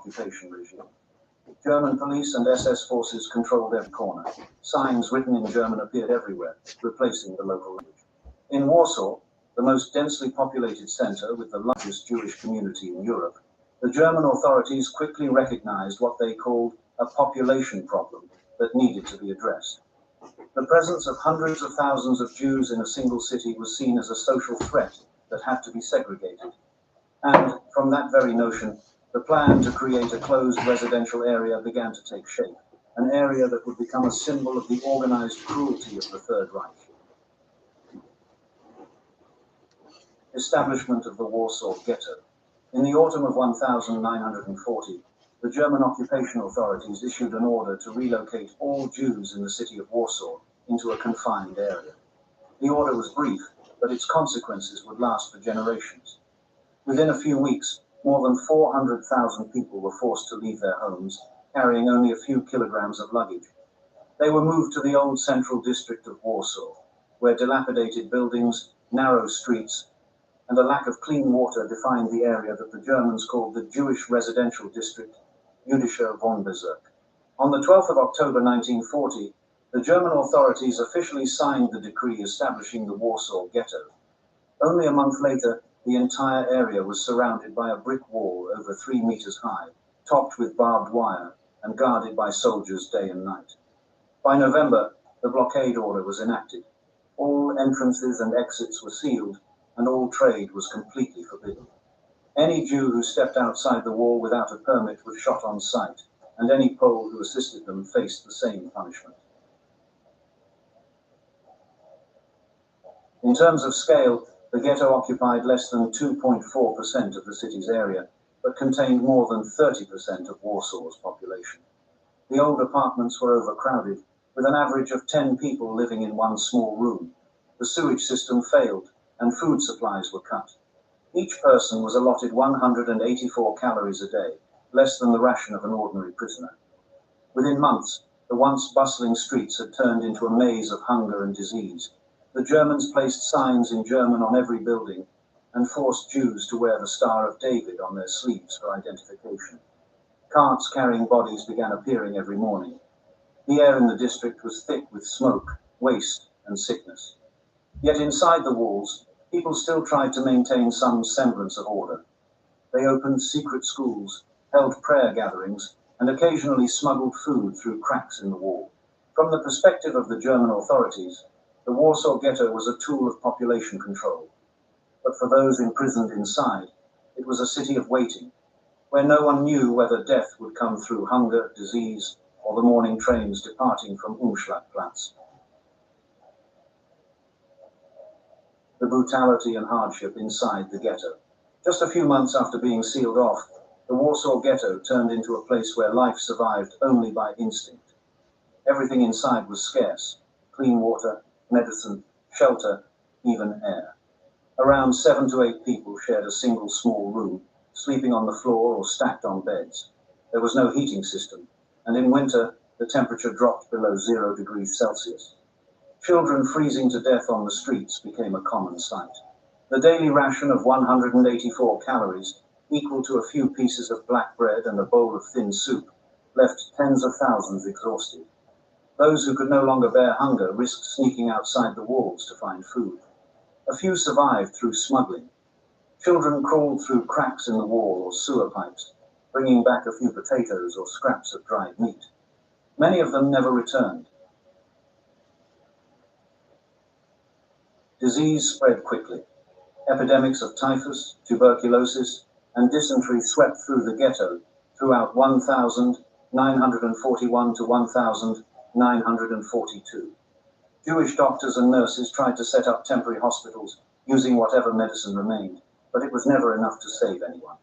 occupation regime. German police and SS forces controlled every corner. Signs written in German appeared everywhere, replacing the local language. In Warsaw, the most densely populated center with the largest Jewish community in Europe, the German authorities quickly recognized what they called a population problem that needed to be addressed. The presence of hundreds of thousands of Jews in a single city was seen as a social threat that had to be segregated. And from that very notion, the plan to create a closed residential area began to take shape, an area that would become a symbol of the organized cruelty of the Third Reich. Establishment of the Warsaw Ghetto. In the autumn of 1940, the German occupation authorities issued an order to relocate all Jews in the city of Warsaw into a confined area. The order was brief, but its consequences would last for generations. Within a few weeks, more than 400,000 people were forced to leave their homes, carrying only a few kilograms of luggage. They were moved to the old central district of Warsaw, where dilapidated buildings, narrow streets, and a lack of clean water defined the area that the Germans called the Jewish residential district, Jüdischer Wohnbezirk. On the 12th of October 1940, the German authorities officially signed the decree establishing the Warsaw Ghetto. Only a month later, the entire area was surrounded by a brick wall over 3 meters high, topped with barbed wire and guarded by soldiers day and night. By November, the blockade order was enacted. All entrances and exits were sealed, and all trade was completely forbidden. Any Jew who stepped outside the wall without a permit was shot on sight, and any Pole who assisted them faced the same punishment. In terms of scale, the ghetto occupied less than 2.4% of the city's area, but contained more than 30% of Warsaw's population. The old apartments were overcrowded, with an average of 10 people living in one small room. The sewage system failed, and food supplies were cut. Each person was allotted 184 calories a day, less than the ration of an ordinary prisoner. Within months, the once bustling streets had turned into a maze of hunger and disease. The Germans placed signs in German on every building and forced Jews to wear the Star of David on their sleeves for identification. Carts carrying bodies began appearing every morning. The air in the district was thick with smoke, waste, and sickness. Yet inside the walls, people still tried to maintain some semblance of order. They opened secret schools, held prayer gatherings, and occasionally smuggled food through cracks in the wall. From the perspective of the German authorities, the Warsaw Ghetto was a tool of population control. But for those imprisoned inside, it was a city of waiting, where no one knew whether death would come through hunger, disease, or the morning trains departing from Umschlagplatz. The brutality and hardship inside the ghetto. Just a few months after being sealed off, the Warsaw Ghetto turned into a place where life survived only by instinct. Everything inside was scarce: clean water, medicine, shelter, even air. Around 7 to 8 people shared a single small room, sleeping on the floor or stacked on beds. There was no heating system, and in winter, the temperature dropped below 0 degrees Celsius. Children freezing to death on the streets became a common sight. The daily ration of 184 calories, equal to a few pieces of black bread and a bowl of thin soup, left tens of thousands exhausted. Those who could no longer bear hunger risked sneaking outside the walls to find food. A few survived through smuggling. Children crawled through cracks in the wall or sewer pipes, bringing back a few potatoes or scraps of dried meat. Many of them never returned. Disease spread quickly. Epidemics of typhus, tuberculosis, and dysentery swept through the ghetto throughout 1941 to 1942. Jewish doctors and nurses tried to set up temporary hospitals using whatever medicine remained, but it was never enough to save anyone.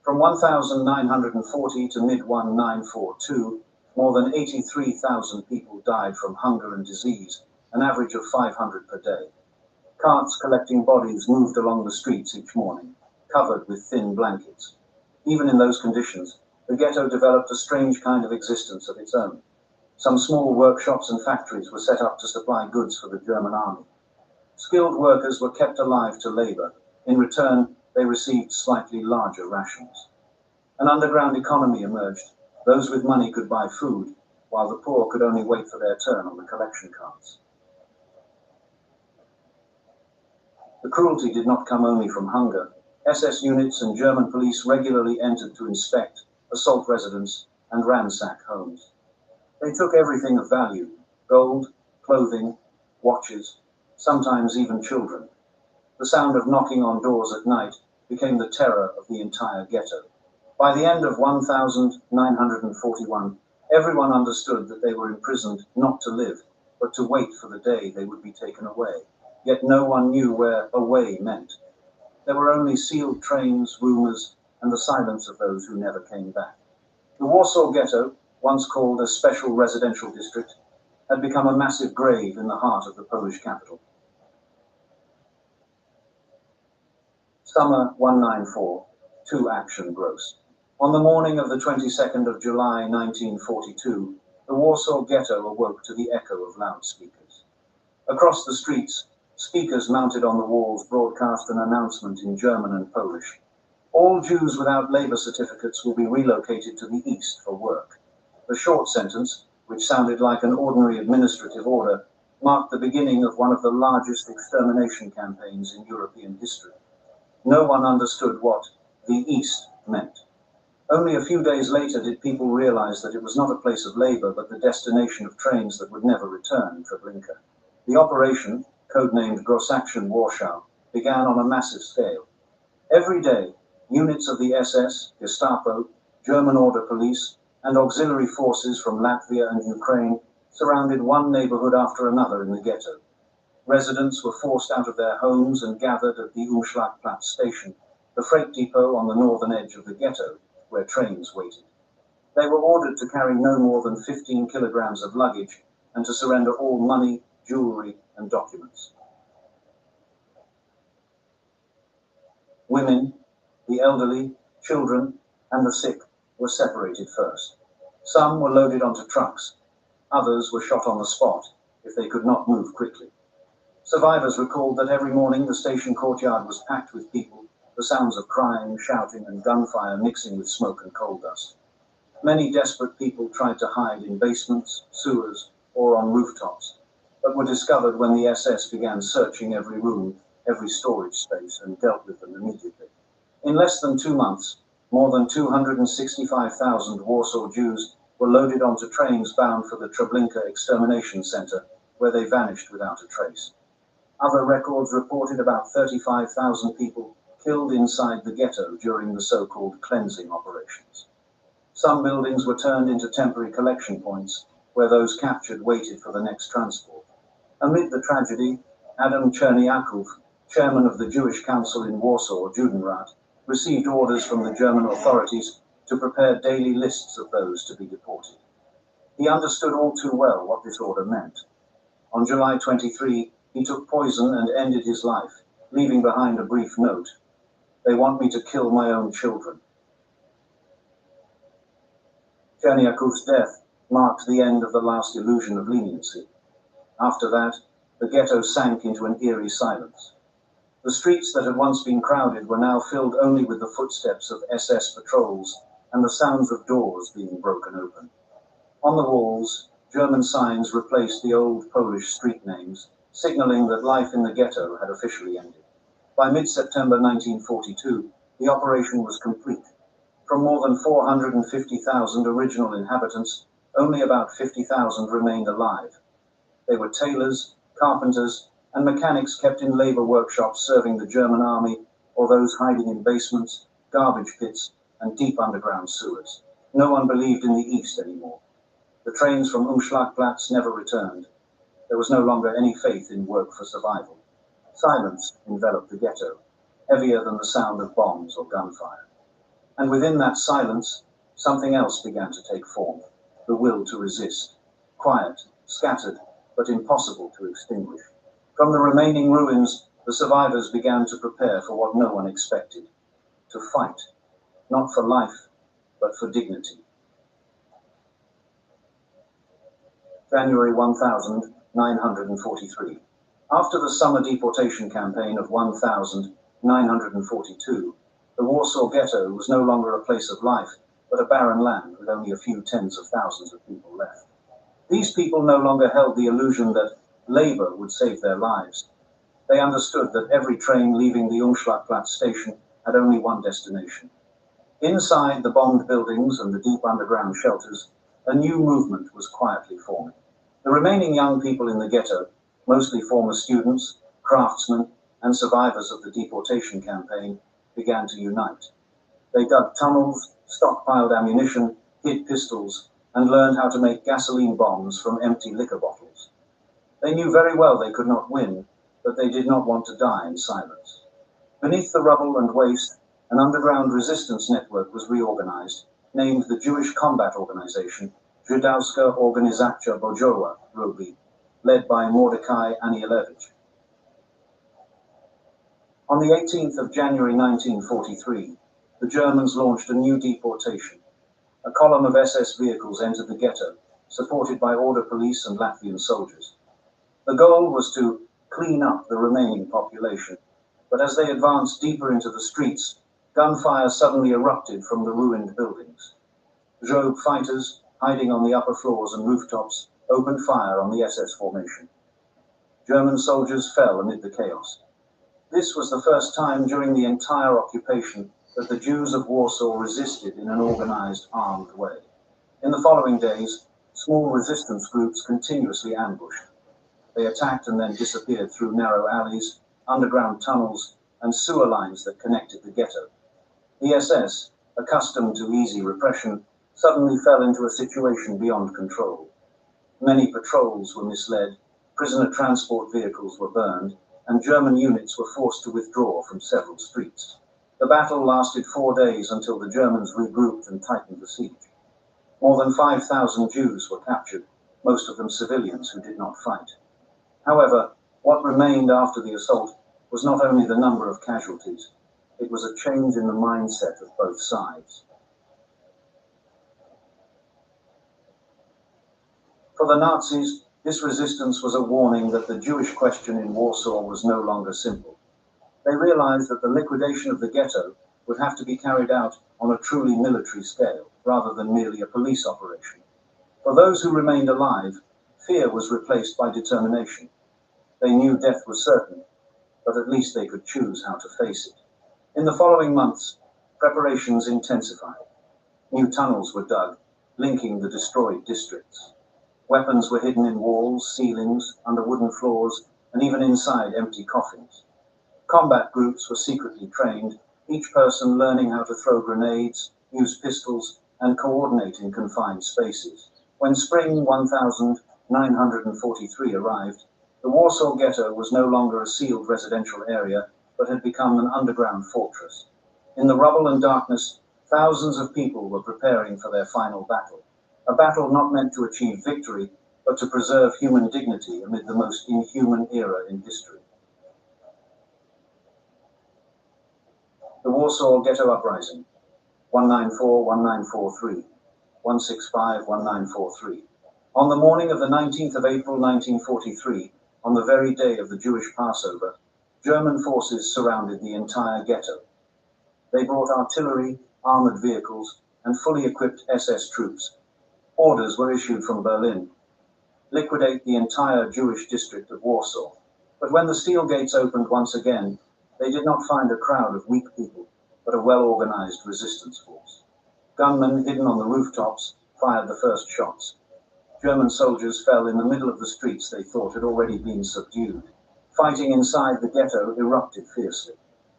From 1940 to mid-1942, more than 83,000 people died from hunger and disease, an average of 500 per day. Carts collecting bodies moved along the streets each morning, covered with thin blankets. Even in those conditions, the ghetto developed a strange kind of existence of its own. Some small workshops and factories were set up to supply goods for the German army. Skilled workers were kept alive to labor. In return, they received slightly larger rations. An underground economy emerged. Those with money could buy food, while the poor could only wait for their turn on the collection carts. The cruelty did not come only from hunger. SS units and German police regularly entered to inspect, assault residents, and ransack homes. They took everything of value: gold, clothing, watches, sometimes even children. The sound of knocking on doors at night became the terror of the entire ghetto. By the end of 1941, everyone understood that they were imprisoned not to live, but to wait for the day they would be taken away. Yet no one knew where away meant. There were only sealed trains, rumors, and the silence of those who never came back. The Warsaw Ghetto, once called a special residential district, had become a massive grave in the heart of the Polish capital. Summer 194, two-action gross. On the morning of the 22nd of July 1942, the Warsaw Ghetto awoke to the echo of loudspeakers. Across the streets, speakers mounted on the walls broadcast an announcement in German and Polish. All Jews without labor certificates will be relocated to the east for work. The short sentence, which sounded like an ordinary administrative order, marked the beginning of one of the largest extermination campaigns in European history. No one understood what the East meant. Only a few days later did people realize that it was not a place of labor, but the destination of trains that would never return, Treblinka. The operation, codenamed Großaktion Warschau, began on a massive scale. Every day, units of the SS, Gestapo, German order police, and auxiliary forces from Latvia and Ukraine surrounded one neighborhood after another in the ghetto. Residents were forced out of their homes and gathered at the Umschlagplatz station, the freight depot on the northern edge of the ghetto, where trains waited. They were ordered to carry no more than 15 kilograms of luggage and to surrender all money, jewelry, and documents. Women, the elderly, children, and the sick were separated first. Some were loaded onto trucks. Others were shot on the spot if they could not move quickly. Survivors recalled that every morning the station courtyard was packed with people, the sounds of crying, shouting, and gunfire mixing with smoke and coal dust. Many desperate people tried to hide in basements, sewers, or on rooftops, but were discovered when the SS began searching every room, every storage space, and dealt with them immediately. In less than 2 months, more than 265,000 Warsaw Jews were loaded onto trains bound for the Treblinka extermination center, where they vanished without a trace. Other records reported about 35,000 people killed inside the ghetto during the so-called cleansing operations. Some buildings were turned into temporary collection points, where those captured waited for the next transport. Amid the tragedy, Adam Cherniakov, chairman of the Jewish Council in Warsaw, Judenrat, received orders from the German authorities to prepare daily lists of those to be deported. He understood all too well what this order meant. On July 23, he took poison and ended his life, leaving behind a brief note: "They want me to kill my own children." Cherniakov's death marked the end of the last illusion of leniency. After that, the ghetto sank into an eerie silence. The streets that had once been crowded were now filled only with the footsteps of SS patrols and the sounds of doors being broken open. On the walls, German signs replaced the old Polish street names, signaling that life in the ghetto had officially ended. By mid-September 1942, the operation was complete. From more than 450,000 original inhabitants, only about 50,000 remained alive. They were tailors, carpenters, and mechanics kept in labor workshops serving the German army, or those hiding in basements, garbage pits, and deep underground sewers. No one believed in the East anymore. The trains from Umschlagplatz never returned. There was no longer any faith in work for survival. Silence enveloped the ghetto, heavier than the sound of bombs or gunfire. And within that silence, something else began to take form: the will to resist. Quiet, scattered, but impossible to extinguish. From the remaining ruins, the survivors began to prepare for what no one expected: to fight, not for life, but for dignity. January 1943. After the summer deportation campaign of 1942, The Warsaw Ghetto was no longer a place of life, but a barren land with only a few tens of thousands of people left. These people no longer held the illusion that labor would save their lives. They understood that every train leaving the Umschlagplatz station had only one destination. Inside the bombed buildings and the deep underground shelters, a new movement was quietly forming. The remaining young people in the ghetto, mostly former students, craftsmen, and survivors of the deportation campaign, began to unite. They dug tunnels, stockpiled ammunition, hid pistols, and learned how to make gasoline bombs from empty liquor bottles. They knew very well they could not win, but they did not want to die in silence. Beneath the rubble and waste, an underground resistance network was reorganized, named the Jewish Combat Organization, Żydowska Organizacja Bojowa, Robi, led by Mordecai Anielewicz. On the 18th of January 1943, the Germans launched a new deportation. A column of SS vehicles entered the ghetto, supported by order police and Latvian soldiers. The goal was to clean up the remaining population, but as they advanced deeper into the streets, gunfire suddenly erupted from the ruined buildings. Job fighters, hiding on the upper floors and rooftops, opened fire on the SS formation. German soldiers fell amid the chaos. This was the first time during the entire occupation that the Jews of Warsaw resisted in an organized, armed way. In the following days, small resistance groups continuously ambushed. They attacked and then disappeared through narrow alleys, underground tunnels, and sewer lines that connected the ghetto. The SS, accustomed to easy repression, suddenly fell into a situation beyond control. Many patrols were misled, prisoner transport vehicles were burned, and German units were forced to withdraw from several streets. The battle lasted 4 days until the Germans regrouped and tightened the siege. More than 5,000 Jews were captured, most of them civilians who did not fight. However, what remained after the assault was not only the number of casualties, it was a change in the mindset of both sides. For the Nazis, this resistance was a warning that the Jewish question in Warsaw was no longer simple. They realized that the liquidation of the ghetto would have to be carried out on a truly military scale, rather than merely a police operation. For those who remained alive, fear was replaced by determination. They knew death was certain, but at least they could choose how to face it. In the following months, preparations intensified. New tunnels were dug, linking the destroyed districts. Weapons were hidden in walls, ceilings, under wooden floors, and even inside empty coffins. Combat groups were secretly trained, each person learning how to throw grenades, use pistols, and coordinate in confined spaces. When spring 1943 arrived, the Warsaw Ghetto was no longer a sealed residential area, but had become an underground fortress. In the rubble and darkness, thousands of people were preparing for their final battle. A battle not meant to achieve victory, but to preserve human dignity amid the most inhuman era in history. The Warsaw Ghetto Uprising, 194-1943, 165-1943. On the morning of the 19th of April 1943, on the very day of the Jewish Passover, German forces surrounded the entire ghetto. They brought artillery, armored vehicles, and fully equipped SS troops. Orders were issued from Berlin: liquidate the entire Jewish district of Warsaw. But when the steel gates opened once again, they did not find a crowd of weak people, but a well-organized resistance force. Gunmen hidden on the rooftops fired the first shots. German soldiers fell in the middle of the streets they thought had already been subdued. Fighting inside the ghetto erupted fiercely.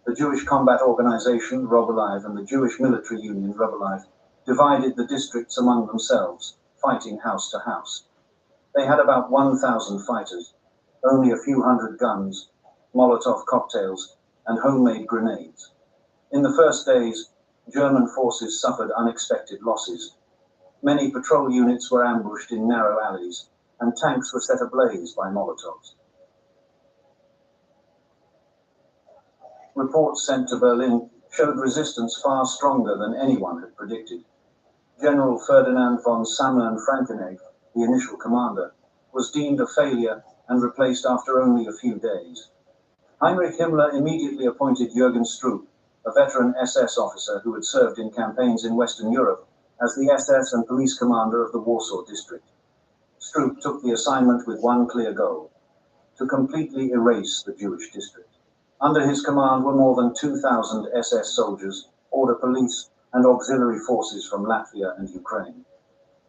The Jewish Combat Organization, Robolive, and the Jewish Military Union, Robolive, divided the districts among themselves, fighting house to house. They had about 1,000 fighters, only a few hundred guns, Molotov cocktails, and homemade grenades. In the first days, German forces suffered unexpected losses. Many patrol units were ambushed in narrow alleys, and tanks were set ablaze by Molotovs. Reports sent to Berlin showed resistance far stronger than anyone had predicted. General Ferdinand von Sammern-Frankenegg, the initial commander, was deemed a failure and replaced after only a few days. Heinrich Himmler immediately appointed Jürgen Stroop, a veteran SS officer who had served in campaigns in Western Europe as the SS and police commander of the Warsaw district. Stroop took the assignment with one clear goal: to completely erase the Jewish district. Under his command were more than 2,000 SS soldiers, border police, and auxiliary forces from Latvia and Ukraine.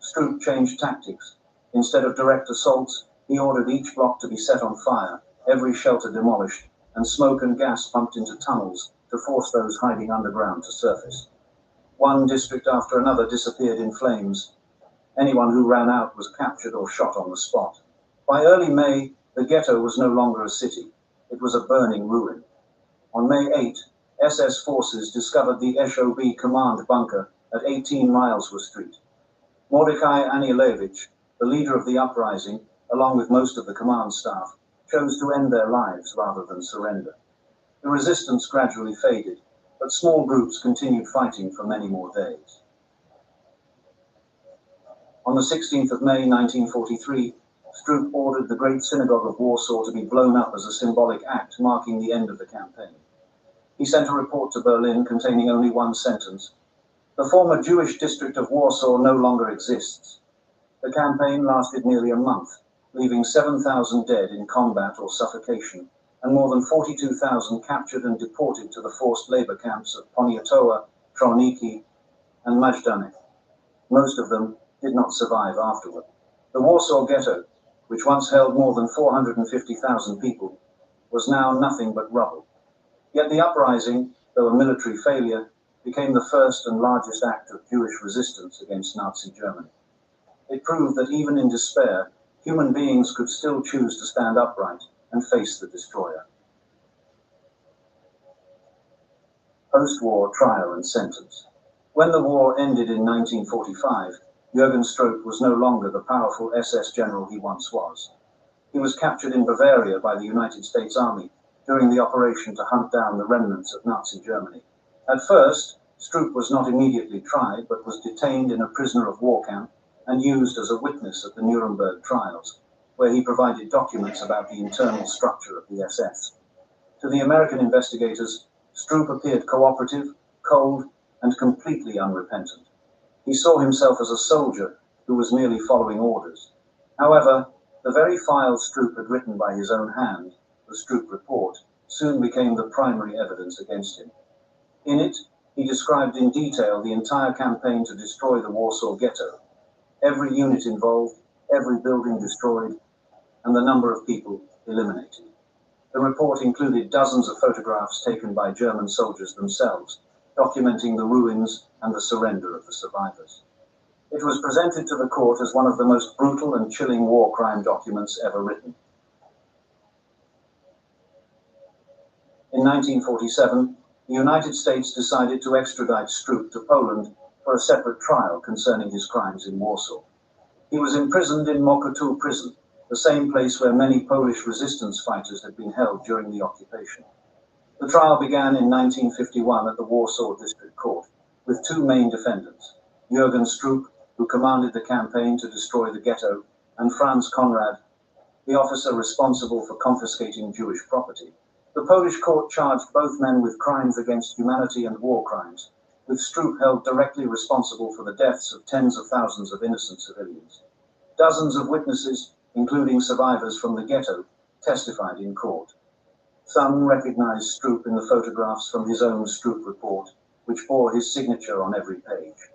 Stroop changed tactics. Instead of direct assaults, he ordered each block to be set on fire, every shelter demolished, and smoke and gas pumped into tunnels to force those hiding underground to surface. One district after another disappeared in flames. Anyone who ran out was captured or shot on the spot. By early May, the ghetto was no longer a city. It was a burning ruin. On May 8, SS forces discovered the SOB command bunker at 18 Milesworth Street. Mordecai Anielewicz, the leader of the uprising, along with most of the command staff, chose to end their lives rather than surrender. The resistance gradually faded, but small groups continued fighting for many more days. On the 16th of May 1943, Stroop ordered the Great Synagogue of Warsaw to be blown up as a symbolic act marking the end of the campaign. He sent a report to Berlin containing only one sentence: "The former Jewish district of Warsaw no longer exists." The campaign lasted nearly a month, leaving 7,000 dead in combat or suffocation, and more than 42,000 captured and deported to the forced labor camps of Poniatowa, Troniki, and Majdanek. Most of them did not survive afterward. The Warsaw Ghetto, which once held more than 450,000 people, was now nothing but rubble. Yet the uprising, though a military failure, became the first and largest act of Jewish resistance against Nazi Germany. It proved that even in despair, human beings could still choose to stand upright and face the destroyer. Post-war trial and sentence. When the war ended in 1945, Jürgen Stroop was no longer the powerful SS general he once was. He was captured in Bavaria by the United States Army during the operation to hunt down the remnants of Nazi Germany. At first, Stroop was not immediately tried, but was detained in a prisoner of war camp and used as a witness at the Nuremberg trials, where he provided documents about the internal structure of the SS. To the American investigators, Stroop appeared cooperative, cold, and completely unrepentant. He saw himself as a soldier who was merely following orders. However, the very file Stroop had written by his own hand, the Stroop Report, soon became the primary evidence against him. In it, he described in detail the entire campaign to destroy the Warsaw Ghetto, every unit involved, every building destroyed, and the number of people eliminated. The report included dozens of photographs taken by German soldiers themselves, documenting the ruins and the surrender of the survivors. It was presented to the court as one of the most brutal and chilling war crime documents ever written. In 1947, the United States decided to extradite Stroop to Poland for a separate trial concerning his crimes in Warsaw. He was imprisoned in Mokotów prison, the same place where many Polish resistance fighters had been held during the occupation. The trial began in 1951 at the Warsaw District Court, with two main defendants: Jürgen Stroop, who commanded the campaign to destroy the ghetto, and Franz Konrad, the officer responsible for confiscating Jewish property. The Polish court charged both men with crimes against humanity and war crimes, with Stroop held directly responsible for the deaths of tens of thousands of innocent civilians. Dozens of witnesses, including survivors from the ghetto, testified in court. Some recognized Stroop in the photographs from his own Stroop Report, which bore his signature on every page.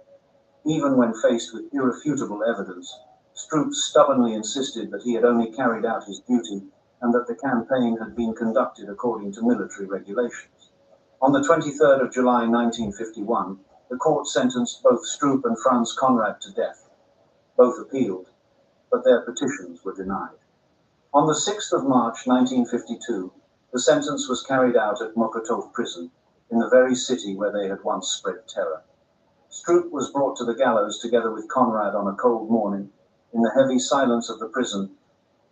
Even when faced with irrefutable evidence, Stroop stubbornly insisted that he had only carried out his duty and that the campaign had been conducted according to military regulations. On the 23rd of July 1951, the court sentenced both Stroop and Franz Konrad to death. Both appealed, but their petitions were denied. On the 6th of March 1952, the sentence was carried out at Mokotów prison, in the very city where they had once spread terror. Stroop was brought to the gallows together with Konrad on a cold morning. In the heavy silence of the prison,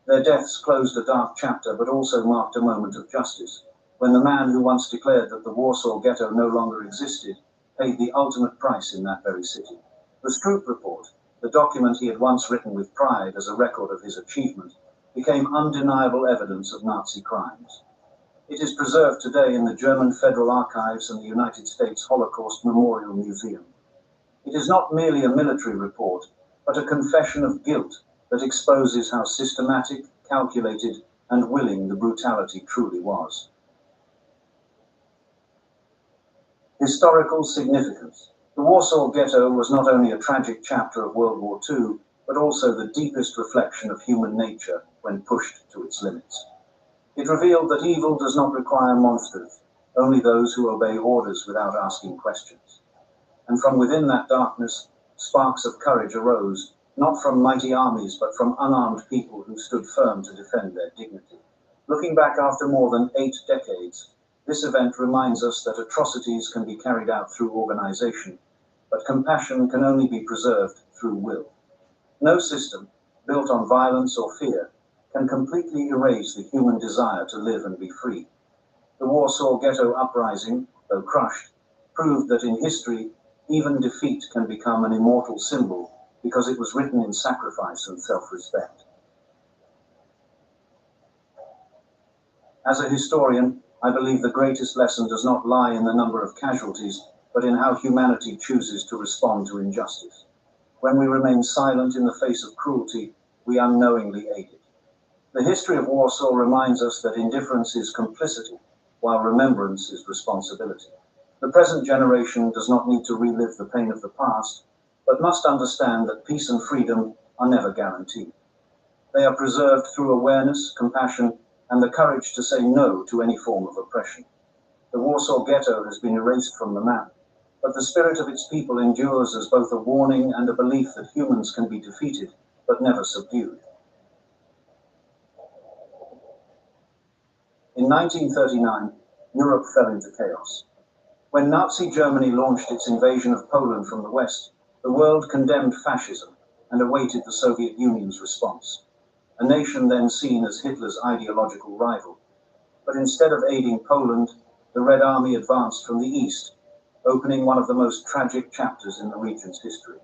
their deaths closed a dark chapter, but also marked a moment of justice, when the man who once declared that the Warsaw Ghetto no longer existed paid the ultimate price in that very city. The Stroop Report, the document he had once written with pride as a record of his achievement, became undeniable evidence of Nazi crimes. It is preserved today in the German Federal Archives and the United States Holocaust Memorial Museum. It is not merely a military report, but a confession of guilt that exposes how systematic, calculated, and willing the brutality truly was. Historical significance. The Warsaw Ghetto was not only a tragic chapter of World War II, but also the deepest reflection of human nature when pushed to its limits. It revealed that evil does not require monsters, only those who obey orders without asking questions. And from within that darkness, sparks of courage arose, not from mighty armies, but from unarmed people who stood firm to defend their dignity. Looking back after more than 8 decades, this event reminds us that atrocities can be carried out through organization, but compassion can only be preserved through will. No system, built on violence or fear, can completely erase the human desire to live and be free. The Warsaw Ghetto uprising, though crushed, proved that in history, even defeat can become an immortal symbol because it was written in sacrifice and self-respect. As a historian, I believe the greatest lesson does not lie in the number of casualties, but in how humanity chooses to respond to injustice. When we remain silent in the face of cruelty, we unknowingly aid it. The history of Warsaw reminds us that indifference is complicity, while remembrance is responsibility. The present generation does not need to relive the pain of the past, but must understand that peace and freedom are never guaranteed. They are preserved through awareness, compassion, and the courage to say no to any form of oppression. The Warsaw Ghetto has been erased from the map, but the spirit of its people endures as both a warning and a belief that humans can be defeated, but never subdued. In 1939, Europe fell into chaos. When Nazi Germany launched its invasion of Poland from the west, the world condemned fascism and awaited the Soviet Union's response, a nation then seen as Hitler's ideological rival. But instead of aiding Poland, the Red Army advanced from the east, opening one of the most tragic chapters in the region's history.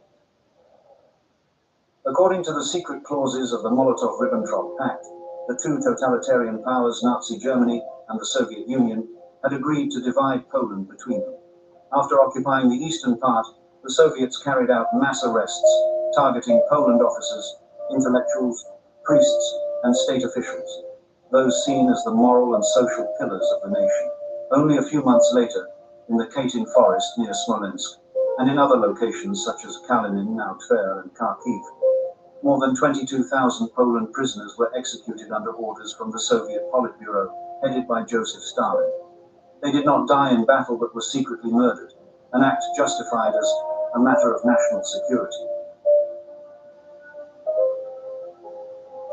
According to the secret clauses of the Molotov-Ribbentrop Pact, the two totalitarian powers, Nazi Germany and the Soviet Union, had agreed to divide Poland between them. After occupying the eastern part, the Soviets carried out mass arrests, targeting Poland officers, intellectuals, priests, and state officials, those seen as the moral and social pillars of the nation. Only a few months later, in the Katyn forest near Smolensk, and in other locations such as Kalinin, now Tver, and Kharkiv, more than 22,000 Poland prisoners were executed under orders from the Soviet Politburo, headed by Joseph Stalin. They did not die in battle but were secretly murdered, an act justified as a matter of national security.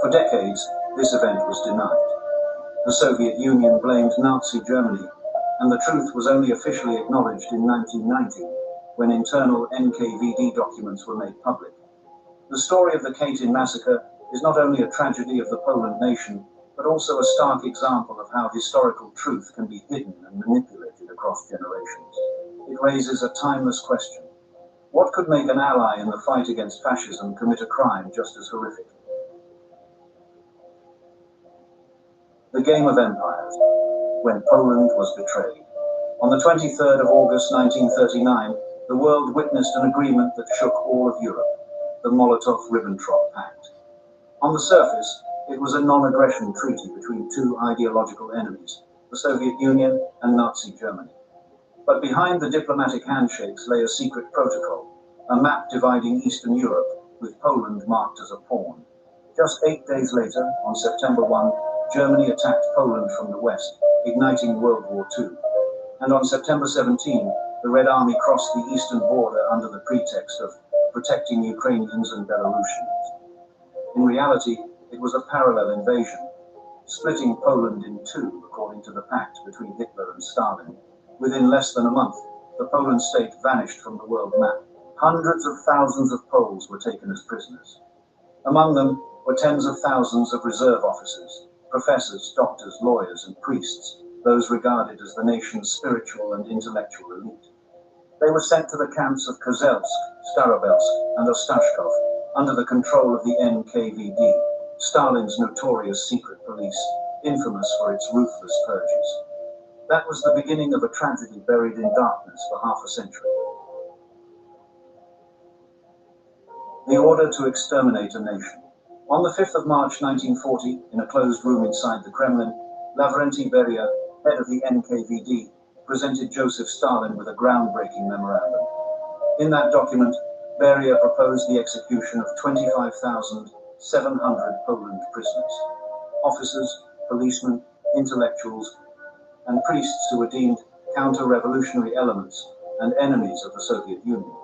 For decades, this event was denied. The Soviet Union blamed Nazi Germany, and the truth was only officially acknowledged in 1990, when internal NKVD documents were made public. The story of the Katyn massacre is not only a tragedy of the Poland nation, but also a stark example of how historical truth can be hidden and manipulated across generations. It raises a timeless question. What could make an ally in the fight against fascism commit a crime just as horrific? The Game of Empires, when Poland was betrayed. On the 23rd of August 1939, the world witnessed an agreement that shook all of Europe, the Molotov-Ribbentrop Pact. On the surface, it was a non-aggression treaty between two ideological enemies, the Soviet Union and Nazi Germany. But behind the diplomatic handshakes lay a secret protocol, a map dividing Eastern Europe, with Poland marked as a pawn. Just 8 days later, on September 1, Germany attacked Poland from the west, igniting World War II. And on September 17, the Red Army crossed the eastern border under the pretext of protecting Ukrainians and Belarusians. In reality, it was a parallel invasion, splitting Poland in two according to the pact between Hitler and Stalin. Within less than a month, the Poland state vanished from the world map. Hundreds of thousands of Poles were taken as prisoners. Among them were tens of thousands of reserve officers, professors, doctors, lawyers, and priests, those regarded as the nation's spiritual and intellectual elite. They were sent to the camps of Kozelsk, Starobelsk, and Ostashkov, under the control of the NKVD, Stalin's notorious secret police. infamous for its ruthless purges. That was the beginning of a tragedy buried in darkness for half a century. The order to exterminate a nation. On the 5th of March 1940, in a closed room inside the Kremlin, Lavrenti Beria, head of the NKVD, presented Joseph Stalin with a groundbreaking memorandum. In that document, Beria proposed the execution of 25,700 Poland prisoners, officers, policemen, intellectuals, and priests who were deemed counter-revolutionary elements and enemies of the Soviet Union.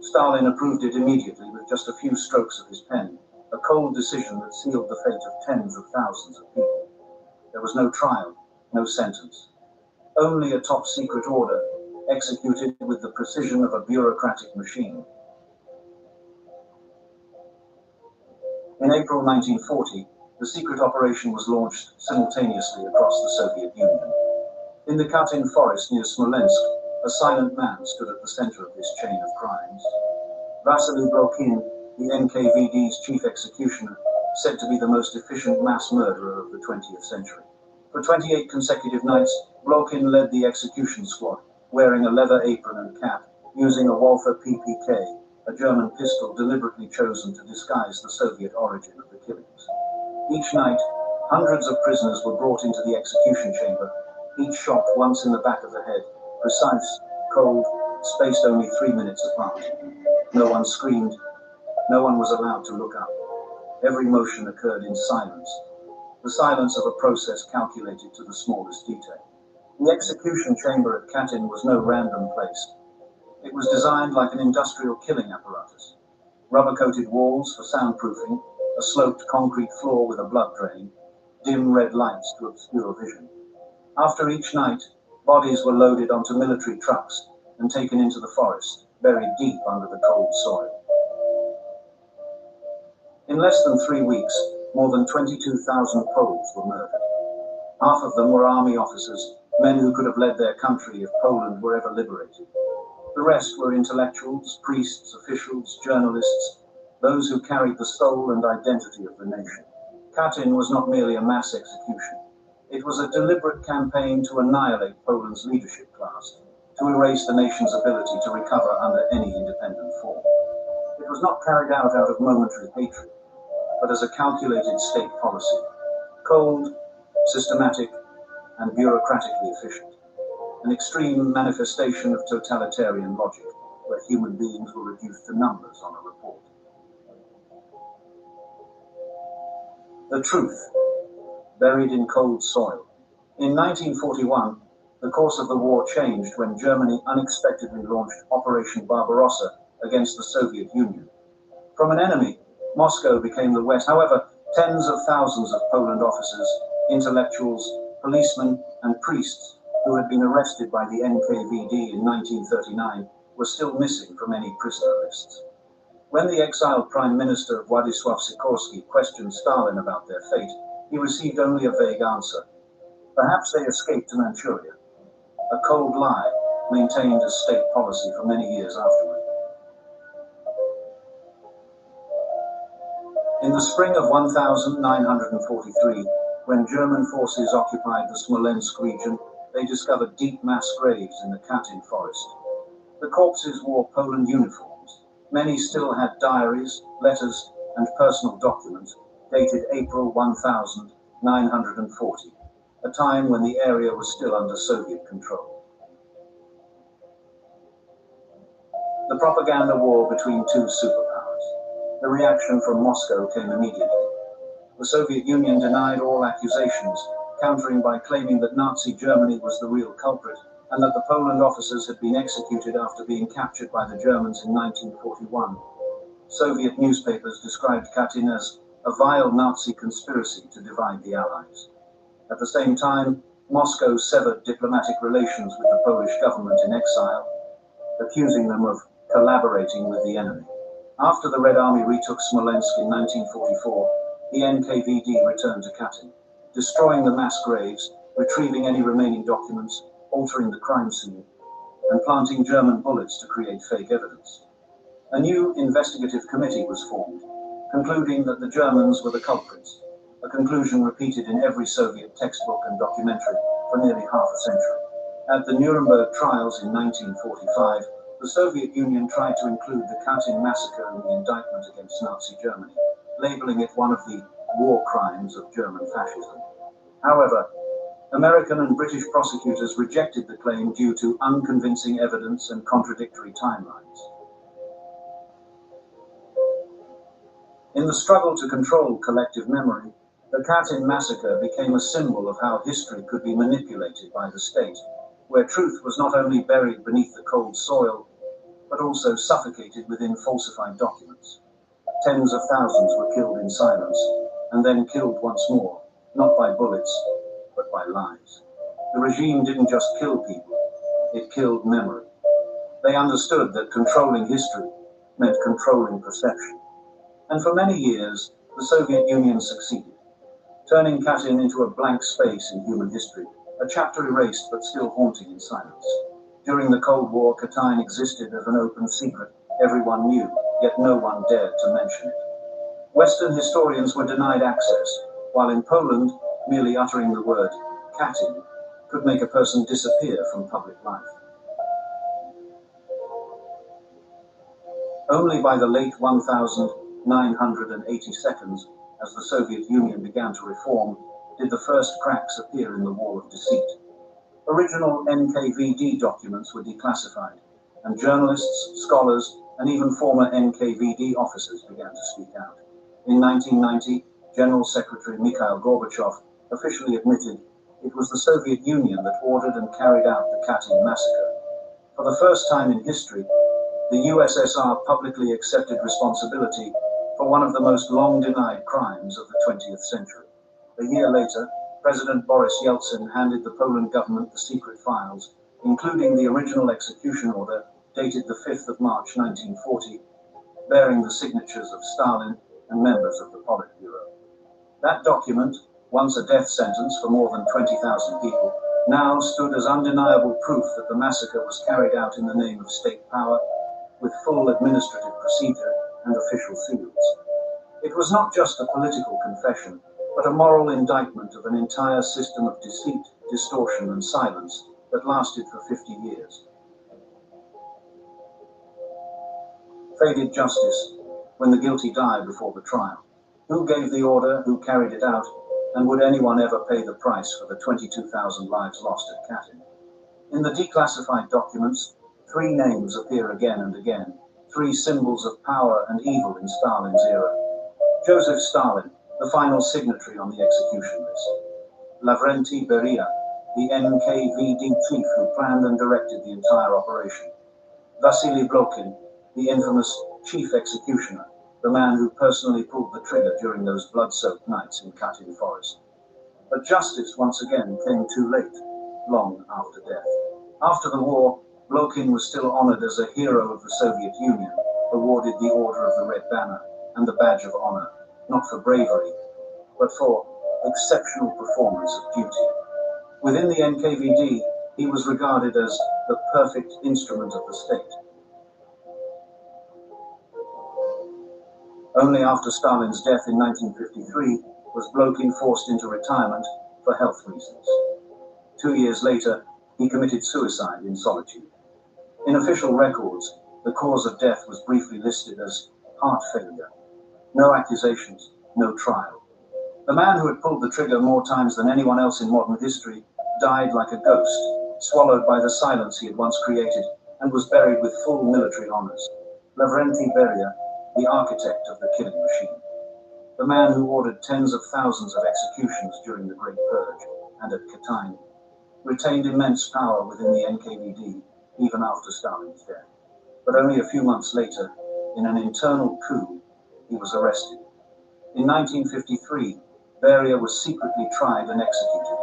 Stalin approved it immediately with just a few strokes of his pen, a cold decision that sealed the fate of tens of thousands of people. There was no trial, no sentence. Only a top-secret order, executed with the precision of a bureaucratic machine. In April 1940, the secret operation was launched simultaneously across the Soviet Union. In the Katyn forest near Smolensk, a silent man stood at the center of this chain of crimes. Vasily Blokhin, the NKVD's chief executioner, said to be the most efficient mass murderer of the 20th century. For 28 consecutive nights, Blokhin led the execution squad, wearing a leather apron and cap, using a Walther PPK, a German pistol deliberately chosen to disguise the Soviet origin of the killings. Each night, hundreds of prisoners were brought into the execution chamber, each shot once in the back of the head, precise, cold, spaced only 3 minutes apart. No one screamed, no one was allowed to look up. Every motion occurred in silence, the silence of a process calculated to the smallest detail. The execution chamber at Katyn was no random place. It was designed like an industrial killing apparatus. Rubber-coated walls for soundproofing, a sloped concrete floor with a blood drain, dim red lights to obscure vision. After each night, bodies were loaded onto military trucks and taken into the forest, buried deep under the cold soil. In less than 3 weeks, more than 22,000 Poles were murdered. Half of them were army officers, men who could have led their country if Poland were ever liberated. The rest were intellectuals, priests, officials, journalists, those who carried the soul and identity of the nation. Katyn was not merely a mass execution. It was a deliberate campaign to annihilate Poland's leadership class, to erase the nation's ability to recover under any independent form. It was not carried out of momentary hatred, but as a calculated state policy, cold, systematic, and bureaucratically efficient. An extreme manifestation of totalitarian logic, where human beings were reduced to numbers on a report. The truth, buried in cold soil. In 1941, the course of the war changed when Germany unexpectedly launched Operation Barbarossa against the Soviet Union. From an enemy, Moscow became the West. However, tens of thousands of Poland officers, intellectuals, policemen, and priests who had been arrested by the NKVD in 1939 were still missing from any prisoner lists. When the exiled Prime Minister Władysław Sikorski questioned Stalin about their fate, he received only a vague answer. Perhaps they escaped to Manchuria. A cold lie, maintained as state policy for many years afterward. In the spring of 1943, when German forces occupied the Smolensk region, they discovered deep mass graves in the Katyn forest. The corpses wore Poland uniforms. Many still had diaries, letters, and personal documents dated April 1940, a time when the area was still under Soviet control. The propaganda war between two superpowers. The reaction from Moscow came immediately. The Soviet Union denied all accusations, countering by claiming that Nazi Germany was the real culprit and that the Poland officers had been executed after being captured by the Germans in 1941. Soviet newspapers described Katyn as a vile Nazi conspiracy to divide the Allies. At the same time, Moscow severed diplomatic relations with the Polish government in exile, accusing them of collaborating with the enemy. After the Red Army retook Smolensk in 1944, the NKVD returned to Katyn, destroying the mass graves, retrieving any remaining documents, altering the crime scene, and planting German bullets to create fake evidence. A new investigative committee was formed, concluding that the Germans were the culprits. a conclusion repeated in every Soviet textbook and documentary for nearly half a century. At the Nuremberg trials in 1945, the Soviet Union tried to include the Katyn massacre in the indictment against Nazi Germany, labeling it one of the war crimes of German fascism. However, American and British prosecutors rejected the claim due to unconvincing evidence and contradictory timelines. In the struggle to control collective memory, the Katyn massacre became a symbol of how history could be manipulated by the state, where truth was not only buried beneath the cold soil, but also suffocated within falsified documents. Tens of thousands were killed in silence, and then killed once more, not by bullets, but by lies. The regime didn't just kill people, it killed memory. They understood that controlling history meant controlling perception. And for many years, the Soviet Union succeeded, turning Katyn into a blank space in human history, a chapter erased but still haunting in silence. During the Cold War, Katyn existed as an open secret everyone knew, yet no one dared to mention it. Western historians were denied access, while in Poland, merely uttering the word Katyn could make a person disappear from public life. Only by the late 1982, as the Soviet Union began to reform, did the first cracks appear in the wall of deceit. Original NKVD documents were declassified, and journalists, scholars, and even former NKVD officers began to speak out. In 1990, General Secretary Mikhail Gorbachev officially admitted it was the Soviet Union that ordered and carried out the Katyn massacre. For the first time in history, the USSR publicly accepted responsibility for one of the most long-denied crimes of the 20th century. A year later, President Boris Yeltsin handed the Poland government the secret files, including the original execution order dated the 5th of March 1940, bearing the signatures of Stalin and members of the Politburo. That document, once a death sentence for more than 20,000 people, now stood as undeniable proof that the massacre was carried out in the name of state power, with full administrative procedure and official seals. It was not just a political confession, but a moral indictment of an entire system of deceit, distortion, and silence that lasted for 50 years. Faded justice, when the guilty die before the trial. Who gave the order, who carried it out, and would anyone ever pay the price for the 22,000 lives lost at Katyn? In the declassified documents, 3 names appear again and again, 3 symbols of power and evil in Stalin's era. Joseph Stalin, the final signatory on the execution list. Lavrenti Beria, the NKVD chief who planned and directed the entire operation. Vasily Blokhin, the infamous chief executioner, the man who personally pulled the trigger during those blood-soaked nights in Katyn Forest. But justice once again came too late, long after death. After the war, Blokhin was still honored as a hero of the Soviet Union, awarded the Order of the Red Banner and the Badge of Honor, not for bravery, but for exceptional performance of duty. Within the NKVD, he was regarded as the perfect instrument of the state. Only after Stalin's death in 1953 was Blokhin forced into retirement for health reasons. 2 years later, he committed suicide in solitude. In official records, the cause of death was briefly listed as heart failure. No accusations, no trial. The man who had pulled the trigger more times than anyone else in modern history died like a ghost, swallowed by the silence he had once created, and was buried with full military honors. Lavrenti Beria, the architect of the killing machine. The man who ordered tens of thousands of executions during the Great Purge and at Katyn, retained immense power within the NKVD even after Stalin's death. But only a few months later, in an internal coup, he was arrested. In 1953, Beria was secretly tried and executed,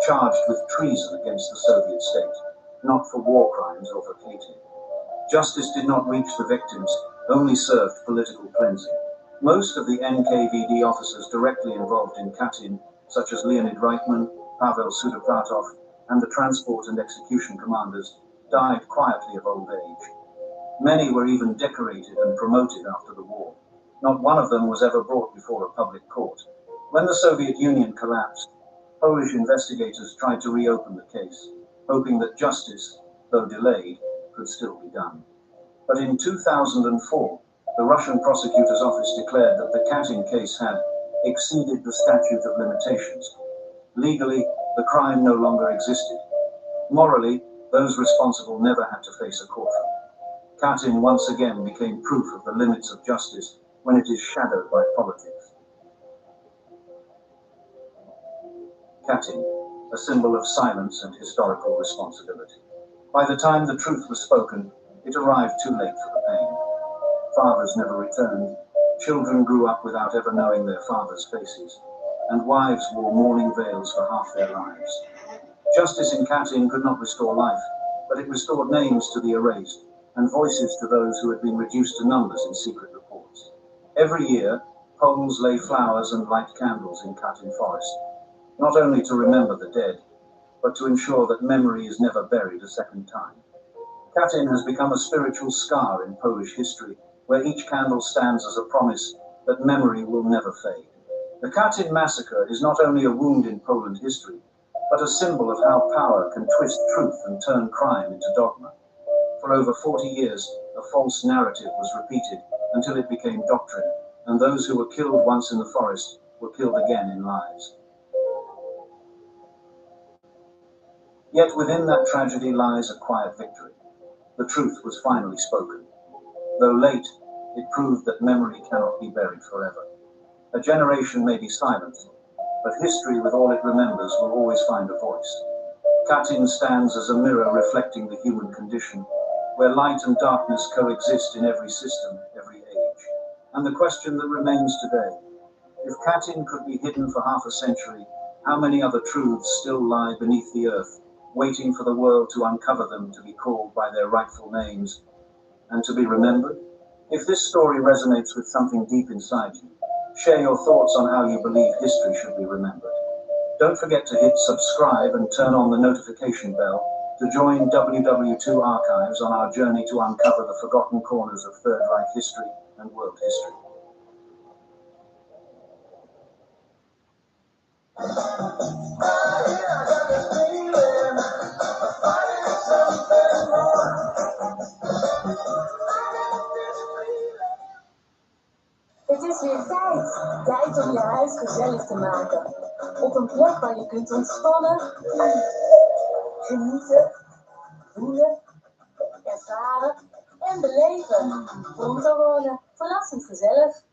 charged with treason against the Soviet state, not for war crimes or for Katyn. Justice did not reach the victims, only served political cleansing. Most of the NKVD officers directly involved in Katyn, such as Leonid Reitman, Pavel Sudopratov, and the transport and execution commanders, died quietly of old age. Many were even decorated and promoted after the war. Not one of them was ever brought before a public court. When the Soviet Union collapsed, Polish investigators tried to reopen the case, hoping that justice, though delayed, could still be done. But in 2004, the Russian prosecutor's office declared that the Katyn case had exceeded the statute of limitations. Legally, the crime no longer existed. Morally, those responsible never had to face a courtroom. Katyn once again became proof of the limits of justice when it is shadowed by politics. Katyn, a symbol of silence and historical responsibility. By the time the truth was spoken, it arrived too late for the pain. Fathers never returned, children grew up without ever knowing their fathers' faces, and wives wore mourning veils for half their lives. Justice in Katyn could not restore life, but it restored names to the erased, and voices to those who had been reduced to numbers in secret reports. Every year, Poles lay flowers and light candles in Katyn forest, not only to remember the dead, but to ensure that memory is never buried a second time. Katyn has become a spiritual scar in Polish history, where each candle stands as a promise that memory will never fade. The Katyn massacre is not only a wound in Poland history, but a symbol of how power can twist truth and turn crime into dogma. For over 40 years, a false narrative was repeated until it became doctrine, and those who were killed once in the forest were killed again in lies. Yet within that tragedy lies a quiet victory. The truth was finally spoken. Though late, it proved that memory cannot be buried forever. A generation may be silenced, but history with all it remembers will always find a voice. Katyn stands as a mirror reflecting the human condition, where light and darkness coexist in every system, every age. And the question that remains today, if Katyn could be hidden for half a century, how many other truths still lie beneath the earth, waiting for the world to uncover them, to be called by their rightful names, and to be remembered? If this story resonates with something deep inside you, share your thoughts on how you believe history should be remembered. Don't forget to hit subscribe and turn on the notification bell to join WW2 Archives on our journey to uncover the forgotten corners of Third Reich history and world history. Het is weer tijd. Tijd om je huis gezellig te maken. Op een plek waar je kunt ontspannen, genieten, voelen, ervaren en beleven. Om te wonen, verrassend gezellig.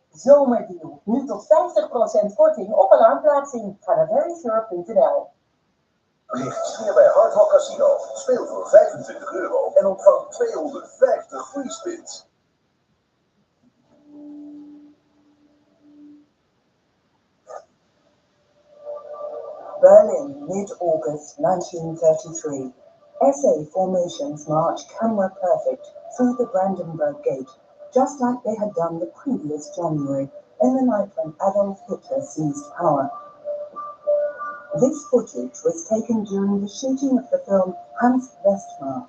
Zomerdeal. Nu tot 50% korting op alarmplaatsing. Ga naar verysure.nl. Ligt hier bij Hard Rock Casino. Speel voor €25 en ontvang 250 free spins. Berlin, mid-August 1933. SA formations march camera perfect through the Brandenburg Gate, just like they had done the previous January, in the night when Adolf Hitler seized power. This footage was taken during the shooting of the film Hans Westmark.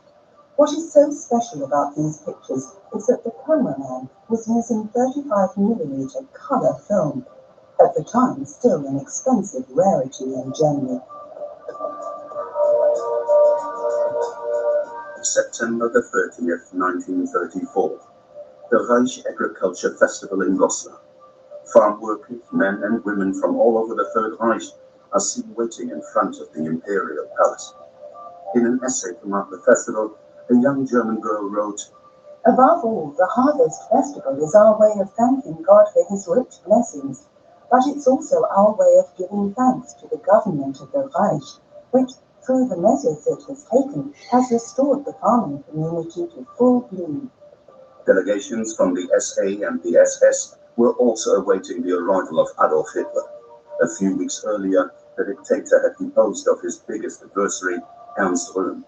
What is so special about these pictures is that the cameraman was using 35mm color film, at the time still an expensive rarity in Germany. September the 30th, 1934. The Reich Agriculture Festival in Goslar. Farm workers, men and women from all over the Third Reich are seen waiting in front of the Imperial Palace. In an essay to mark the festival, a young German girl wrote, Above all, the Harvest Festival is our way of thanking God for his rich blessings, but it's also our way of giving thanks to the government of the Reich, which, through the measures it has taken, has restored the farming community to full bloom. Delegations from the SA and the SS were also awaiting the arrival of Adolf Hitler. A few weeks earlier, the dictator had deposed of his biggest adversary, Ernst Röhm.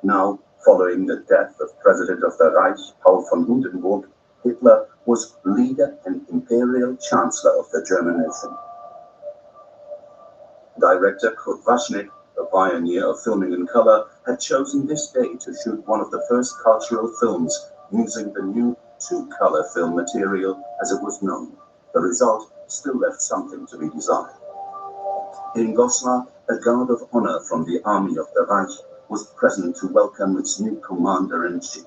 Now, following the death of President of the Reich, Paul von Hindenburg, Hitler was leader and imperial chancellor of the German nation. Director Kurt Waschnick, a pioneer of filming in color, had chosen this day to shoot one of the first cultural films using the new two-color film material as it was known. The result still left something to be desired. In Goslar, a guard of honor from the army of the Reich was present to welcome its new commander-in-chief.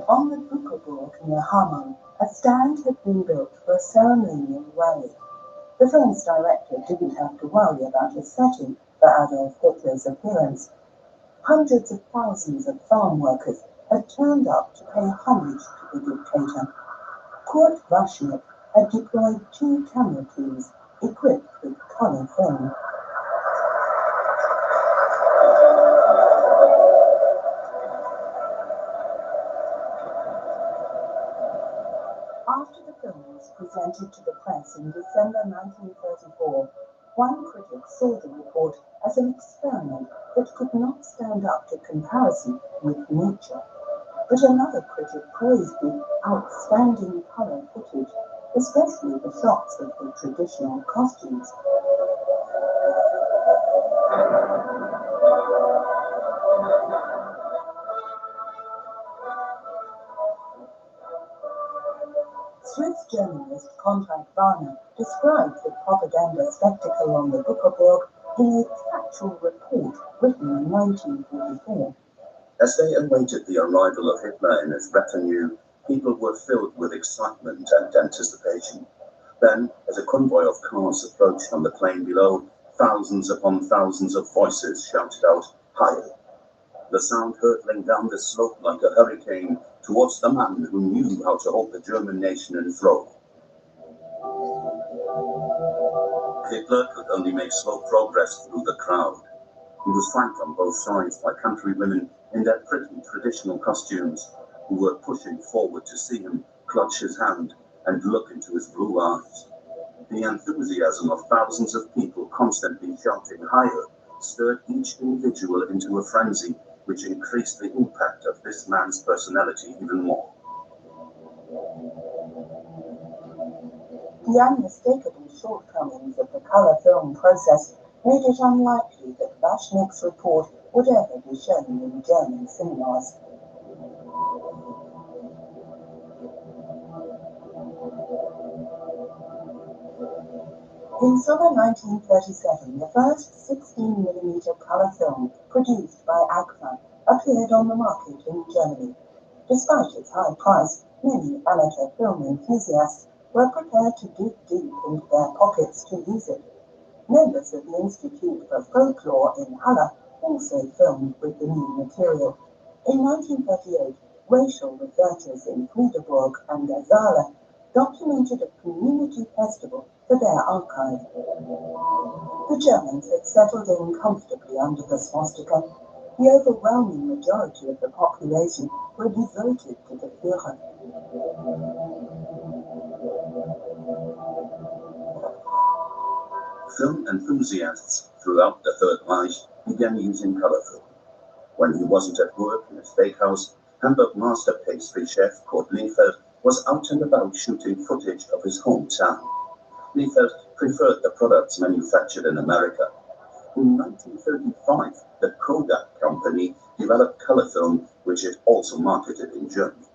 On the Buckerburg near Hamann, a stand had been built for a ceremonial rally. The film's director didn't have to worry about the setting for Adolf Hitler's appearance. Hundreds of thousands of farm workers had turned up to pay homage to the dictator. Kurt Vaschnik had deployed 2 camera teams equipped with color film. After the film was presented to the press in December 1934, one critic saw the report as an experiment that could not stand up to comparison with nature. But another critic praised the outstanding color footage, especially the shots of the traditional costumes. Swiss journalist Konrad Warner described the propaganda spectacle on the Buckerburg in a factual report written in 1944. As they awaited the arrival of Hitler and his retinue, people were filled with excitement and anticipation. Then, as a convoy of cars approached on the plain below, thousands upon thousands of voices shouted out, "Heil!" The sound hurtling down the slope like a hurricane towards the man who knew how to hold the German nation in thrall. Hitler could only make slow progress through the crowd. He was flanked on both sides by countrywomen in their pretty traditional costumes, who were pushing forward to see him, clutch his hand, and look into his blue eyes. The enthusiasm of thousands of people constantly shouting "Heil" stirred each individual into a frenzy, which increased the impact of this man's personality even more. The unmistakable shortcomings of the color film process made it unlikely that Vaschnik's report would ever be shown in German cinemas. In summer 1937, the first 16mm color film produced by Agfa appeared on the market in Germany. Despite its high price, many amateur film enthusiasts were prepared to dig deep into their pockets to use it. Members of the Institute for Folklore in Halle also filmed with the new material. In 1938, racial researchers in Friederburg and der Saale documented a community festival for their archive. The Germans had settled in comfortably under the swastika. The overwhelming majority of the population were devoted to the Führer. Film enthusiasts throughout the Third Reich began using color film. When he wasn't at work in a steakhouse, Hamburg master pastry chef Kurt Liefeld was out and about shooting footage of his hometown. Liefeld preferred the products manufactured in America. In 1935, the Kodak company developed color film, which it also marketed in Germany.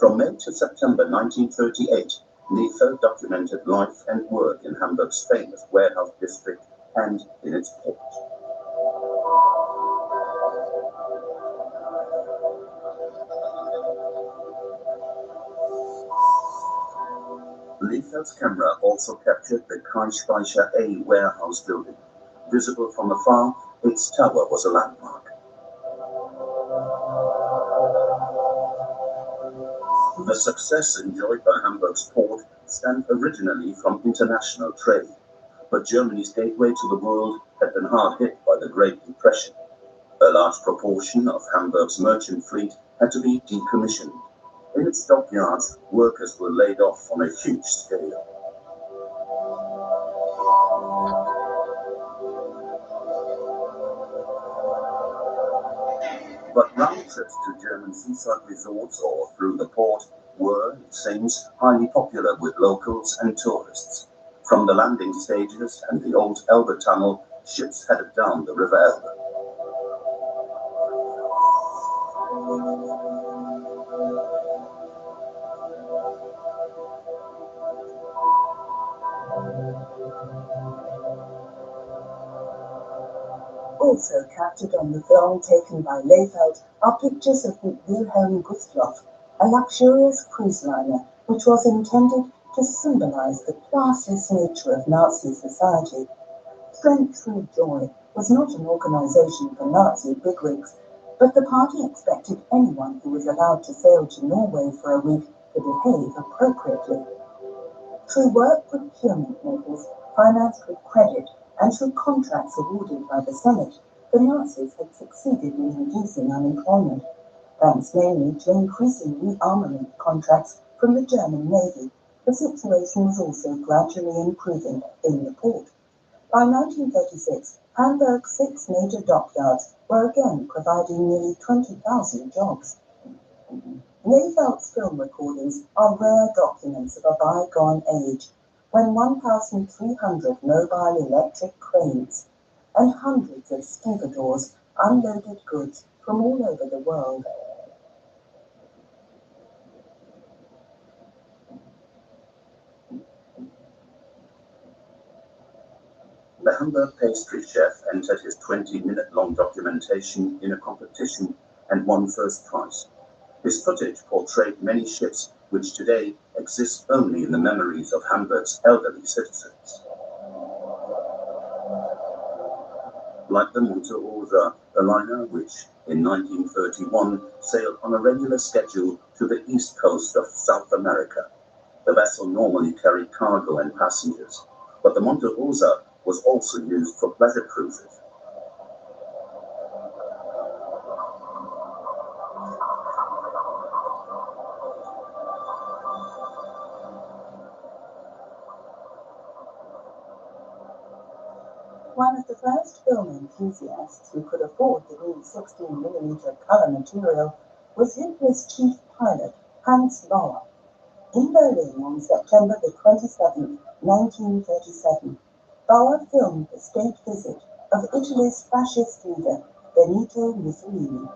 From May to September 1938, Liefeld documented life and work in Hamburg's famous warehouse district and in its port. Liefeld's camera also captured the Kreisspeicher A warehouse building. Visible from afar, its tower was a landmark. The success enjoyed by Hamburg's port stemmed originally from international trade, but Germany's gateway to the world had been hard hit by the Great Depression. A large proportion of Hamburg's merchant fleet had to be decommissioned. In its dockyards, workers were laid off on a huge scale. But round trips to German seaside resorts or through the port were, it seems, highly popular with locals and tourists. From the landing stages and the old Elbe tunnel, ships headed down the River Elbe. Also captured on the film taken by Leyfeld are pictures of the Wilhelm Gustloff, a luxurious cruise liner which was intended to symbolize the classless nature of Nazi society. Strength Through Joy was not an organization for Nazi bigwigs, but the party expected anyone who was allowed to sail to Norway for a week to behave appropriately. Through work procurement models financed with credit and through contracts awarded by the Senate, the Nazis had succeeded in reducing unemployment, thanks mainly to increasing rearmament contracts from the German Navy. The situation was also gradually improving in the port. By 1936, Hamburg's 6 major dockyards were again providing nearly 20,000 jobs. Leyfeld's film recordings are rare documents of a bygone age, when 1,300 mobile electric cranes and hundreds of stevedores unloaded goods from all over the world. The Hamburg pastry chef entered his 20-minute-long documentation in a competition and won first prize. His footage portrayed many ships which today exist only in the memories of Hamburg's elderly citizens. Like the Monte Rosa, a liner which, in 1931, sailed on a regular schedule to the east coast of South America. The vessel normally carried cargo and passengers, but the Monte Rosa was also used for pleasure cruises. One of the first film enthusiasts who could afford the new 16mm color material was Hitler's chief pilot, Hans Bauer. In Berlin on September the 27th, 1937, Bauer filmed the state visit of Italy's fascist leader, Benito Mussolini.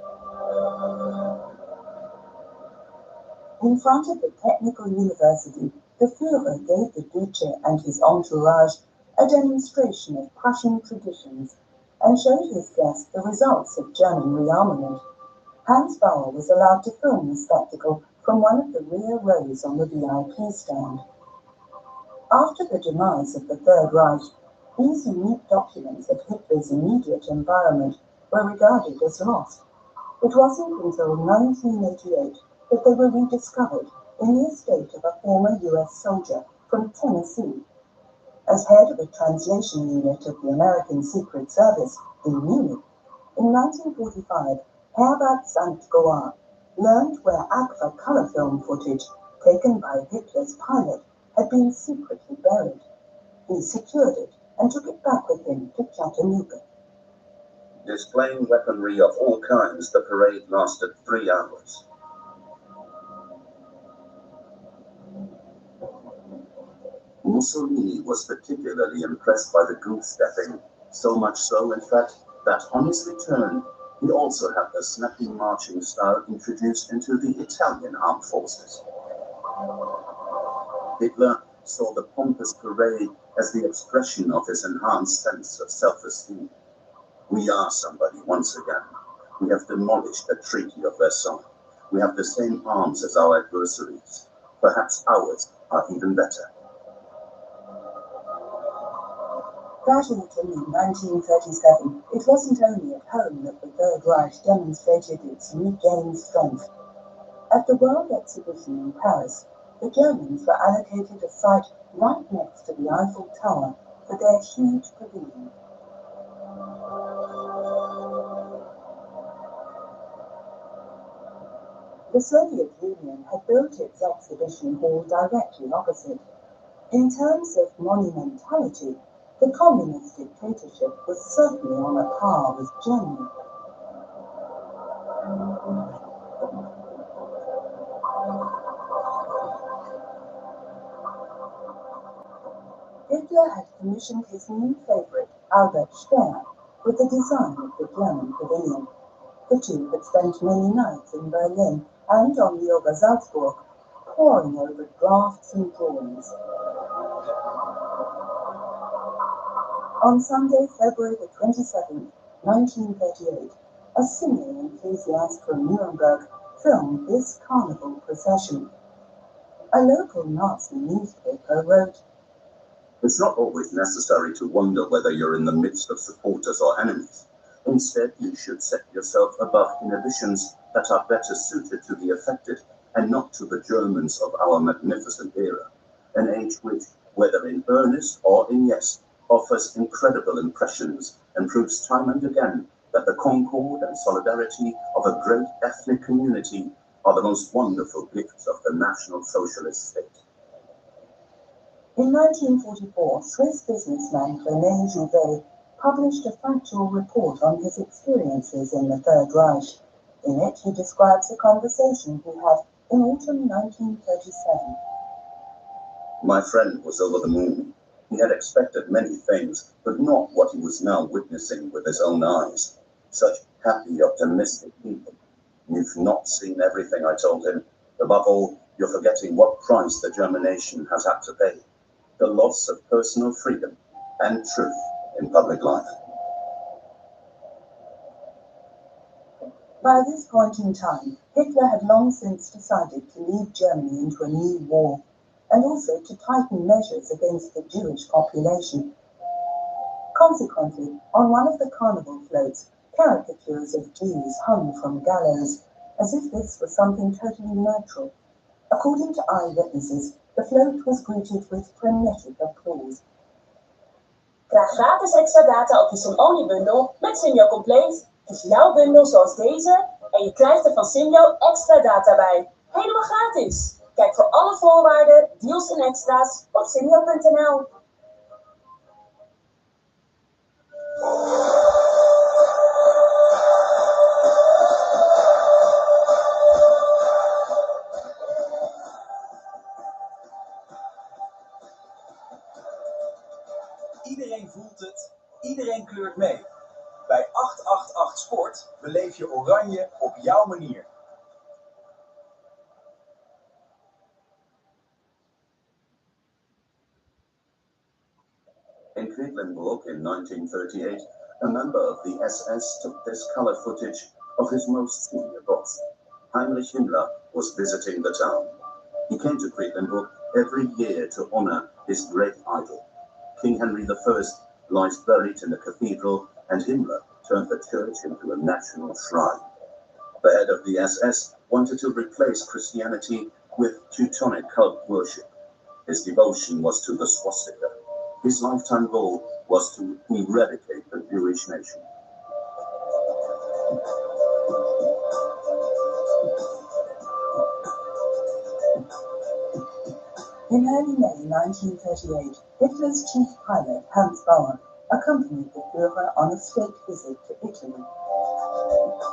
In front of the Technical University, the Führer gave the Duce and his entourage a demonstration of Prussian traditions and showed his guests the results of German rearmament. Hans Bauer was allowed to film the spectacle from one of the rear rows on the VIP stand. After the demise of the Third Reich, these unique documents of Hitler's immediate environment were regarded as lost. It wasn't until 1988 that they were rediscovered in the estate of a former US soldier from Tennessee. As head of a translation unit of the American Secret Service in Munich, in 1945, Herbert St. Goar learned where Agfa color film footage taken by Hitler's pilot had been secretly buried. He secured it and took it back with him to Chattanooga. Displaying weaponry of all kinds, the parade lasted 3 hours. Mussolini was particularly impressed by the goose-stepping, so much so, in fact, that on his return, he also had the snappy marching style introduced into the Italian armed forces. Hitler saw the pompous parade as the expression of his enhanced sense of self-esteem. We are somebody once again. We have demolished the Treaty of Versailles. We have the same arms as our adversaries. Perhaps ours are even better. That autumn in 1937, it wasn't only at home that the Third Reich demonstrated its regained strength. At the World Exhibition in Paris, the Germans were allocated a site right next to the Eiffel Tower for their huge pavilion. The Soviet Union had built its exhibition hall directly opposite. In terms of monumentality, the communist dictatorship was certainly on a par with Germany. Hitler had commissioned his new favorite, Albert Speer, with the design of the German pavilion. The two had spent many nights in Berlin and on the Ober Salzburg, poring over drafts and drawings. On Sunday, February the 27th, 1938, a similar enthusiast from Nuremberg filmed this carnival procession. A local Nazi newspaper wrote, "It's not always necessary to wonder whether you're in the midst of supporters or enemies. Instead, you should set yourself above inhibitions that are better suited to the affected and not to the Germans of our magnificent era, an age which, whether in earnest or in jest, offers incredible impressions and proves time and again that the concord and solidarity of a great ethnic community are the most wonderful gifts of the National Socialist state." In 1944, Swiss businessman René Jouvet published a factual report on his experiences in the Third Reich. In it, he describes a conversation he had in autumn 1937. "My friend was over the moon. He had expected many things, but not what he was now witnessing with his own eyes. Such happy, optimistic people. You've not seen everything," I told him. "Above all, you're forgetting what price the German nation has had to pay. The loss of personal freedom and truth in public life." By this point in time, Hitler had long since decided to lead Germany into a new war, and also to tighten measures against the Jewish population. Consequently, on one of the carnival floats, caricatures of Jews hung from gallows, as if this was something totally natural. According to eyewitnesses, the float was greeted with frenetic applause. Krijg gratis extra data op je SIM-only-bundel met Simyo Compleet. Kies jouw bundel zoals deze en je krijgt er van Simyo extra data bij. Helemaal gratis! Kijk voor alle voorwaarden, deals en extra's op simyo.nl. Iedereen voelt het, iedereen kleurt mee. Bij 888 Sport beleef je oranje op jouw manier. In Quedlinburg in 1938, a member of the SS took this color footage of his most senior boss. Heinrich Himmler was visiting the town. He came to Quedlinburg every year to honor his great idol. King Henry I lies buried in the cathedral, and Himmler turned the church into a national shrine. The head of the SS wanted to replace Christianity with Teutonic cult worship. His devotion was to the swastika. His lifetime goal was to eradicate the Jewish nation. In early May 1938, Hitler's chief pilot, Hans Bauer, accompanied the Führer on a state visit to Italy.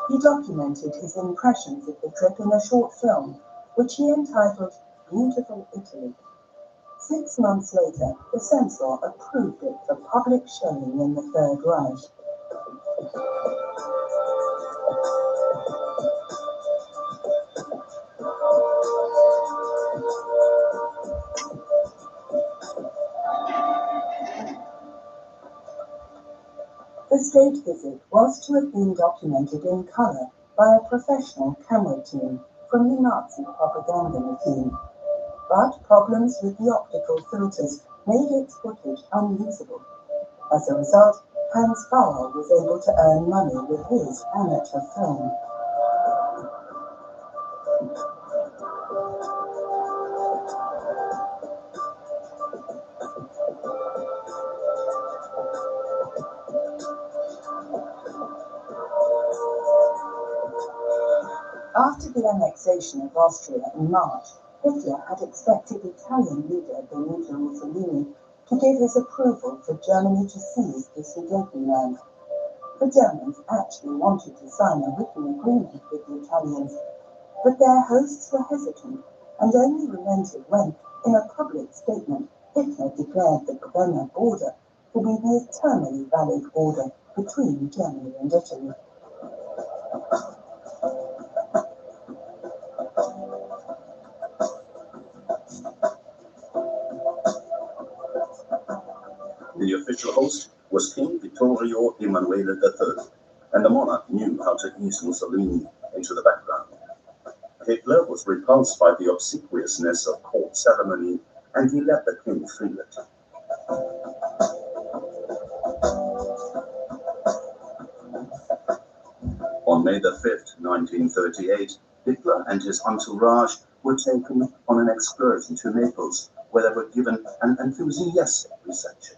He documented his impressions of the trip in a short film, which he entitled Beautiful Italy. 6 months later, the censor approved it for public showing in the Third Reich. The state visit was to have been documented in colour by a professional camera team from the Nazi propaganda machine. But problems with the optical filters made its footage unusable. As a result, Hans Bauer was able to earn money with his amateur film. After the annexation of Austria in March, Hitler had expected Italian leader Benito Mussolini to give his approval for Germany to seize the Sudetenland. The Germans actually wanted to sign a written agreement with the Italians, but their hosts were hesitant and only relented when, in a public statement, Hitler declared the Vienna border to be the eternally valid border between Germany and Italy. The official host was King Vittorio Emanuele III, and the monarch knew how to ease Mussolini into the background. Hitler was repulsed by the obsequiousness of court ceremony, and he let the king feel it. On May the 5th, 1938, Hitler and his entourage were taken on an excursion to Naples, where they were given an enthusiastic reception.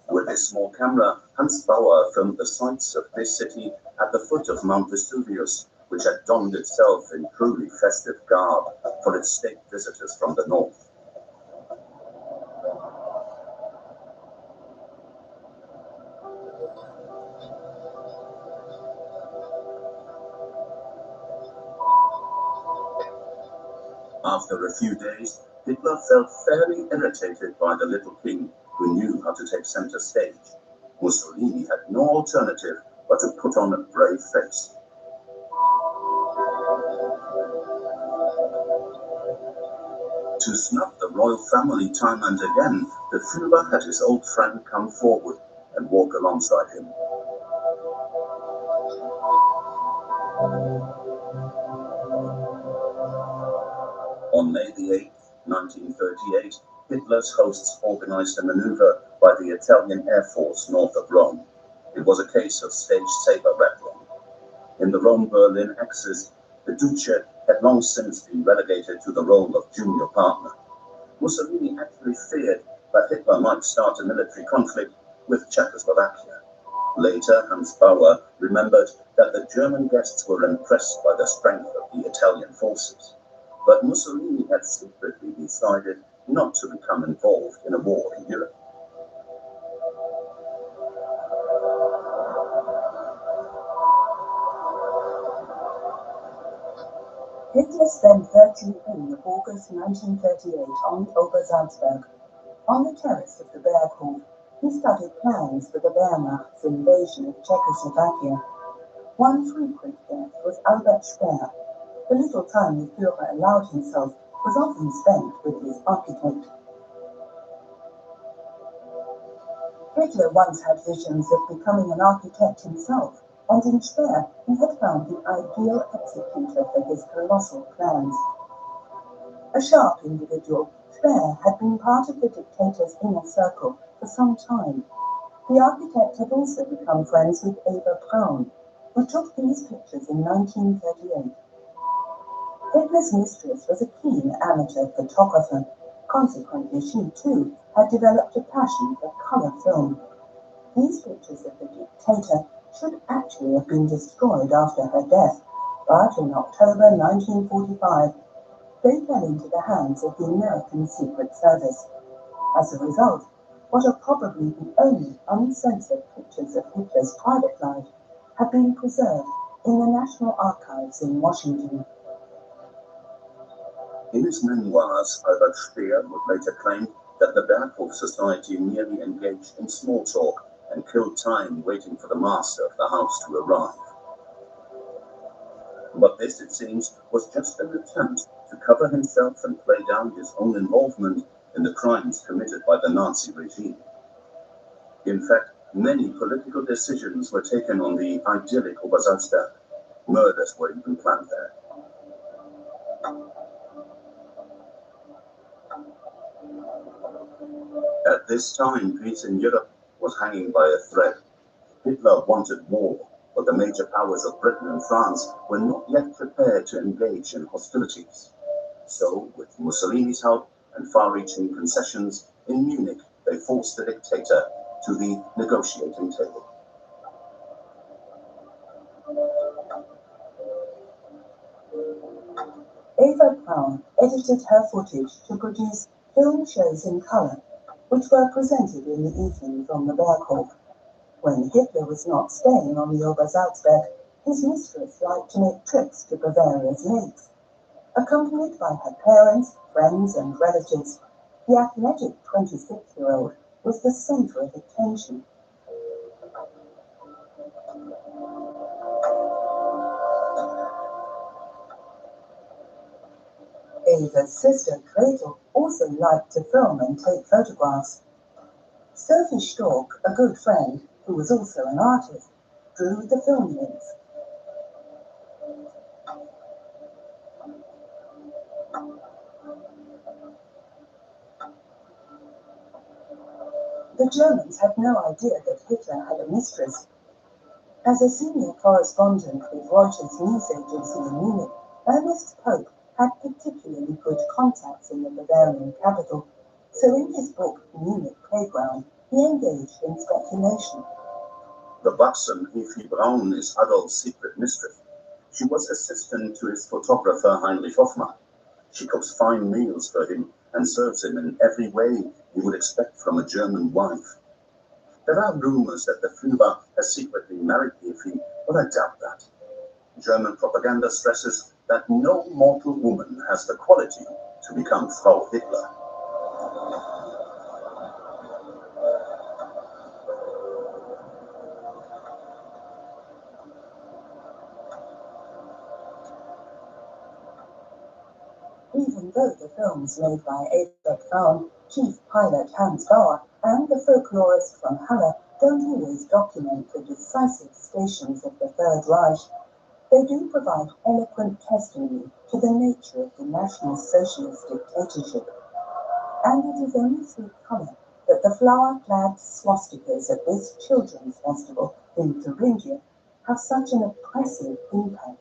With his small camera, Hans Bauer filmed the sights of this city at the foot of Mount Vesuvius, which had donned itself in truly festive garb for its state visitors from the north. After a few days, Hitler felt fairly irritated by the little king, who knew how to take center stage. Mussolini had no alternative but to put on a brave face. To snub the royal family time and again, the Führer had his old friend come forward and walk alongside him. On May the 8th, 1938, Hitler's hosts organized a maneuver by the Italian Air Force north of Rome. It was a case of stage saber rattling. In the Rome-Berlin axis, the Duce had long since been relegated to the role of junior partner. Mussolini actually feared that Hitler might start a military conflict with Czechoslovakia. Later, Hans Bauer remembered that the German guests were impressed by the strength of the Italian forces. But Mussolini had secretly decided not to become involved in a war in Europe. Hitler spent 13 August 1938 on Obersalzberg. On the terrace of the Berghof, he studied plans for the Wehrmacht's invasion of Czechoslovakia. One frequent guest was Albert Speer. The little time the Führer allowed himself was often spent with his architect. Hitler once had visions of becoming an architect himself, and in Speer he had found the ideal executor for his colossal plans. A sharp individual, Speer had been part of the dictator's inner circle for some time. The architect had also become friends with Eva Braun, who took these pictures in 1938. Hitler's mistress was a keen amateur photographer. Consequently, she too had developed a passion for color film. These pictures of the dictator should actually have been destroyed after her death, but in October 1945, they fell into the hands of the American Secret Service. As a result, what are probably the only uncensored pictures of Hitler's private life have been preserved in the National Archives in Washington. In his memoirs, Albert Speer would later claim that the Berghof Society merely engaged in small talk and killed time waiting for the master of the house to arrive. But this, it seems, was just an attempt to cover himself and play down his own involvement in the crimes committed by the Nazi regime. In fact, many political decisions were taken on the idyllic Obersalzberg. Murders were even planned there. At this time, peace in Europe was hanging by a thread. Hitler wanted war, but the major powers of Britain and France were not yet prepared to engage in hostilities. So, with Mussolini's help and far-reaching concessions, in Munich they forced the dictator to the negotiating table. Eva Braun edited her footage to produce film shows in color, which were presented in the evenings on the Berghof. When Hitler was not staying on the Obersalzberg, his mistress liked to make trips to Bavaria's lakes. Accompanied by her parents, friends, and relatives, The athletic 26-year-old was the center of attention. Ava's sister, Gretel, also liked to film and take photographs. Sophie Stork, a good friend, who was also an artist, drew the film links. The Germans had no idea that Hitler had a mistress. As a senior correspondent with Reuters news agency in Munich, Ernest Pope had particularly good contacts in the Bavarian capital, so in his book Munich Playground, he engaged in speculation. The buxom Efi Braun is Adolf's secret mistress. She was assistant to his photographer Heinrich Hoffmann. She cooks fine meals for him and serves him in every way you would expect from a German wife. There are rumors that the Führer has secretly married Efi, but I doubt that. German propaganda stresses that no mortal woman has the quality to become Frau Hitler. Even though the films made by Adolf Braun, chief pilot Hans Bauer, and the folklorist from Halle don't always document the decisive stations of the Third Reich, they do provide eloquent testimony to the nature of the National Socialist dictatorship. And it is only through colour that the flower-clad swastikas at this children's festival in Thuringia have such an oppressive impact.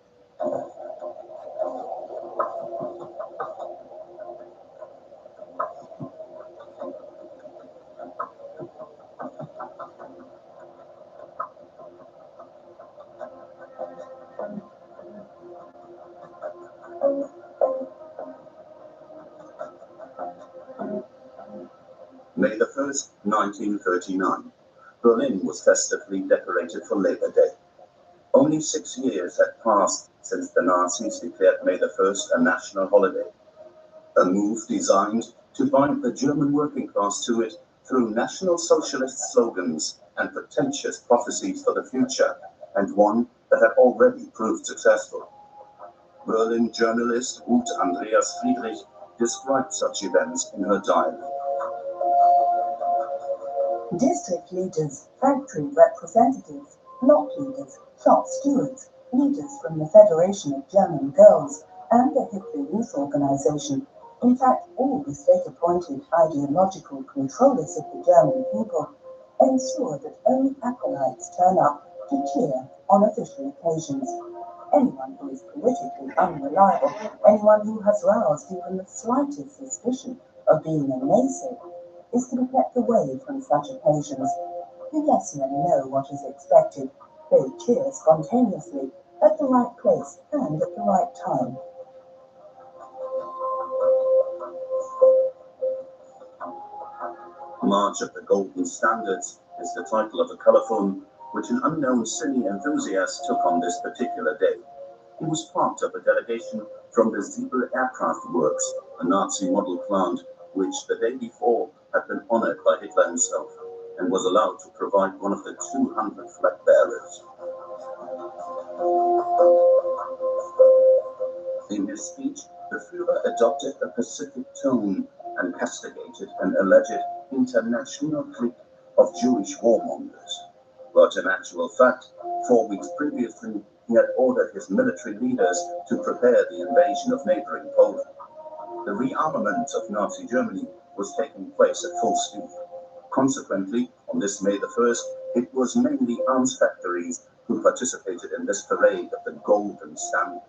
May the 1st, 1939. Berlin was festively decorated for Labor Day. Only 6 years had passed since the Nazis declared May the 1st a national holiday. A move designed to bind the German working class to it through National Socialist slogans and pretentious prophecies for the future, and one that had already proved successful. Berlin journalist Ruth Andreas Friedrich described such events in her diary. District leaders, factory representatives, block leaders, shop stewards, leaders from the Federation of German Girls and the Hitler Youth Organization, in fact all the state-appointed ideological controllers of the German people, ensure that only acolytes turn up to cheer on official occasions. Anyone who is politically unreliable, anyone who has roused even the slightest suspicion of being a naysayer, is to be kept away from such occasions. The yes men know what is expected. They cheer spontaneously, at the right place and at the right time. March of the Golden Standards is the title of a colophon which an unknown cine enthusiast took on this particular day. He was part of a delegation from the Siebel Aircraft Works, a Nazi model plant which the day before had been honored by Hitler himself and was allowed to provide one of the 200 flag bearers. In his speech, the Führer adopted a pacific tone and castigated an alleged international clique of Jewish warmongers. But in actual fact, 4 weeks previously, he had ordered his military leaders to prepare the invasion of neighboring Poland. The rearmament of Nazi Germany was taking place at full speed. Consequently, on this May the 1st, it was mainly arms factories who participated in this parade of the Golden Standards.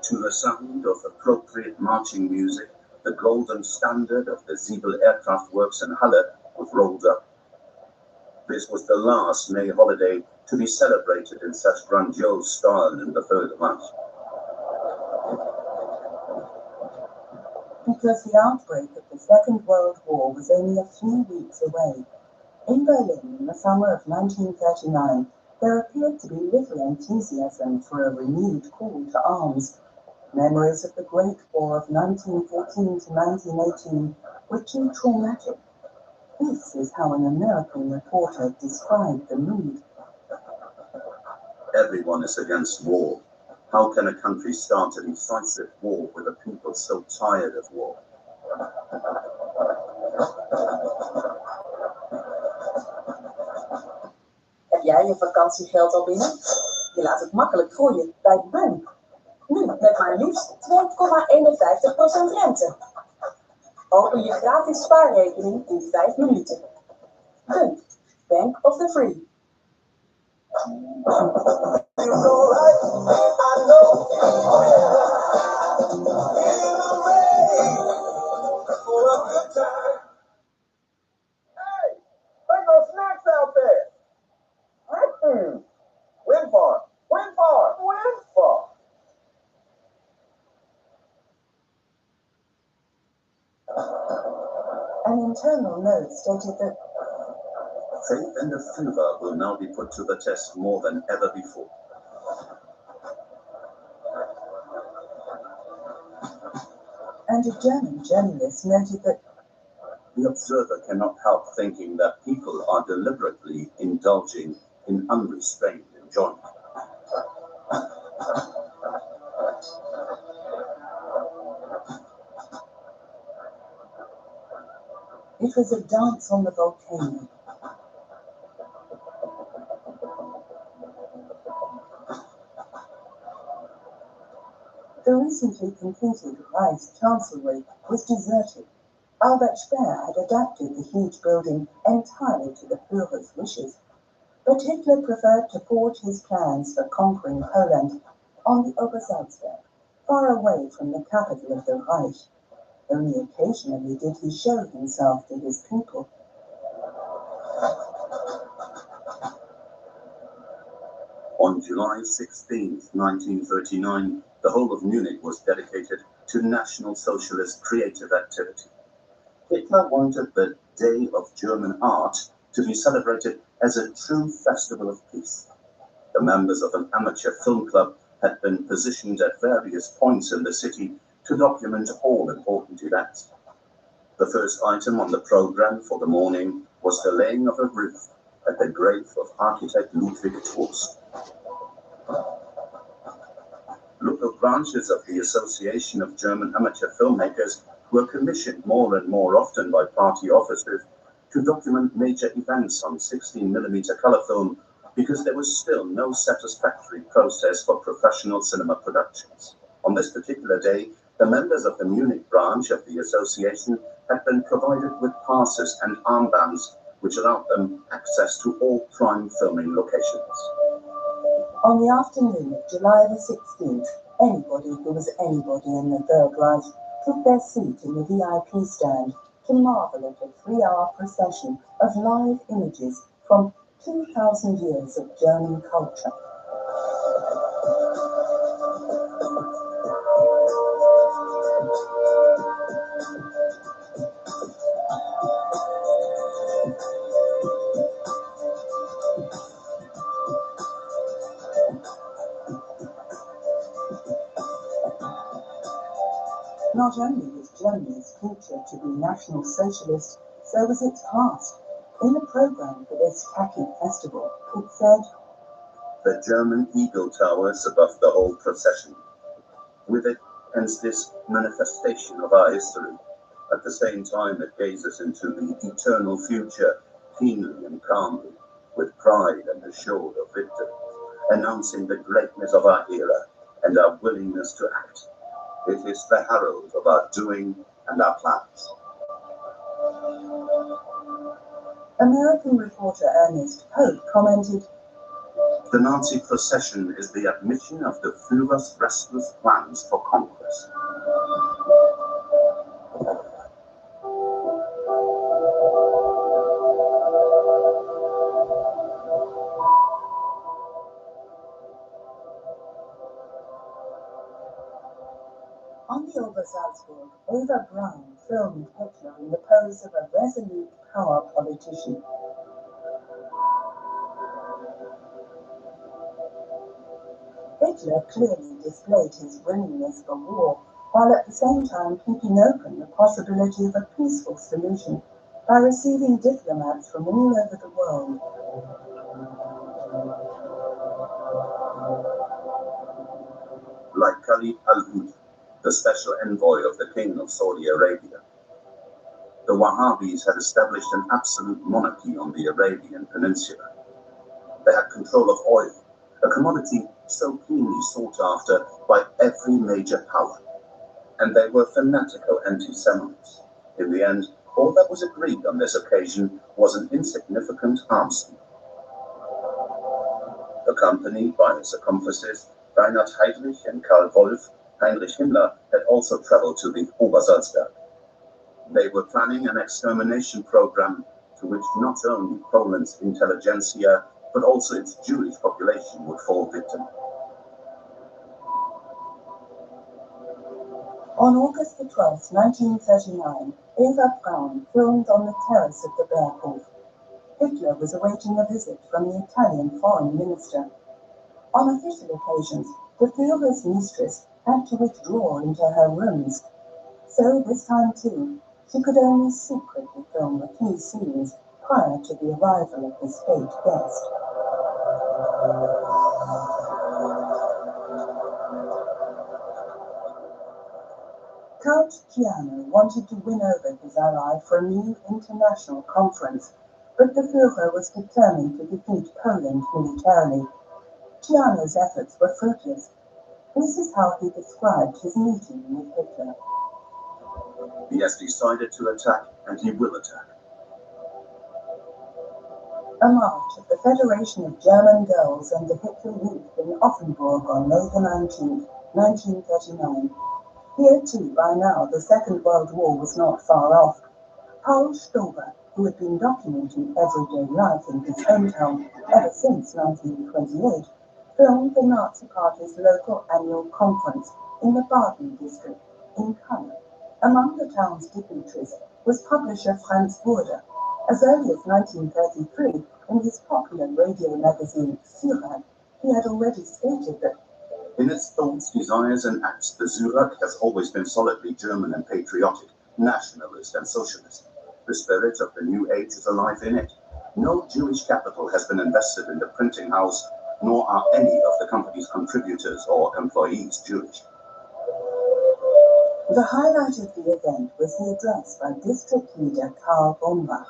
To the sound of appropriate marching music, the Golden Standard of the Siebel Aircraft Works in Halle was rolled up. This was the last May holiday to be celebrated in such grandiose style in the Third Reich. because the outbreak of the Second World War was only a few weeks away. In Berlin, in the summer of 1939, there appeared to be little enthusiasm for a renewed call to arms. Memories of the Great War of 1914 to 1918 were too traumatic. This is how an American reporter described the mood. Everyone is against war. How can a country start a decisive war with a people so tired of war? Heb jij je vakantiegeld al binnen? Je laat het makkelijk groeien bij de bank. Nu met maar liefst 2,51% rente. Open je gratis spaarrekening in 5 minuten. Bank, Bank of the Free. Hey, there's no snacks out there. Wind farm, wind farm, wind farm. An internal note stated that Faith in the Führer will now be put to the test more than ever before. and a German journalist noted that The observer cannot help thinking that people are deliberately indulging in unrestrained enjoyment. it was a dance on the volcano. The recently completed Reich Chancellery was deserted. Albert Speer had adapted the huge building entirely to the Führer's wishes, but Hitler preferred to forge his plans for conquering Poland on the Obersalzberg, far away from the capital of the Reich. Only occasionally did he show himself to his people. On July 16, 1939, the whole of Munich was dedicated to National Socialist creative activity. Hitler wanted the Day of German Art to be celebrated as a true festival of peace. The members of an amateur film club had been positioned at various points in the city to document all important events. The first item on the program for the morning was the laying of a wreath at the grave of architect Ludwig Trost. Local branches of the Association of German Amateur Filmmakers were commissioned more and more often by party officers to document major events on 16mm color film because there was still no satisfactory process for professional cinema productions. On this particular day, the members of the Munich branch of the association had been provided with passes and armbands which allowed them access to all prime filming locations. On the afternoon of July the 16th, anybody who was anybody in the Third Reich took their seat in the VIP stand to marvel at a 3-hour procession of live images from 2,000 years of German culture. Not only was Germany's future to be National Socialist, so was its past. In a program for this tacky festival, it said, The German eagle towers above the whole procession. With it ends this manifestation of our history. At the same time, it gazes into the eternal future, keenly and calmly, with pride and assured of victory, announcing the greatness of our era and our willingness to act. It is the herald of our doing and our plans. American reporter Ernest Pope commented, The Nazi procession is the admission of the Führer's restless plans for conquest. on the Salzburg, Eva Braun filmed Hitler in the pose of a resolute power politician. Hitler clearly displayed his willingness for war, while at the same time keeping open the possibility of a peaceful solution by receiving diplomats from all over the world. Like Khalid al-Hud, the special envoy of the King of Saudi Arabia, the Wahhabis had established an absolute monarchy on the Arabian Peninsula. They had control of oil, a commodity so keenly sought after by every major power. And they were fanatical anti-Semites. In the end, all that was agreed on this occasion was an insignificant arms deal. Accompanied by his accomplices, Reinhard Heydrich and Karl Wolff, Heinrich Himmler had also traveled to the Obersalzberg. They were planning an extermination program to which not only Poland's intelligentsia, but also its Jewish population would fall victim. On August the 12th, 1939, Eva Braun filmed on the terrace of the Berghof. Hitler was awaiting a visit from the Italian foreign minister. On official occasions, the Führer's mistress had to withdraw into her rooms. So this time too, she could only secretly film the key scenes prior to the arrival of the state guest. Count Ciano wanted to win over his ally for a new international conference, but the Führer was determined to defeat Poland militarily. Ciano's efforts were fruitless. This is how he described his meeting with Hitler. He has decided to attack, and he will attack. A march of the Federation of German Girls and the Hitler Youth in Offenburg on May the 19th, 1939. Here too, by now, the Second World War was not far off. Paul Stober, who had been documenting everyday life in his hometown ever since 1928, filmed the Nazi Party's local annual conference in the Baden district in Kalle. Among the town's dignitaries was publisher Franz Burda. As early as 1933, in his popular radio magazine Zurich, he had already stated that in its thoughts, desires, and acts, the Zurich has always been solidly German and patriotic, nationalist and socialist. The spirit of the new age is alive in it. No Jewish capital has been invested in the printing house, nor are any of the company's contributors or employees Jewish. The highlight of the event was the address by district leader Karl Bombach.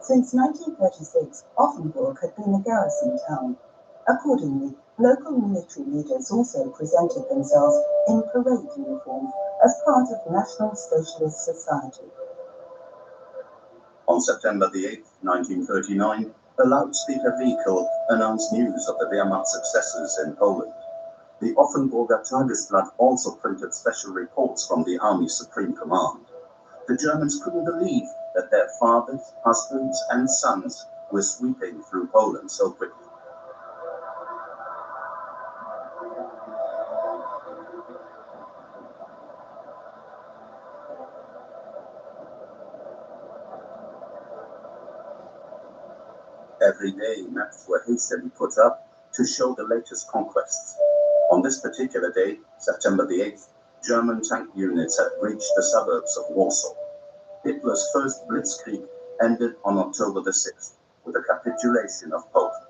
Since 1936, Offenburg had been a garrison town. Accordingly, local military leaders also presented themselves in parade uniform as part of National Socialist Society. On September the 8th, 1939, a loudspeaker vehicle announced news of the Wehrmacht successes in Poland. The Offenburger Tagesblatt also printed special reports from the Army's Supreme Command. The Germans couldn't believe that their fathers, husbands, and sons were sweeping through Poland so quickly. Every day, maps were hastily put up to show the latest conquests. On this particular day, September the 8th, German tank units had reached the suburbs of Warsaw. Hitler's first blitzkrieg ended on October the 6th with the capitulation of Poland.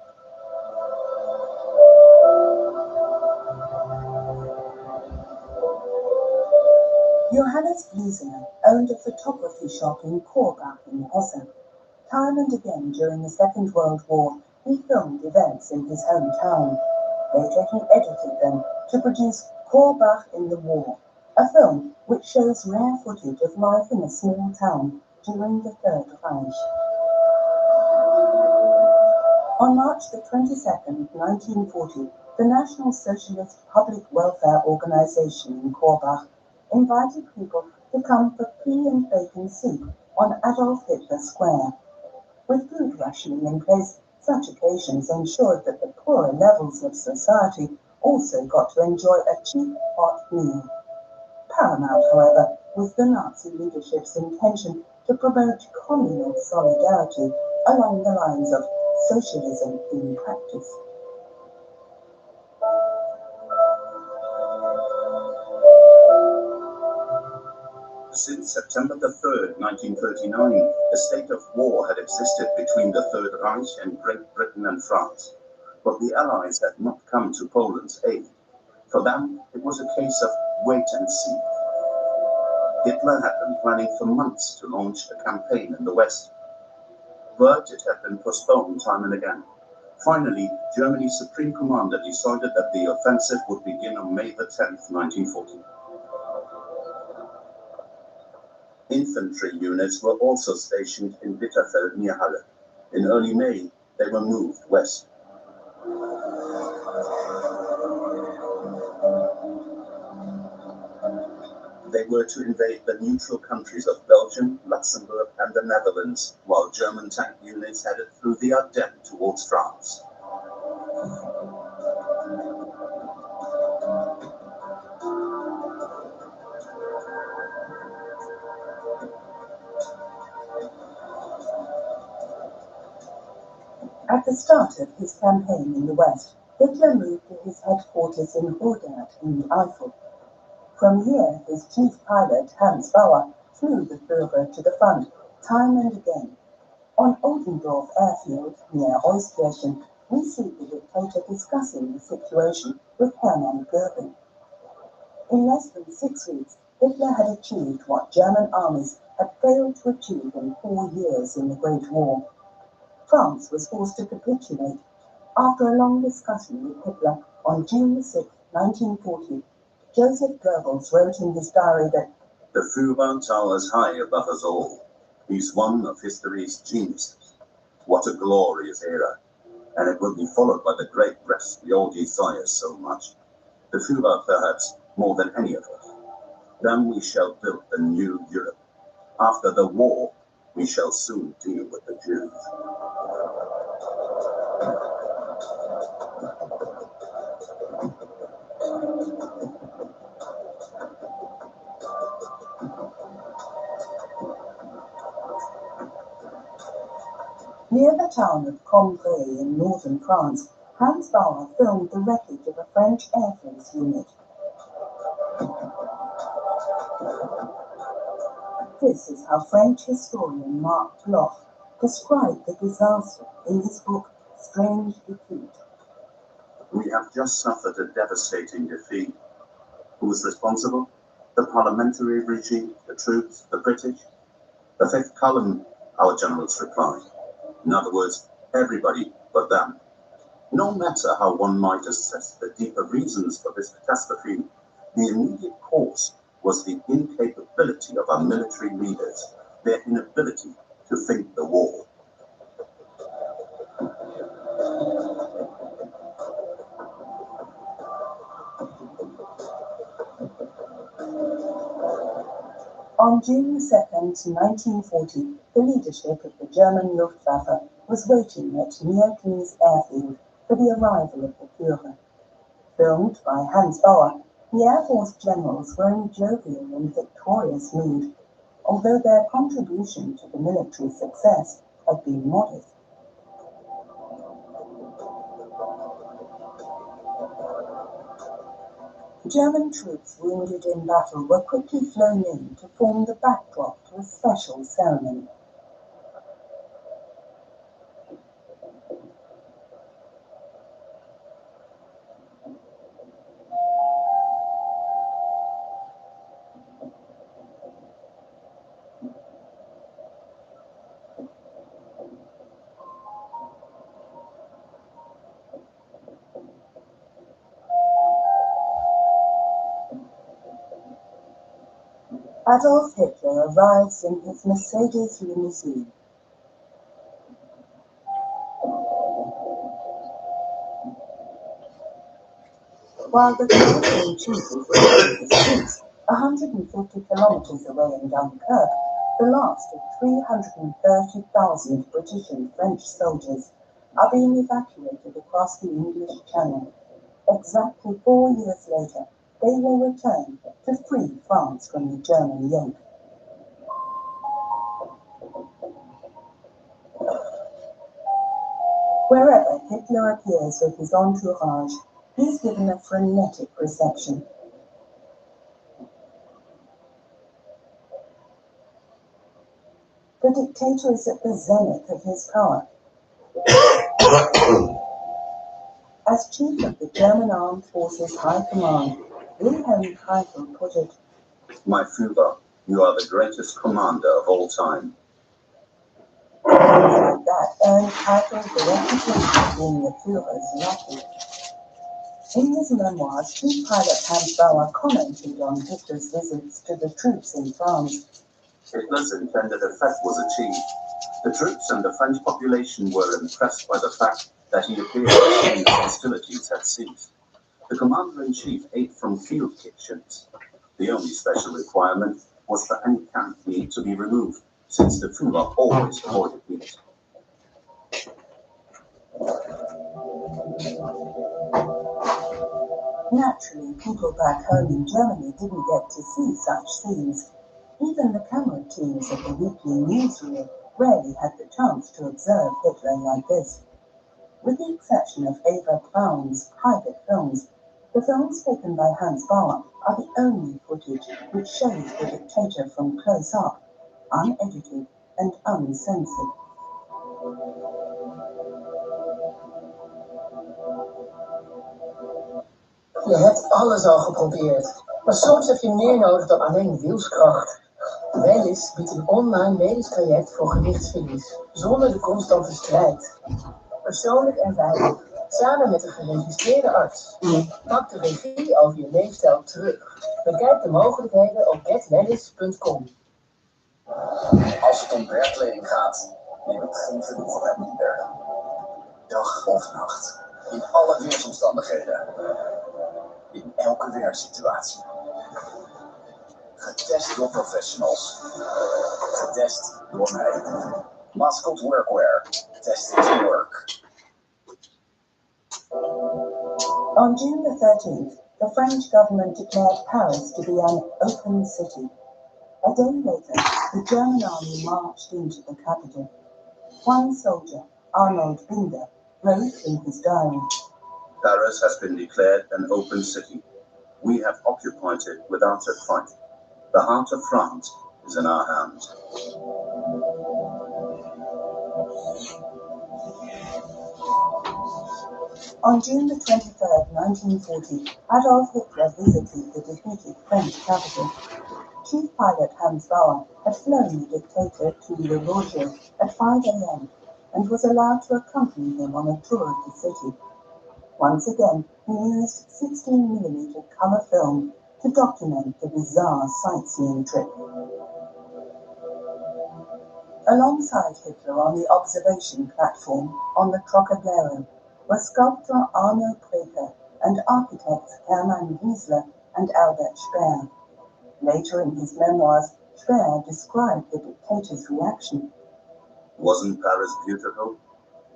Johannes Wiesner owned a photography shop in Korbach in Hesse. Time and again during the Second World War, he filmed events in his hometown. Later he edited them to produce Korbach in the War, a film which shows rare footage of life in a small town during the Third Reich. On March the 22nd, 1940, the National Socialist Public Welfare Organization in Korbach invited people to come for pea and bacon soup on Adolf Hitler Square. With food rationing in place, such occasions ensured that the poorer levels of society also got to enjoy a cheap hot meal. Paramount, however, was the Nazi leadership's intention to promote communal solidarity along the lines of socialism in practice. Since September the 3rd, 1939, a state of war had existed between the Third Reich and Great Britain and France. But the Allies had not come to Poland's aid. For them, it was a case of wait and see. Hitler had been planning for months to launch a campaign in the West, but it had been postponed time and again. Finally, Germany's Supreme Commander decided that the offensive would begin on May the 10th, 1940. Infantry units were also stationed in Bitterfeld near Halle. In early May, they were moved west. They were to invade the neutral countries of Belgium, Luxembourg, and the Netherlands, while German tank units headed through the Ardennes towards France. At the start of his campaign in the West, Hitler moved to his headquarters in Roerdaat in the Eifel. From here, his chief pilot, Hans Bauer, flew the Führer to the front, time and again. On Oldendorf airfield, near Euskirchen, we see the dictator discussing the situation with Hermann Goering. In less than 6 weeks, Hitler had achieved what German armies had failed to achieve in 4 years in the Great War. France was forced to capitulate. After a long discussion with Hitler on June 6, 1940, Joseph Goebbels wrote in his diary that the Führer towers high above us all. He's one of history's geniuses. What a glorious era. And it will be followed by the great rest we all desire so much. The Führer perhaps more than any of us. Then we shall build a new Europe. After the war, we shall soon deal with the Jews. Near the town of Cambrai in northern France, Hans Bauer filmed the wreckage of a French Air Force unit. This is how French historian Marc Bloch described the disaster in his book Strange Defeat. We have just suffered a devastating defeat. Who is responsible? The parliamentary regime, the troops, the British? The fifth column, our generals replied. In other words, everybody but them. No matter how one might assess the deeper reasons for this catastrophe, the immediate cause was the incapability of our military leaders, their inability to think the war. On June 2, 1940, the leadership of the German Luftwaffe was waiting at Nierkens airfield for the arrival of the Führer. Filmed by Hans Bauer, the Air Force generals were in jovial and victorious mood, although their contribution to the military success had been modest. German troops wounded in battle were quickly flown in to form the backdrop to a special ceremony. Adolf Hitler arrives in his Mercedes limousine. While the commander-in-chief is in his troops 150 kilometers away in Dunkirk, the last of 330,000 British and French soldiers are being evacuated across the English Channel. Exactly 4 years later, they will return to free France from the German yoke. Wherever Hitler appears with his entourage, he is given a frenetic reception. The dictator is at the zenith of his power. As chief of the German Armed Forces High Command, Wilhelm Keitel put it, "My Führer, you are the greatest commander of all time." That earned Keitel the reputation of being the Führer's lackey. In his memoirs, Chief Pilot Hans Bauer commented on Hitler's visits to the troops in France. Hitler's intended effect was achieved. The troops and the French population were impressed by the fact that he appeared as soon as hostilities had ceased. The commander-in-chief ate from field kitchens. The only special requirement was for any camp meat to be removed, since the Führer always avoided meat. Naturally, people back home in Germany didn't get to see such scenes. Even the camera teams of the weekly newsreel rarely had the chance to observe Hitler like this. With the exception of Eva Braun's private films, the films taken by Hans Bauer are the only footage which shows the dictator from close up, unedited and uncensored. Je hebt alles al geprobeerd, maar soms heb je meer nodig dan alleen wilskracht. Wellys biedt een online medisch traject voor gewichtsverlies, zonder de constante strijd. Persoonlijk en veilig, samen met een geregistreerde arts. Pak de regie over je leefstijl terug. Bekijk de mogelijkheden op getwellys.com. Als het om werkkleding gaat, neem ik geen genoegen met minder. Dag of nacht, in alle weersomstandigheden, in elke weersituatie. Getest door professionals, getest door mij. Mascot Workwear, tested to work. On June the 13th, the French government declared Paris to be an open city. A day later, the German army marched into the capital. One soldier, Arnold Binder, wrote in his diary, Paris has been declared an open city. We have occupied it without a fight. The heart of France is in our hands. On June the 23rd, 1940, Adolf Hitler visited the defeated French capital. Chief pilot Hans Bauer had flown the dictator to Le Bourget at 5 a.m. and was allowed to accompany him on a tour of the city. Once again, he used 16mm color film to document the bizarre sightseeing trip. Alongside Hitler on the observation platform on the Trocadero were sculptor Arno Preker and architects Hermann Wiesler and Albert Speer. Later in his memoirs, Speer described the dictator's reaction. Wasn't Paris beautiful?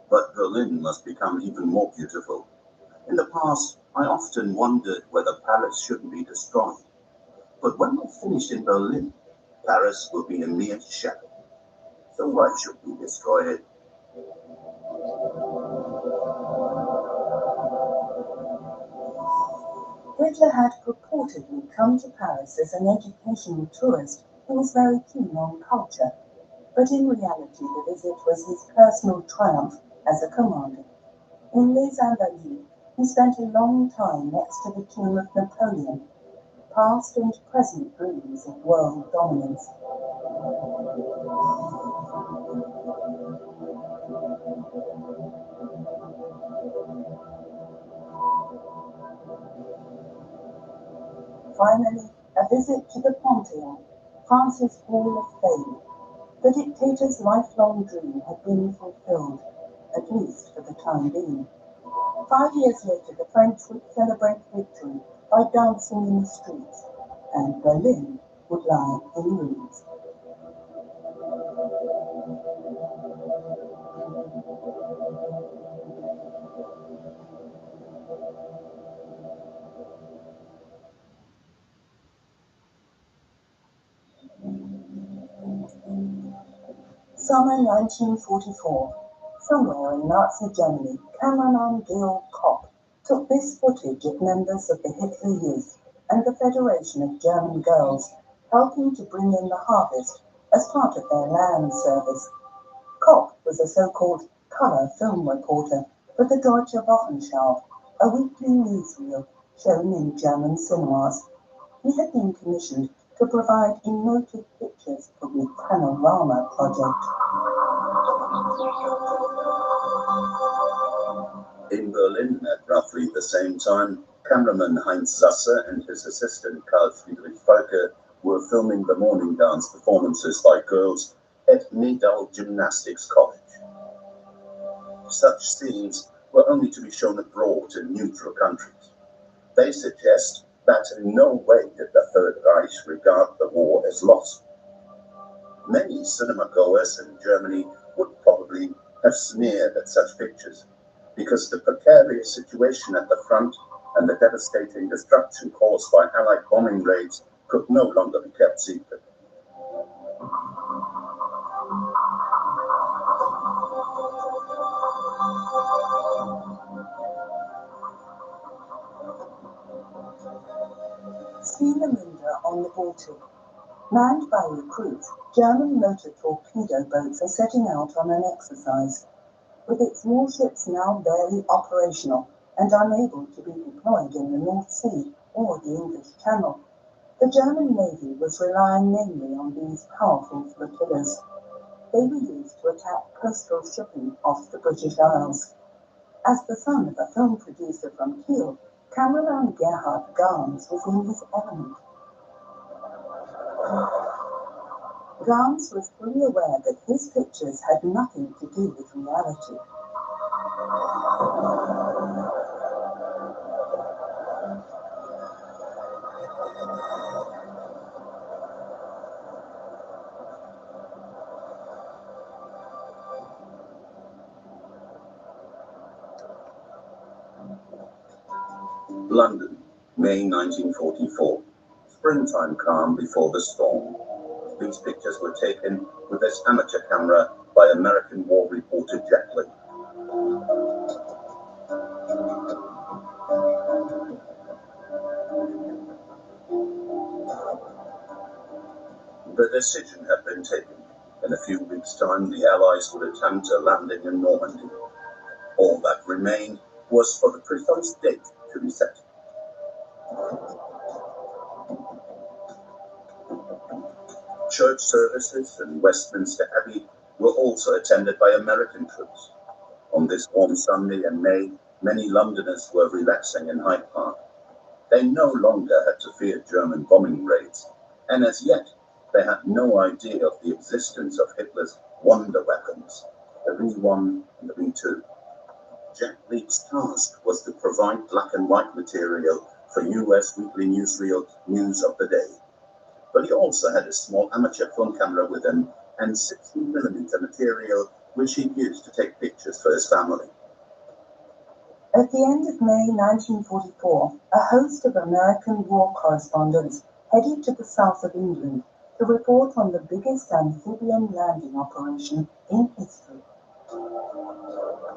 But Berlin must become even more beautiful. In the past, I often wondered whether Paris shouldn't be destroyed. But when we're finished in Berlin, Paris will be a mere shadow. So why should we destroy it? Hitler had purportedly come to Paris as an educational tourist who was very keen on culture, but in reality the visit was his personal triumph as a commander. In Les Invalides, he spent a long time next to the tomb of Napoleon, past and present dreams of world dominance. Finally, a visit to the Pantheon, France's Hall of Fame. The dictator's lifelong dream had been fulfilled, at least for the time being. 5 years later, the French would celebrate victory by dancing in the streets, and Berlin would lie in ruins. Summer 1944. Somewhere in Nazi Germany, cameraman Georg Kopp took this footage of members of the Hitler Youth and the Federation of German Girls helping to bring in the harvest as part of their land service. Kopp was a so-called colour film reporter for the Deutsche Wochenschau, a weekly newsreel shown in German cinemas. He had been commissioned to provide emotive pictures for the Panorama project. In Berlin, at roughly the same time, cameraman Heinz Sasse and his assistant Karl Friedrich Volker were filming the morning dance performances by girls at Nidal Gymnastics College. Such scenes were only to be shown abroad in neutral countries. They suggest that in no way did the Third Reich regard the war as lost. Many cinema goers in Germany would probably have sneered at such pictures, because the precarious situation at the front and the devastating destruction caused by Allied bombing raids could no longer be kept secret. Swinemünde on the Baltic. Manned by recruits, German motor torpedo boats are setting out on an exercise. With its warships now barely operational and unable to be deployed in the North Sea or the English Channel, the German Navy was relying mainly on these powerful flotillas. They were used to attack coastal shipping off the British Isles. As the son of a film producer from Kiel, cameraman Gerhard Gans was in his element. Gans was fully aware that his pictures had nothing to do with reality. London, May 1944. Springtime calm before the storm. These pictures were taken with this amateur camera by American war reporter Jack Lee. The decision had been taken. In a few weeks' time, the Allies would attempt a landing in Normandy. All that remained was for the precise date to be set. Church services in Westminster Abbey were also attended by American troops. On this warm Sunday in May, many Londoners were relaxing in Hyde Park. They no longer had to fear German bombing raids, and as yet they had no idea of the existence of Hitler's wonder weapons, the V1 and the V2. Jack Lee's task was to provide black and white material for US weekly newsreel News of the Day. But he also had a small amateur film camera with him and 16mm material which he used to take pictures for his family. At the end of May 1944, a host of American war correspondents headed to the south of England to report on the biggest amphibian landing operation in history.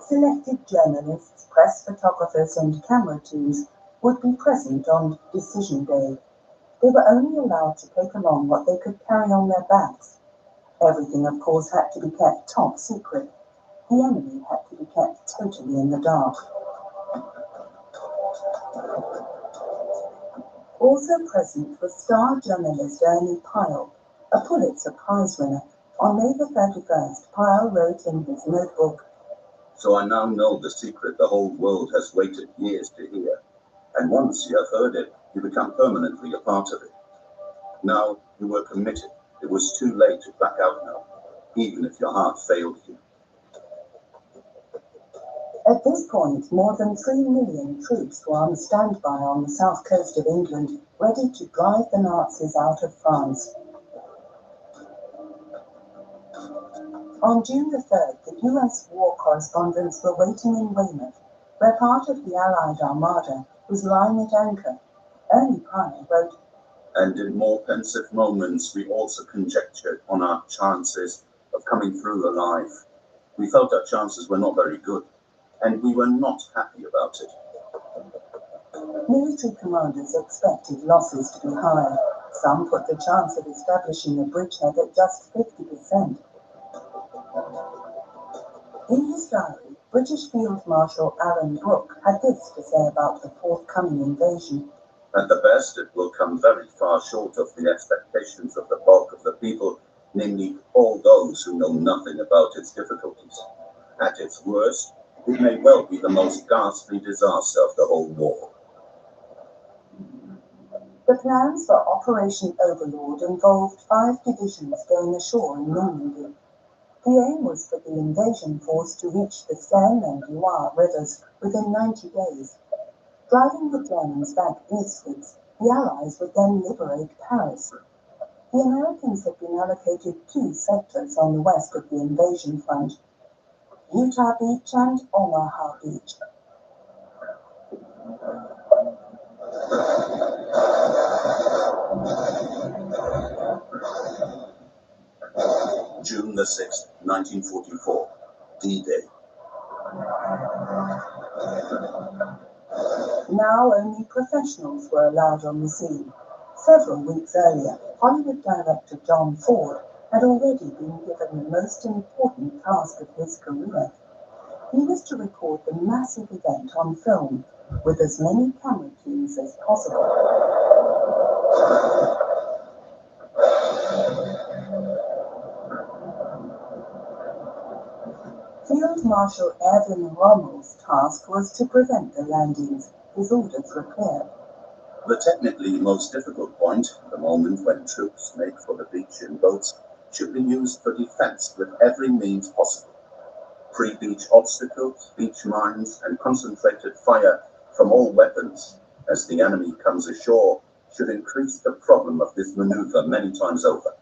Selected journalists, press photographers and camera teams would be present on Decision Day. They were only allowed to take along what they could carry on their backs. Everything, of course, had to be kept top secret. The enemy had to be kept totally in the dark. Also present was star journalist Ernie Pyle, a Pulitzer Prize winner. On May the 31st, Pyle wrote in his notebook, "So I now know the secret the whole world has waited years to hear. And once you have heard it, you become permanently a part of it. Now you were committed. It was too late to back out now, even if your heart failed you." At this point, more than 3 million troops were on standby on the south coast of England, ready to drive the Nazis out of France. On June the 3rd, the US war correspondents were waiting in Weymouth, where part of the Allied armada was lying at anchor. Ernie Pyle wrote, "And in more pensive moments we also conjectured on our chances of coming through alive. We felt our chances were not very good, and we were not happy about it. Military commanders expected losses to be high. Some put the chance of establishing a bridgehead at just 50%. In his diary, British Field Marshal Alan Brooke had this to say about the forthcoming invasion. At the best, it will come very far short of the expectations of the bulk of the people, namely all those who know nothing about its difficulties. At its worst, it may well be the most ghastly disaster of the whole war. The plans for Operation Overlord involved 5 divisions going ashore in Normandy. The aim was for the invasion force to reach the Seine and Loire rivers within 90 days. Driving the Germans back eastwards, the Allies would then liberate Paris. The Americans had been allocated 2 sectors on the west of the invasion front, Utah Beach and Omaha Beach. June the 6th, 1944, D-Day. Now only professionals were allowed on the scene. Several weeks earlier, Hollywood director John Ford had already been given the most important task of his career. He was to record the massive event on film, with as many camera cues as possible. Field Marshal Erwin Rommel's task was to prevent the landings. His orders were clear. The technically most difficult point, the moment when troops make for the beach in boats, should be used for defense with every means possible. Pre-beach obstacles, beach mines, and concentrated fire from all weapons as the enemy comes ashore should increase the problem of this maneuver many times over.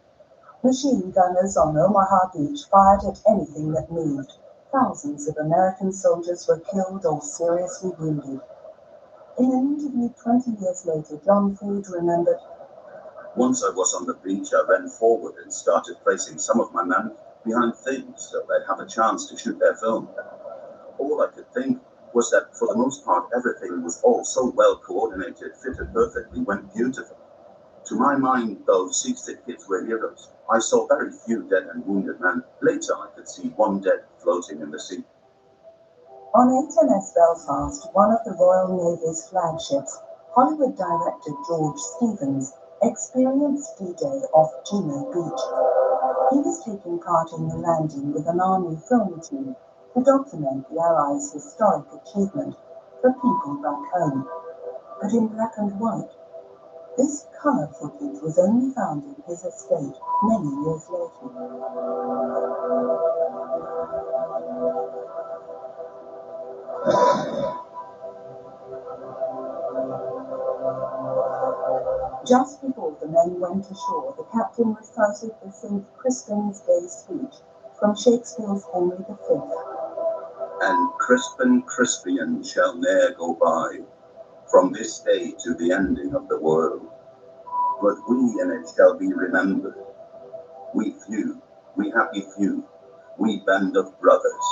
Machine gunners on Omaha Beach fired at anything that moved. Thousands of American soldiers were killed or seriously wounded. In an interview 20 years later, John Ford remembered, Once I was on the beach, I ran forward and started placing some of my men behind things so they'd have a chance to shoot their film. All I could think was that for the most part everything was all so well coordinated, fitted perfectly, went beautiful. To my mind, those seasick kids were heroes. I saw very few dead and wounded men. Later I could see one dead floating in the sea. On HMS Belfast, one of the Royal Navy's flagships, Hollywood director George Stevens experienced D-Day off Juno Beach. He was taking part in the landing with an army film team to document the Allies' historic achievement for people back home, but in black and white. This colour footage was only found in his estate many years later. Just before the men went ashore, the captain recited the St. Crispin's Day speech from Shakespeare's Henry V. And Crispin Crispian shall ne'er go by, from this day to the ending of the world. But we in it shall be remembered. We few, we happy few, we band of brothers.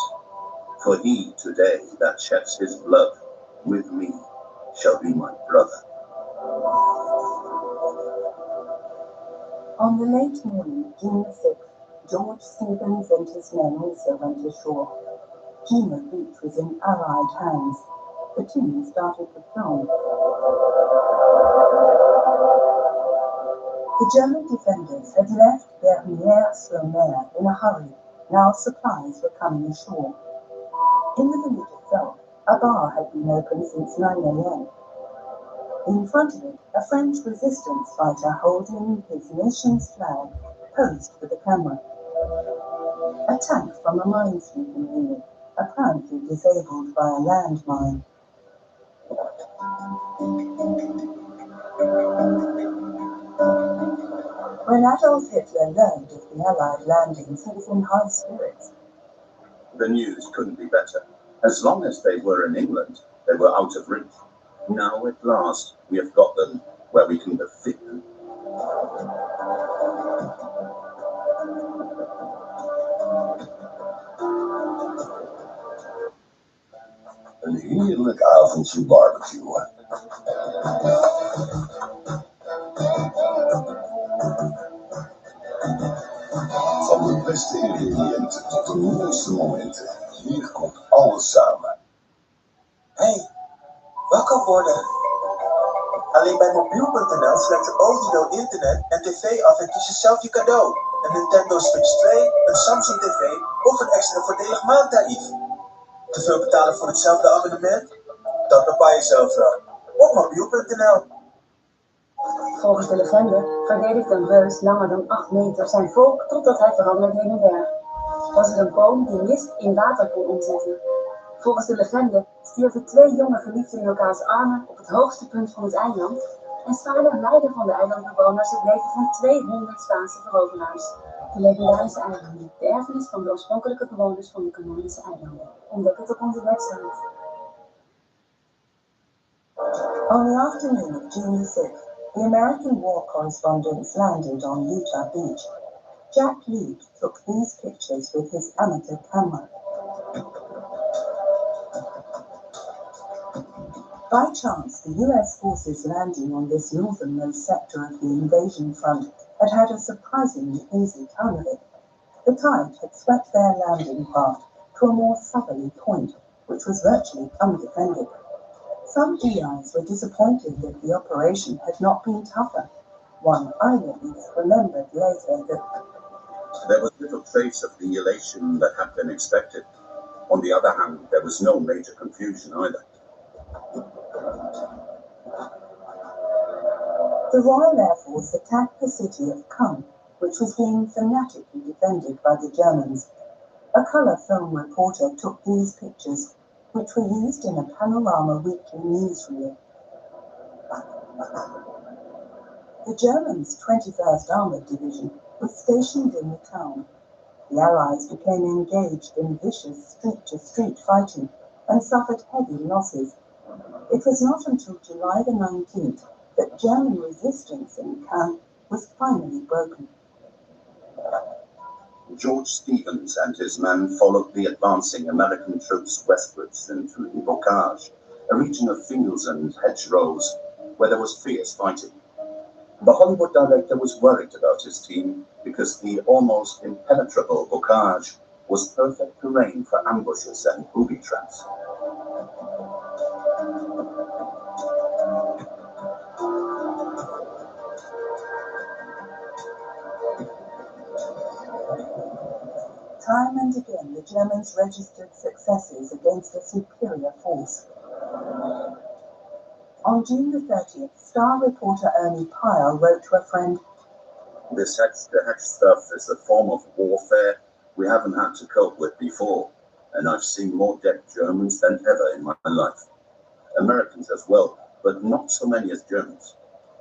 For he today that sheds his blood with me shall be my brother. On the late morning, June 6th, George Stevens and his men also went ashore. Juno Beach was in Allied hands. The team started the film. The German defenders had left Bernières-sur-Mer in a hurry. Now supplies were coming ashore. In the village itself, a bar had been open since 9 a.m. In front of it, a French resistance fighter holding his nation's flag posed for the camera. A tank from a minesweeping unit, apparently disabled by a landmine. When Adolf Hitler learned of the Allied landings, he was in high spirits. The news couldn't be better. As long as they were in England, they were out of reach. Now at last we have got them where we can defeat them. heerlijk avondje barbecuen. Van de beste ingrediënten tot de mooiste momenten. Hier komt alles samen. Hey, wakker worden. Alleen bij mobiel.nl sluit je audio, internet en tv af en kies je zelf je cadeau. Een Nintendo Switch 2, een Samsung TV of een extra voordelig maandtarief. Te veel betalen voor hetzelfde abonnement? Dat bepaal je zelf wel. Op mobiel.nl. Volgens de legende verdedigde een reus langer dan 8 meter zijn volk totdat hij veranderde in een berg. Was er een boom die mist in water kon omzetten. Volgens de legende stierven 2 jonge geliefden in elkaars armen op het hoogste punt van het eiland en spaarde een leider van de eilandbewoners het leven van 200 Spaanse veroveraars. De legendarische eilanden, de erfenis van de oorspronkelijke bewoners van de Canarische eilanden. Ontdek het op onze website. On the afternoon of June the 6th, the American war correspondents landed on Utah Beach. Jack Lee took these pictures with his amateur camera. By chance, the US forces landing on this northernmost sector of the invasion front had a surprisingly easy time of it. The tide had swept their landing craft to a more southerly point, which was virtually undefended. Some GIs were disappointed that the operation had not been tougher. One eyewitness remembered later that there was little trace of the elation that had been expected. On the other hand, there was no major confusion either. the Royal Air Force attacked the city of Cannes, which was being fanatically defended by the Germans. A colour film reporter took these pictures, which were used in a Panorama Weekly newsreel. The Germans' 21st Armoured Division was stationed in the town. The Allies became engaged in vicious street-to-street fighting and suffered heavy losses. It was not until July the 19th that German resistance in Cannes was finally broken. George Stevens and his men followed the advancing American troops westwards into the bocage, a region of fields and hedgerows where there was fierce fighting. The Hollywood director was worried about his team because the almost impenetrable bocage was perfect terrain for ambushes and booby traps. Time and again, the Germans registered successes against a superior force. On June the 30th, Star reporter Ernie Pyle wrote to a friend, "This hedge-to-hedge stuff is a form of warfare we haven't had to cope with before, and I've seen more dead Germans than ever in my life. Americans as well, but not so many as Germans.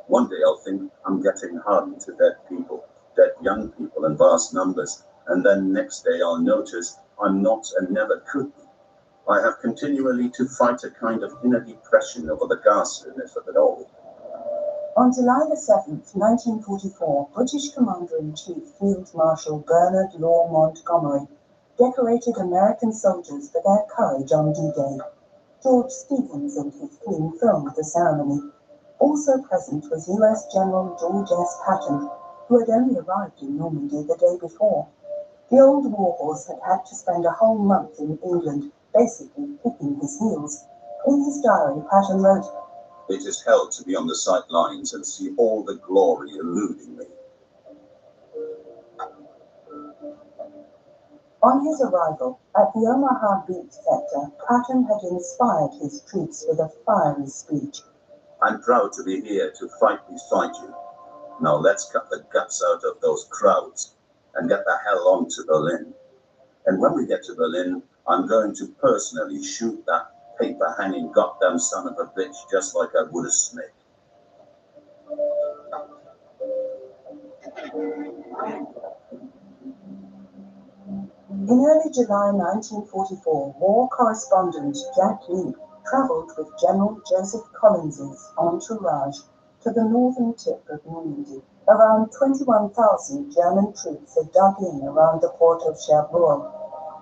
One day I'll think I'm getting hardened to dead people, dead young people in vast numbers, and then next day I'll notice I'm not and never could be. I have continually to fight a kind of inner depression over the ghastliness of it all." On July the 7th, 1944, British Commander-in-Chief Field Marshal Bernard Law Montgomery decorated American soldiers for their courage on D-Day. George Stevens and his team filmed the ceremony. Also present was US General George S. Patton, who had only arrived in Normandy the day before. The old warhorse had had to spend a whole month in England, basically kicking his heels. In his diary, Patton wrote, "It is hell to be on the sidelines and see all the glory eluding me." On his arrival at the Omaha Beach sector, Patton had inspired his troops with a fiery speech. "I'm proud to be here to fight beside you. Now let's cut the guts out of those crowds and get the hell on to Berlin. And when we get to Berlin, I'm going to personally shoot that paper-hanging goddamn son of a bitch just like I would a snake." In early July 1944, war correspondent Jack Lee travelled with General Joseph Collins's entourage to the northern tip of Normandy. Around 21,000 German troops had dug in around the port of Cherbourg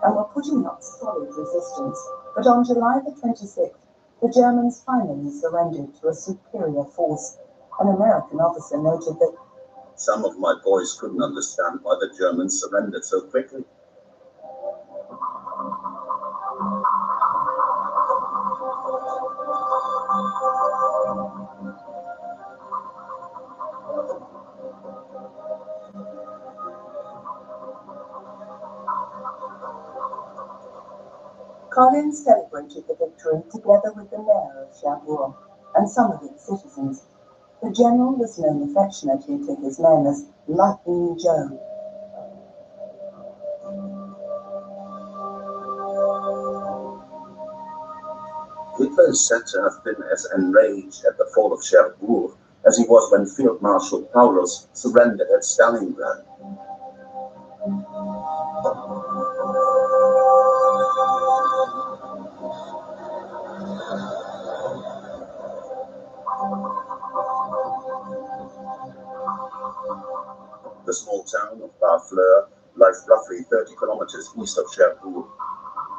and were putting up solid resistance. But on July the 26th, the Germans finally surrendered to a superior force. An American officer noted that some of my boys couldn't understand why the Germans surrendered so quickly. Collins celebrated the victory together with the mayor of Cherbourg and some of its citizens. The general was known affectionately to his men as Lightning Joe. Hitler is said to have been as enraged at the fall of Cherbourg as he was when Field Marshal Paulus surrendered at Stalingrad. The small town of Barfleur lies roughly 30 kilometers east of Cherbourg.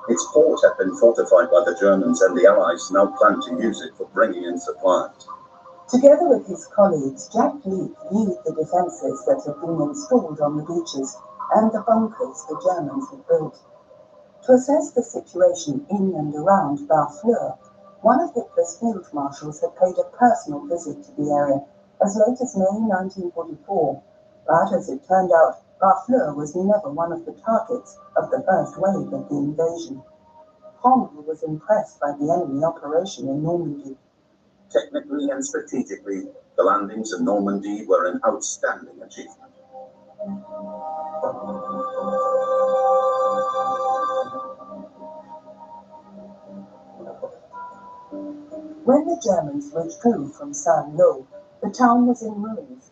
Its port had been fortified by the Germans, and the Allies now planned to use it for bringing in supplies. Together with his colleagues, Jack Leith viewed the defences that had been installed on the beaches and the bunkers the Germans had built. To assess the situation in and around Barfleur, one of Hitler's field marshals had paid a personal visit to the area as late as May 1944, but as it turned out, Barfleur was never one of the targets of the first wave of the invasion. Rommel was impressed by the enemy operation in Normandy. Technically and strategically, the landings in Normandy were an outstanding achievement. When the Germans withdrew from Saint-Lô, the town was in ruins.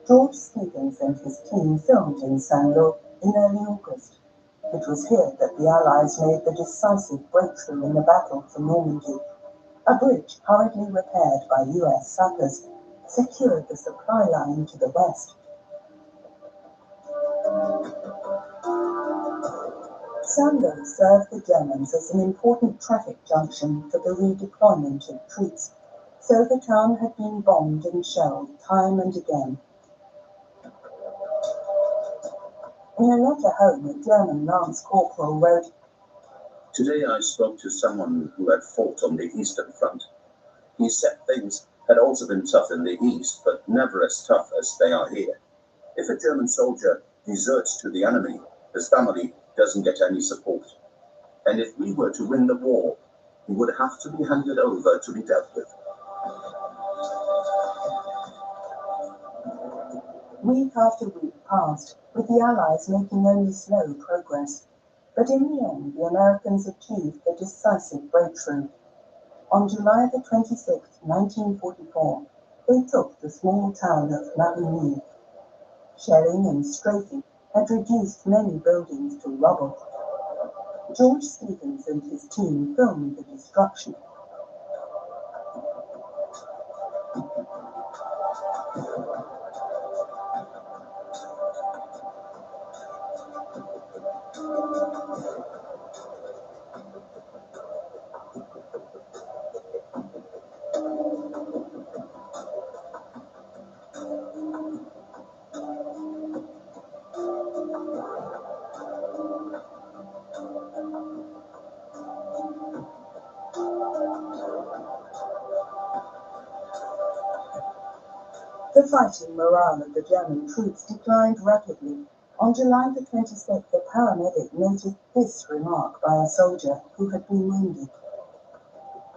George Stevens and his team filmed in Saint-Lô in early August. It was here that the Allies made the decisive breakthrough in the battle for Normandy. A bridge, hurriedly repaired by US sappers, secured the supply line to the west. Saint-Lô served the Germans as an important traffic junction for the redeployment of troops, so the town had been bombed and shelled time and again. In a letter home, a German Lance Corporal wrote, "Today I spoke to someone who had fought on the Eastern Front. He said things had also been tough in the East, but never as tough as they are here. If a German soldier deserts to the enemy, his family doesn't get any support. And if we were to win the war, he would have to be handed over to be dealt with." Week after week passed, with the Allies making only slow progress. But in the end, the Americans achieved the decisive breakthrough. On July the 26th, 1944, they took the small town of Marigny. Shelling and strafing had reduced many buildings to rubble. George Stevens and his team filmed the destruction. The fighting morale of the German troops declined rapidly. On July the 26th, a paramedic noted this remark by a soldier who had been wounded.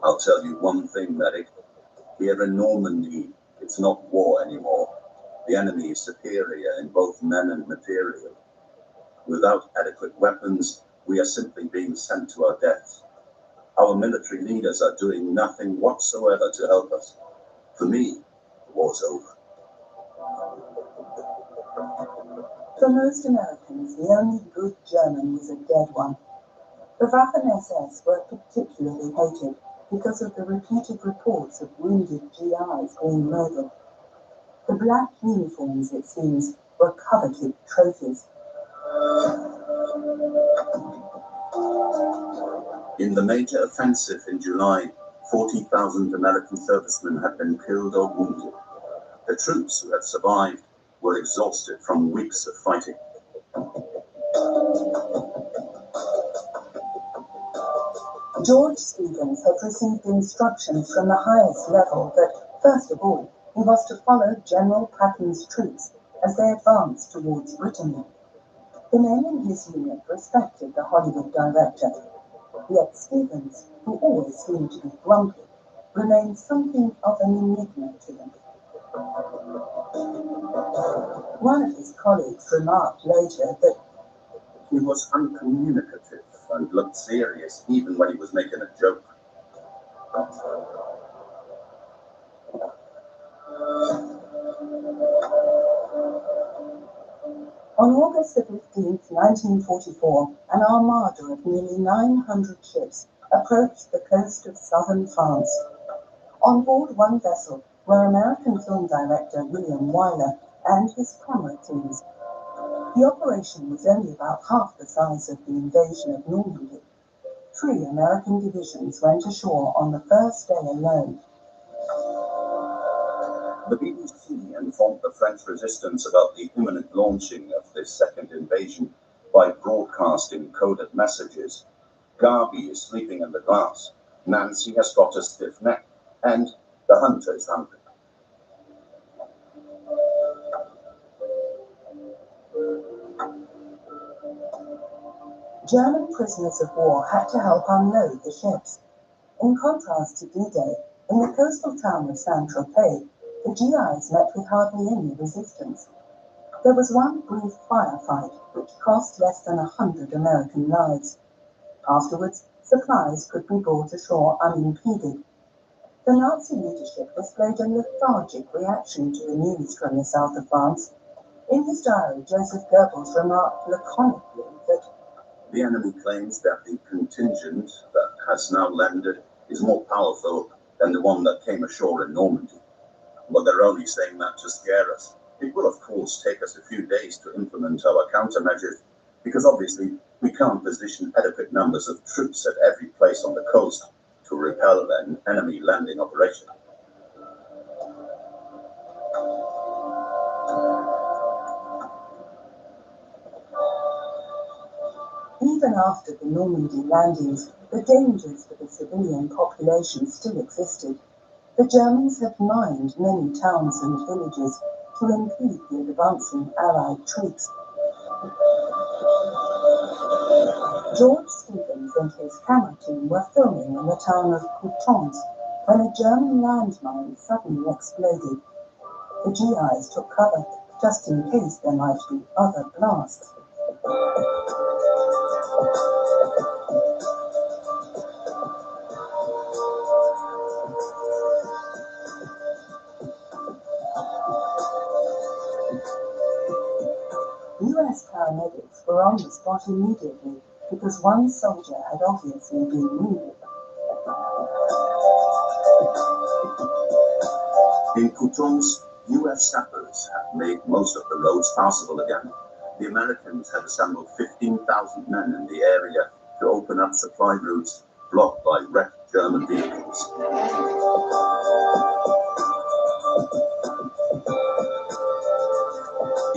"I'll tell you one thing, medic. Here in Normandy, it's not war anymore. The enemy is superior in both men and material. Without adequate weapons, we are simply being sent to our death. Our military leaders are doing nothing whatsoever to help us. For me, the war's over." For most Americans, the only good German was a dead one. The Waffen-SS were particularly hated because of the repeated reports of wounded GIs being murdered. The black uniforms, it seems, were coveted trophies. In the major offensive in July, 40,000 American servicemen had been killed or wounded. The troops who had survived were exhausted from weeks of fighting. George Stevens had received instructions from the highest level that, first of all, he was to follow General Patton's troops as they advanced towards Brittany. The men in his unit respected the Hollywood director, yet Stevens, who always seemed to be grumpy, remained something of an enigma to them. One of his colleagues remarked later that he was uncommunicative and looked serious even when he was making a joke. on August the 15th, 1944, an armada of nearly 900 ships approached the coast of southern France. On board one vessel were American film director William Wyler and his camera teams. The operation was only about half the size of the invasion of Normandy. 3 American divisions went ashore on the first day alone. The BBC informed the French resistance about the imminent launching of this second invasion by broadcasting coded messages. Garvey is sleeping in the glass, Nancy has got a stiff neck, and the hunter is hungry. German prisoners of war had to help unload the ships. In contrast to D-Day, in the coastal town of Saint-Tropez, the GIs met with hardly any resistance. There was one brief firefight which cost less than 100 American lives. Afterwards, supplies could be brought ashore unimpeded. The Nazi leadership displayed a lethargic reaction to the news from the south of France. In his diary, Joseph Goebbels remarked laconically that the enemy claims that the contingent that has now landed is more powerful than the one that came ashore in Normandy. But they're only saying that to scare us. It will, of course, take us a few days to implement our countermeasures, because obviously we can't position adequate numbers of troops at every place on the coast to repel an enemy landing operation. even after the Normandy landings, the dangers for the civilian population still existed. The Germans had mined many towns and villages to impede the advancing Allied troops. George Stevens and his camera team were filming in the town of Coutances when a German landmine suddenly exploded. The GIs took cover, just in case there might be other blasts. US paramedics were on the spot immediately because one soldier had obviously been wounded. In Coutances, US sappers had made most of the roads passable again. The Americans had assembled 15,000 men in the area to open up supply routes blocked by wrecked German vehicles.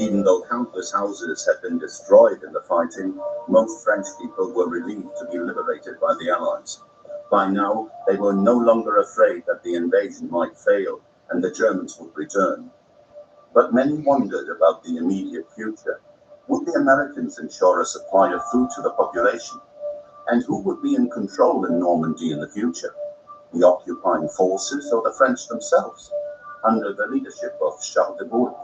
Even though countless houses had been destroyed in the fighting, most French people were relieved to be liberated by the Allies. By now, they were no longer afraid that the invasion might fail and the Germans would return. But many wondered about the immediate future. Would the Americans ensure a supply of food to the population? And who would be in control in Normandy in the future? The occupying forces or the French themselves, under the leadership of Charles de Gaulle?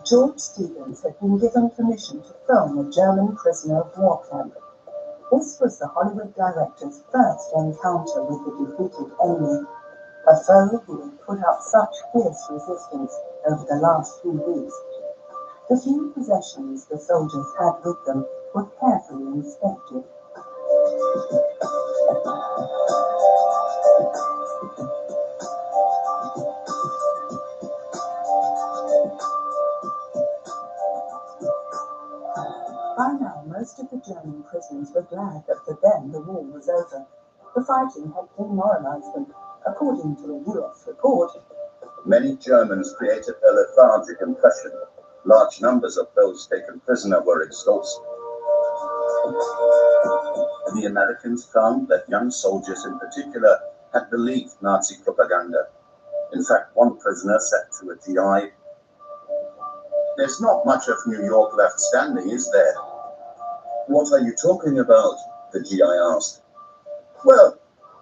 George Stevens had been given permission to film a German prisoner of war camp. This was the Hollywood director's first encounter with the defeated enemy, a foe who had put up such fierce resistance over the last few weeks. The few possessions the soldiers had with them were carefully inspected. most of the German prisoners were glad that for them the war was over. The fighting had demoralized them, according to a US report. Many Germans created a lethargic impression. Large numbers of those taken prisoner were exhausted. The Americans found that young soldiers in particular had believed Nazi propaganda. In fact, one prisoner said to a GI, "There's not much of New York left standing, is there?" "What are you talking about?" the GI asked. "Well,"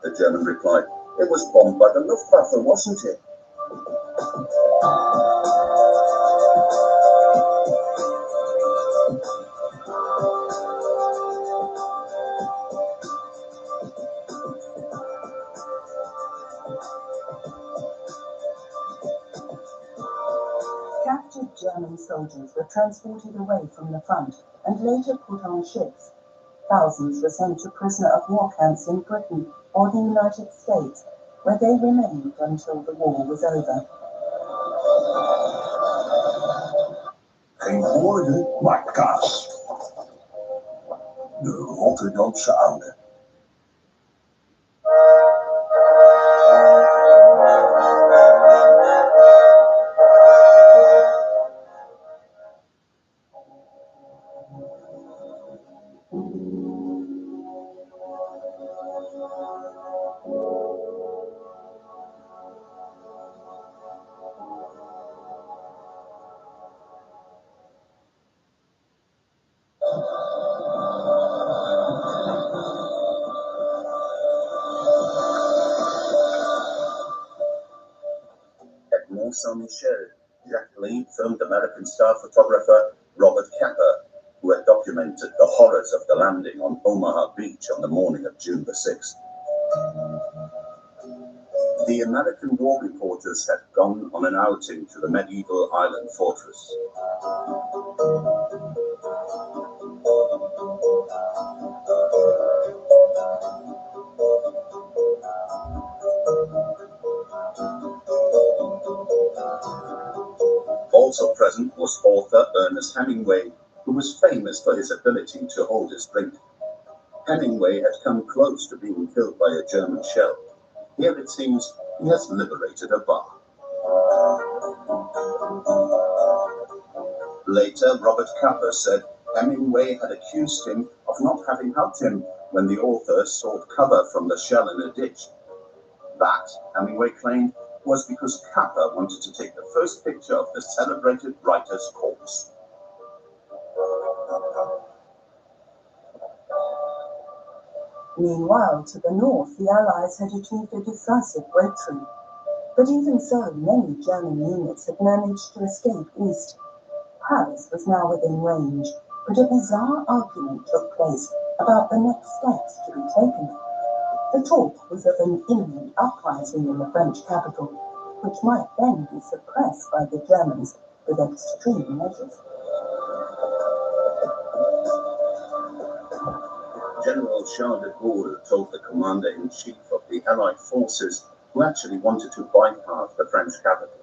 the German replied, "it was bombed by the Luftwaffe, wasn't it?" Captured German soldiers were transported away from the front and later put on ships. Thousands were sent to prisoner of war camps in Britain or the United States, where they remained until the war was over. Geen woorden, maar kaas. De Rotterdamse oude. At Mont Saint-Michel, Jacqueline filmed American star photographer Robert Capa, who had documented the horrors of the landing on Omaha Beach on the morning of June the 6th. The American war reporters had gone on an outing to the medieval island fortress. Also present was author Ernest Hemingway, who was famous for his ability to hold his drink. Hemingway had come close to being killed by a German shell. Here it seems he has liberated a bar. Later, Robert Capa said Hemingway had accused him of not having helped him when the author sought cover from the shell in a ditch. That, Hemingway claimed, was because Capa wanted to take the first picture of the celebrated writer's corpse. Meanwhile, to the north, the Allies had achieved a decisive breakthrough. But even so, many German units had managed to escape east. Paris was now within range, but a bizarre argument took place about the next steps to be taken. The talk was of an imminent uprising in the French capital, which might then be suppressed by the Germans with extreme measures. General Charles de Gaulle told the commander-in-chief of the Allied forces, who actually wanted to bypass the French capital,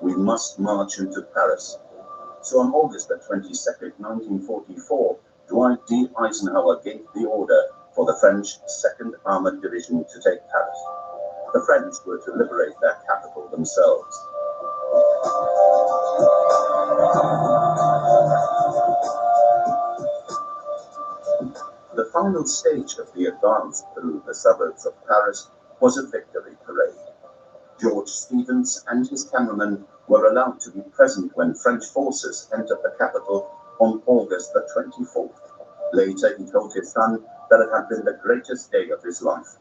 "We must march into Paris." So on August the 22nd, 1944, Dwight D. Eisenhower gave the order for the French 2nd Armored Division to take Paris. The French were to liberate their capital themselves. The final stage of the advance through the suburbs of Paris was a victory parade. George Stevens and his cameraman were allowed to be present when French forces entered the capital on August the 24th. Later, he told his son that it had been the greatest day of his life.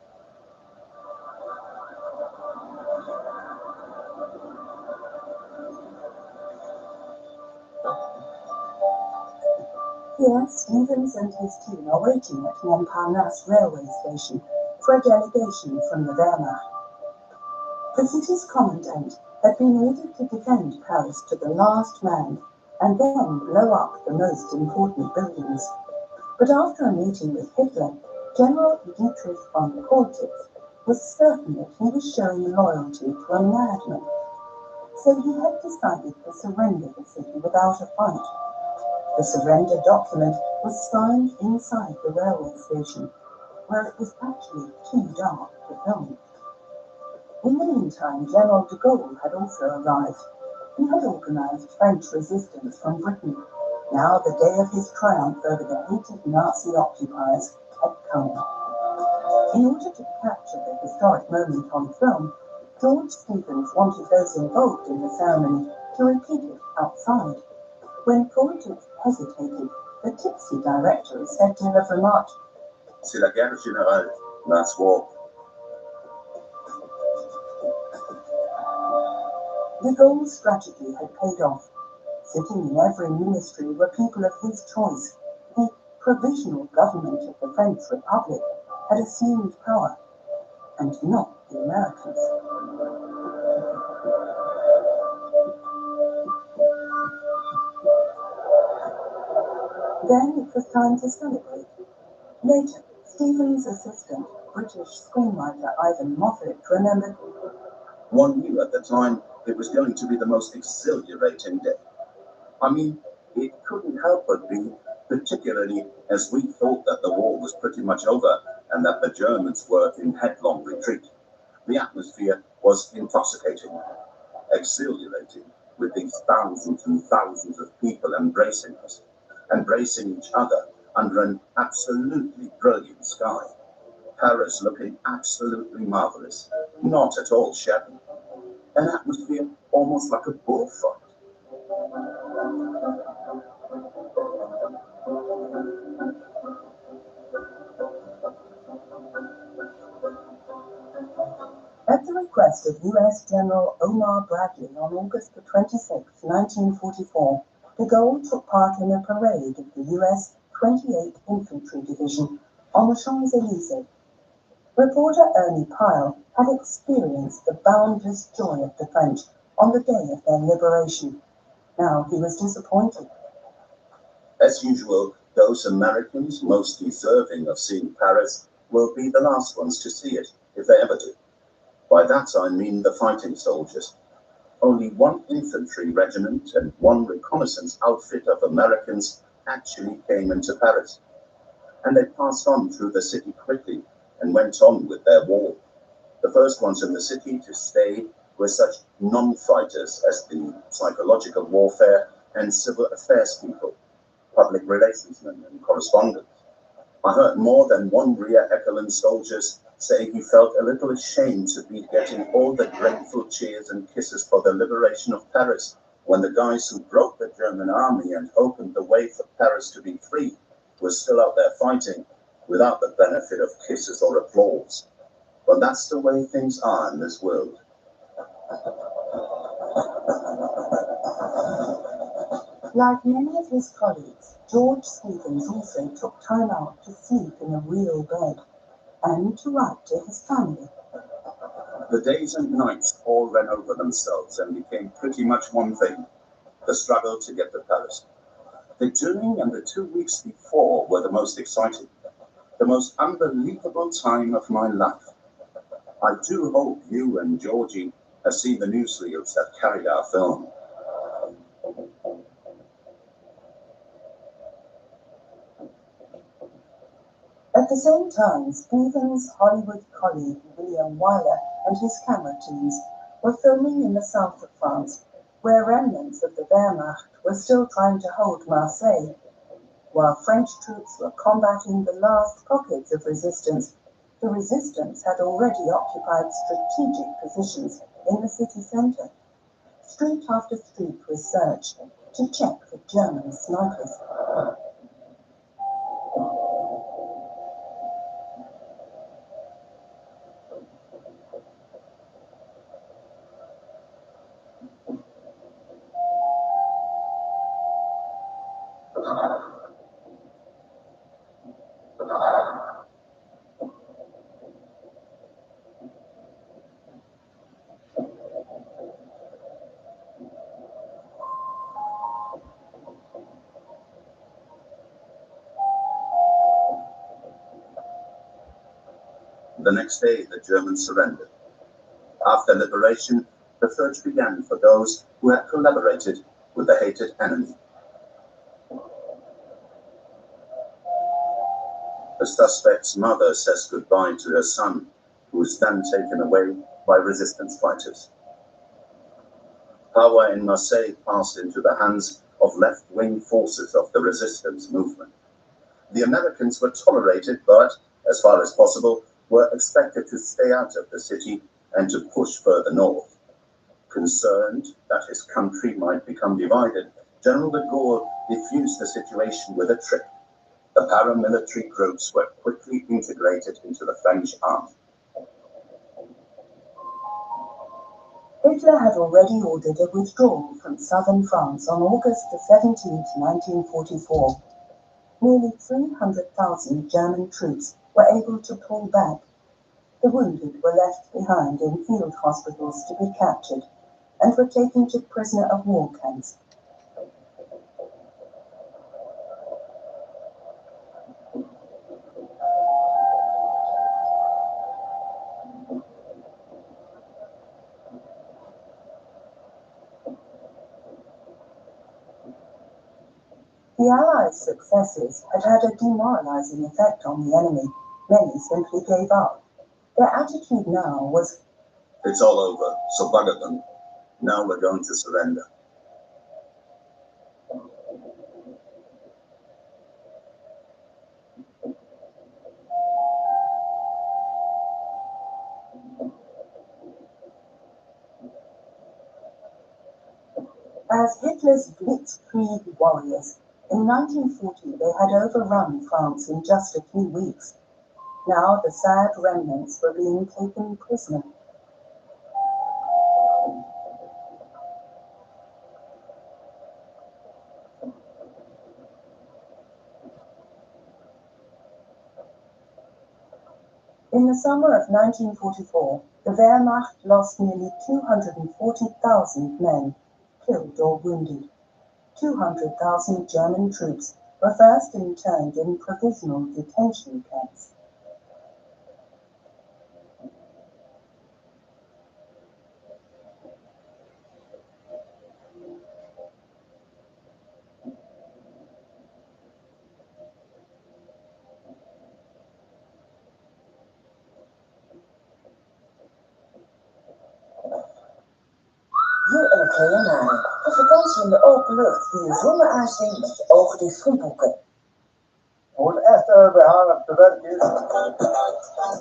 Here, Stevens and his team are waiting at Montparnasse railway station for a delegation from the Wehrmacht. The city's commandant had been ordered to defend Paris to the last man and then blow up the most important buildings. But after a meeting with Hitler, General Dietrich von Courtitz was certain that he was showing loyalty to a madman. So he had decided to surrender the city without a fight. The surrender document was signed inside the railway station, where it was actually too dark to film. In the meantime, General de Gaulle had also arrived. He had organised French resistance from Britain. Now the day of his triumph over the hated Nazi occupiers had come. In order to capture the historic moment on film, George Stevens wanted those involved in the ceremony to repeat it outside. When Corinthians hesitated, the tipsy director is said to have remarked, "C'est la guerre générale, that's war." De Gaulle's strategy had paid off. Sitting in every ministry were people of his choice. The provisional government of the French Republic had assumed power, and not the Americans. Then it was time to celebrate. Later, Stephen's assistant, British screenwriter Ivan Moffat, remembered, One knew at the time it was going to be the most exhilarating day. I mean, it couldn't help but be, particularly as we thought that the war was pretty much over and that the Germans were in headlong retreat. The atmosphere was intoxicating, exhilarating, with these thousands and thousands of people embracing us, embracing each other under an absolutely brilliant sky. Paris looking absolutely marvelous, not at all shabby. An atmosphere almost like a bullfight. At the request of U.S. General Omar Bradley on August 26, 1944, de Gaulle took part in a parade of the U.S. 28th Infantry Division on the Champs-Élysées. Reporter Ernie Pyle had experienced the boundless joy of the French on the day of their liberation. Now he was disappointed. As usual, those Americans most deserving of seeing Paris will be the last ones to see it, if they ever do. By that I mean the fighting soldiers. Only one infantry regiment and one reconnaissance outfit of Americans actually came into Paris. And they passed on through the city quickly and went on with their war. The first ones in the city to stay were such non-fighters as the psychological warfare and civil affairs people, public relations men and correspondents. I heard more than one rear echelon soldiers say he felt a little ashamed to be getting all the grateful cheers and kisses for the liberation of Paris, when the guys who broke the German army and opened the way for Paris to be free were still out there fighting without the benefit of kisses or applause. But that's the way things are in this world. Like many of his colleagues, George Stevens also took time out to sleep in a real bed and to write to his family. The days and nights all ran over themselves and became pretty much one thing: the struggle to get to Paris. The during and the 2 weeks before were the most exciting, the most unbelievable time of my life. I do hope you and Georgie have seen the newsreels that carried our film. At the same time, Stevens' Hollywood colleague William Wyler and his camera teams were filming in the south of France, where remnants of the Wehrmacht were still trying to hold Marseille. While French troops were combating the last pockets of resistance, the resistance had already occupied strategic positions in the city centre. Street after street was searched to check for German snipers. The next day, the Germans surrendered. After liberation, the search began for those who had collaborated with the hated enemy. The suspect's mother says goodbye to her son, who is then taken away by resistance fighters. Power in Marseille passed into the hands of left-wing forces of the resistance movement. The Americans were tolerated, but, as far as possible, were expected to stay out of the city and to push further north. Concerned that his country might become divided, General de Gaulle diffused the situation with a trick. The paramilitary groups were quickly integrated into the French army. Hitler had already ordered a withdrawal from southern France on August 17, 1944. Nearly 300,000 German troops were able to pull back. The wounded were left behind in field hospitals to be captured and were taken to prisoner of war camps. The Allies' successes had had a demoralizing effect on the enemy. Many simply gave up. Their attitude now was, "It's all over, so bugger them. Now we're going to surrender." as Hitler's blitzkrieg warriors. In 1940, they had overrun France in just a few weeks. Now the sad remnants were being taken prisoner. In the summer of 1944, the Wehrmacht lost nearly 240,000 men, killed or wounded. 200,000 German troops were first interned in provisional detention camps. Hier in het Leonardo. Een vakantie in de open lucht die je zonder aarzeling met je ogen dicht kunt boeken. Hoe het echt bij haar op de werk is,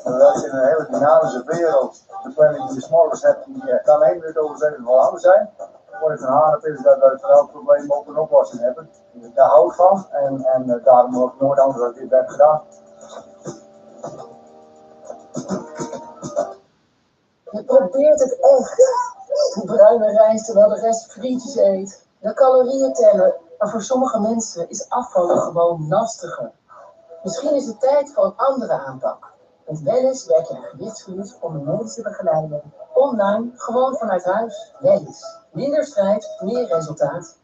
we werken in een hele dynamische wereld. De planning die je 's morgens hebt, die kan 1 minuut over 7 veranderd zijn. Wat ik van haar heb, is dat we voor elk probleem ook een oplossing hebben. Daar hou ik van en daarom heb ik nooit anders dan dit werk gedaan. Je probeert het echt. Bruine rijst terwijl de rest frietjes eet. De calorieën tellen. Maar voor sommige mensen is afvallen gewoon lastiger. Misschien is het tijd voor een andere aanpak. Met Wellness werk je aan gewichtsverlies onder medische begeleiding. Online, gewoon vanuit huis. Wellness. Minder strijd, meer resultaat.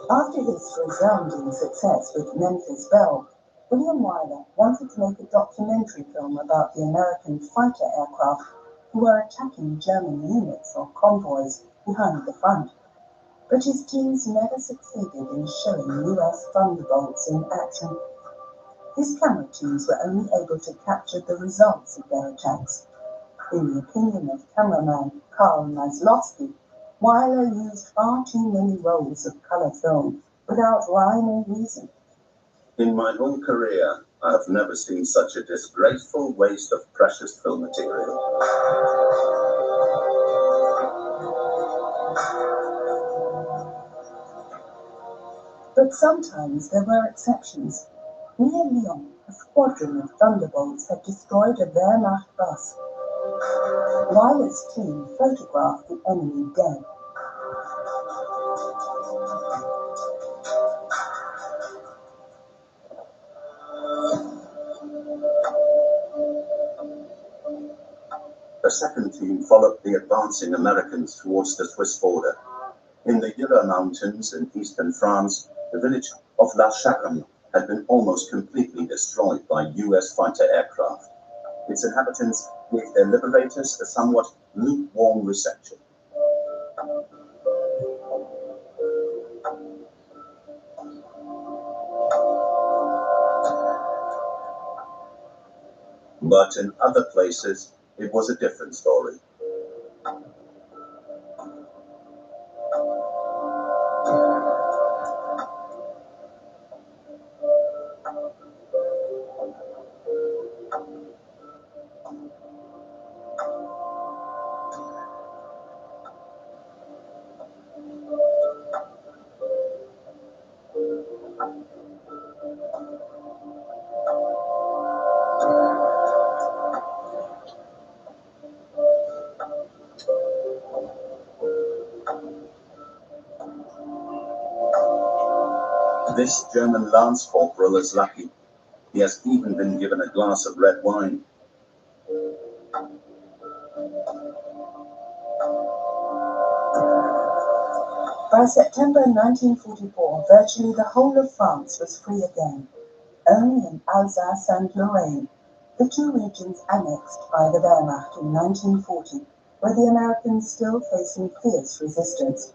After his resounding success with Memphis Belle, William Wyler wanted to make a documentary film about the American fighter aircraft who were attacking German units or convoys behind the front. But his teams never succeeded in showing US Thunderbolts in action. His camera teams were only able to capture the results of their attacks. In the opinion of cameraman Karl Maslowski, Wyler used far too many rolls of color film without rhyme or reason. In my whole career, I have never seen such a disgraceful waste of precious film material. But sometimes there were exceptions. Near Lyon, a squadron of Thunderbolts had destroyed a Wehrmacht bus. Wyler's team photographed the enemy dead. The second team followed the advancing Americans towards the Swiss border. In the Jura Mountains in eastern France, the village of La Chapelle had been almost completely destroyed by US fighter aircraft. Its inhabitants gave their liberators a somewhat lukewarm reception. But in other places, it was a different story. This German lance corporal is lucky. He has even been given a glass of red wine. By September 1944, virtually the whole of France was free again. Only in Alsace and Lorraine, the two regions annexed by the Wehrmacht in 1940, were the Americans still facing fierce resistance.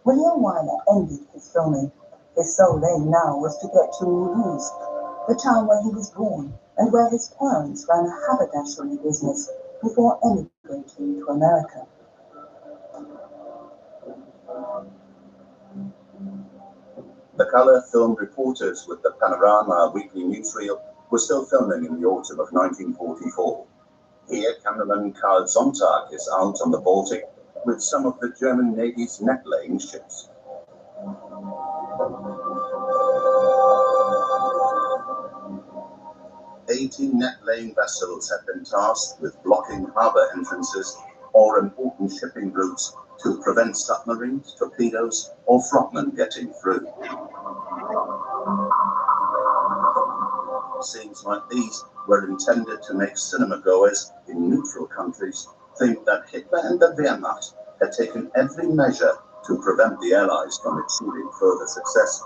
William Wyler ended his filming. His sole aim now was to get to Mulhouse, the town where he was born and where his parents ran a haberdashery business before emigrating to America. The colour film reporters with the Panorama weekly newsreel were still filming in the autumn of 1944. Here, cameraman Karl Sonntag is out on the Baltic with some of the German Navy's net-laying ships. "18 net-laying vessels have been tasked with blocking harbour entrances or important shipping routes to prevent submarines, torpedoes, or frogmen getting through." Scenes like these were intended to make cinema-goers in neutral countries think that Hitler and the Wehrmacht had taken every measure to prevent the Allies from achieving further success.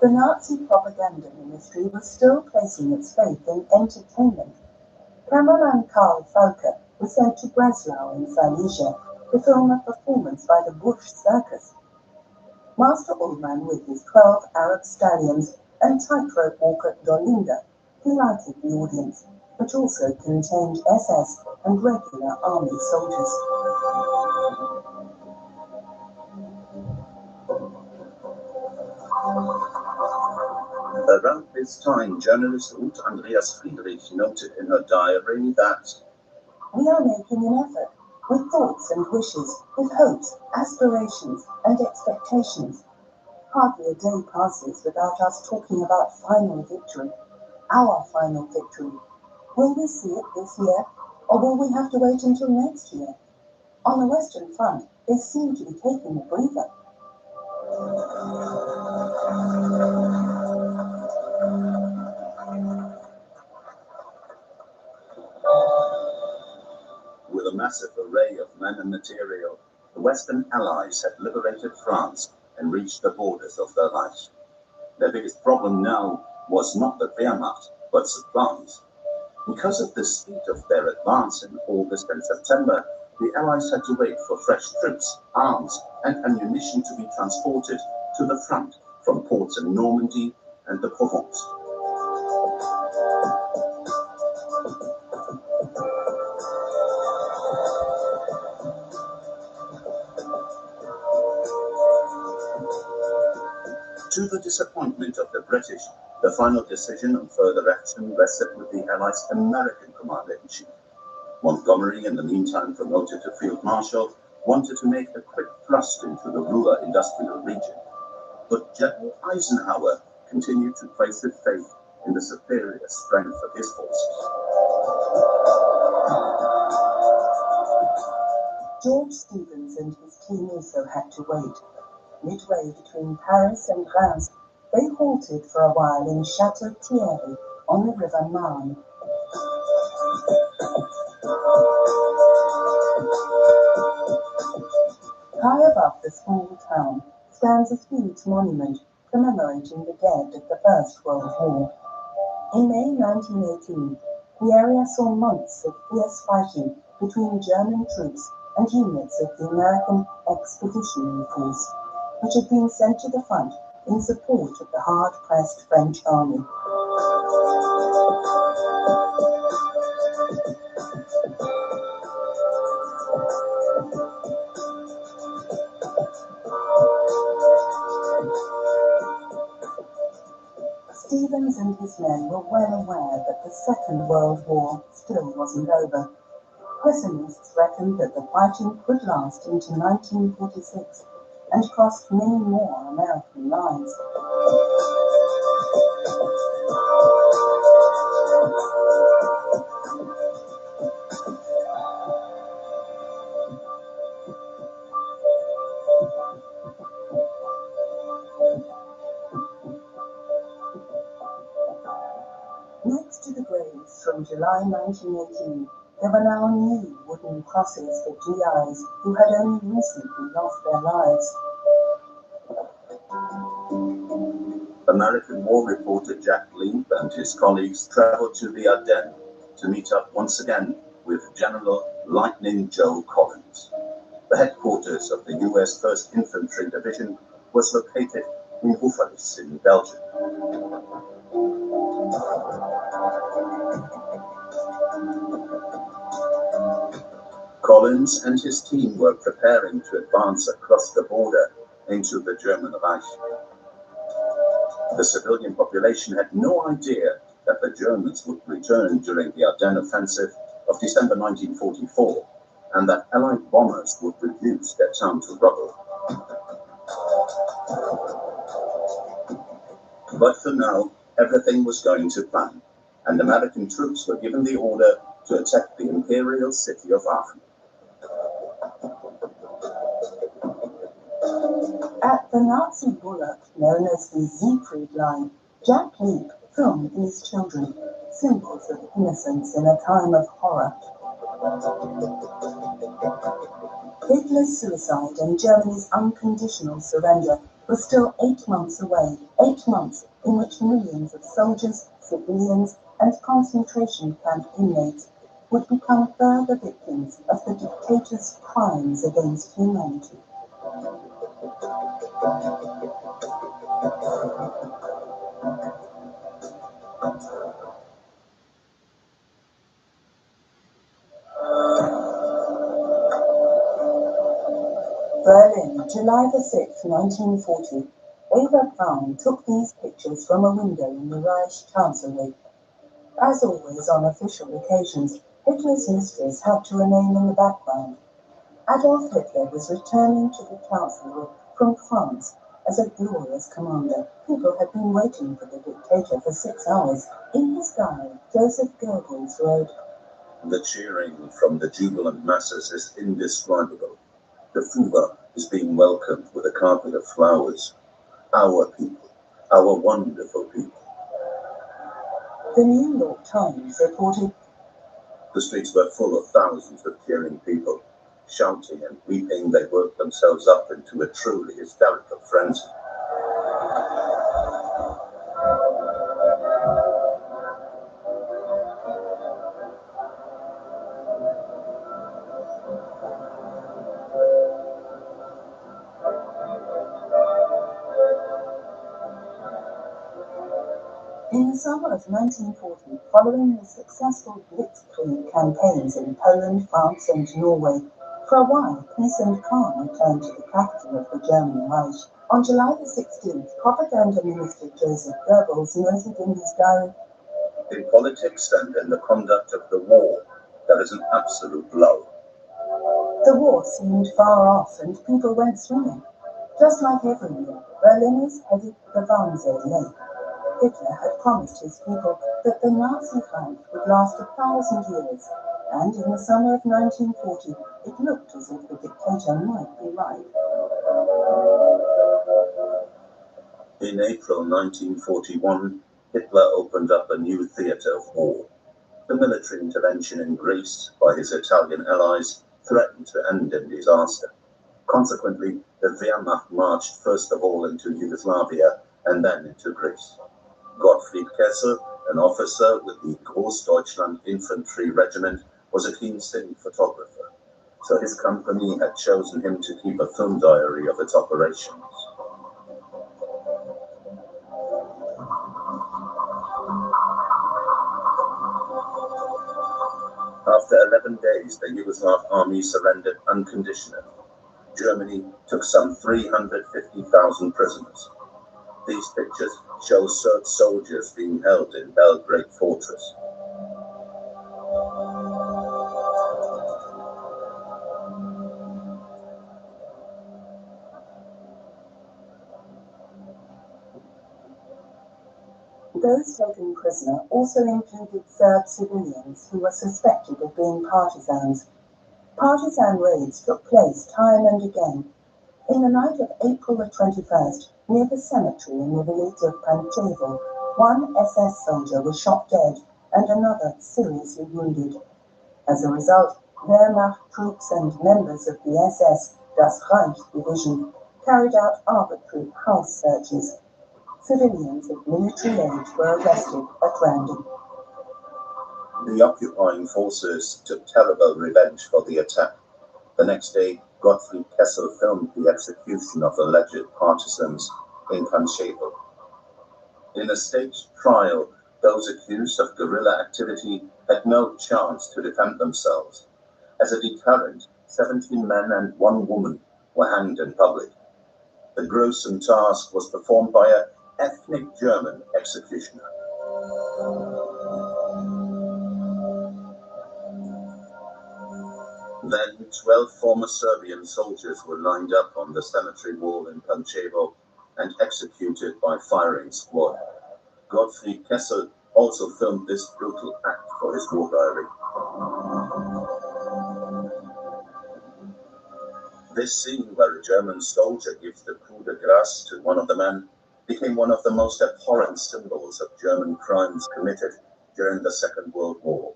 The Nazi propaganda ministry was still placing its faith in entertainment. Cameraman Karl Falke was sent to Breslau in Silesia to film a performance by the Bush Circus. Master Ullman, with his 12 Arab stallions and tightrope walker Dolinda, delighted the audience, which also contained SS and regular army soldiers. Around this time, journalist Ruth Andreas Friedrich noted in her diary that "We are making an effort, with thoughts and wishes, with hopes, aspirations, and expectations. Hardly a day passes without us talking about final victory, our final victory. Will we see it this year, or will we have to wait until next year? On the Western Front, they seem to be taking a breather." with a massive array of men and material, the Western Allies had liberated France and reached the borders of their Reich. Their biggest problem now was not the Wehrmacht, but supplies. Because of the speed of their advance in August and September, the Allies had to wait for fresh troops, arms, and ammunition to be transported to the front from ports in Normandy and the Provence. To the disappointment of the British, the final decision on further action rested with the Allies' American commander-in-chief. Montgomery, in the meantime promoted to Field Marshal, wanted to make a quick thrust into the Ruhr industrial region. But General Eisenhower continued to place his faith in the superior strength of his forces. George Stevens and his team also had to wait. Midway between Paris and Reims, they halted for a while in Château-Thierry on the River Marne. High above the small town stands a huge monument commemorating the dead of the First World War. In May 1918, the area saw months of fierce fighting between German troops and units of the American Expeditionary Force, which had been sent to the front in support of the hard-pressed French army. Stevens and his men were well aware that the Second World War still wasn't over. Pessimists reckoned that the fighting could last into 1946 and cost many more American lives. Next to the graves from July 1918, there were now new wooden crosses for GIs who had only recently lost their lives. American War reporter Jack Leib and his colleagues traveled to the Ardennes to meet up once again with General Lightning Joe Collins. The headquarters of the US 1st Infantry Division was located in Houffalize in Belgium. Collins and his team were preparing to advance across the border into the German Reich. The civilian population had no idea that the Germans would return during the Ardennes offensive of December 1944, and that Allied bombers would reduce their town to rubble. But for now, everything was going to plan, and American troops were given the order to attack the imperial city of Aachen. At the Nazi bulwark known as the Siegfried Line, Jack Leib filmed these children, symbols of innocence in a time of horror. Hitler's suicide and Germany's unconditional surrender was still 8 months away, 8 months in which millions of soldiers, civilians, and concentration camp inmates would become further victims of the dictator's crimes against humanity. Berlin, July the 6th, 1940. Eva Braun took these pictures from a window in the Reich Chancellery. As always on official occasions, Hitler's mistress had to remain in the background. Adolf Hitler was returning to the Chancellery from France as a glorious commander. People had been waiting for the dictator for 6 hours. In his guide, Joseph Goebbels wrote, "The cheering from the jubilant masses is indescribable. The Führer is being welcomed with a carpet of flowers. Our people, our wonderful people." The New York Times reported, "The streets were full of thousands of cheering people. Shouting and weeping, they worked themselves up into a truly hysterical frenzy." in the summer of 1940, following the successful Blitzkrieg campaigns in Poland, France, and Norway, for a while peace and calm returned to the capital of the German Reich. On July the 16th, Propaganda Minister Joseph Goebbels noted in his diary, "In politics and in the conduct of the war, there is an absolute lull. the war seemed far off and people went swimming. Just like every year, Berliners headed for the Wannsee Lake. Hitler had promised his people that the Nazi Reich would last 1,000 years, and in the summer of 1940, it looked as if the dictator might be right. In April 1941, Hitler opened up a new theatre of war. The military intervention in Greece by his Italian allies threatened to end in disaster. Consequently, the Wehrmacht marched first of all into Yugoslavia and then into Greece. Gottfried Kessel, an officer with the Großdeutschland Infantry Regiment, was a keen cine photographer, so his company had chosen him to keep a film diary of its operations. After 11 days, the Yugoslav army surrendered unconditionally. Germany took some 350,000 prisoners. These pictures show Serb soldiers being held in Belgrade fortress. Those taken prisoner also included Serb civilians who were suspected of being partisans. Partisan raids took place time and again. In the night of April the 21st, near the cemetery in the village of Pančevo, one SS soldier was shot dead and another seriously wounded. As a result, Wehrmacht troops and members of the SS Das Reich division carried out arbitrary house searches. Civilians of military age were arrested at random. The occupying forces took terrible revenge for the attack. The next day, Gottfried Kessel filmed the execution of alleged partisans in Pančevo. In a staged trial, those accused of guerrilla activity had no chance to defend themselves. As a deterrent, 17 men and 1 woman were hanged in public. The gruesome task was performed by an ethnic German executioner. Then 12 former Serbian soldiers were lined up on the cemetery wall in Pančevo and executed by firing squad. Gottfried Kessel also filmed this brutal act for his war diary. This scene where a German soldier gives the coup de grace to one of the men became one of the most abhorrent symbols of German crimes committed during the Second World War.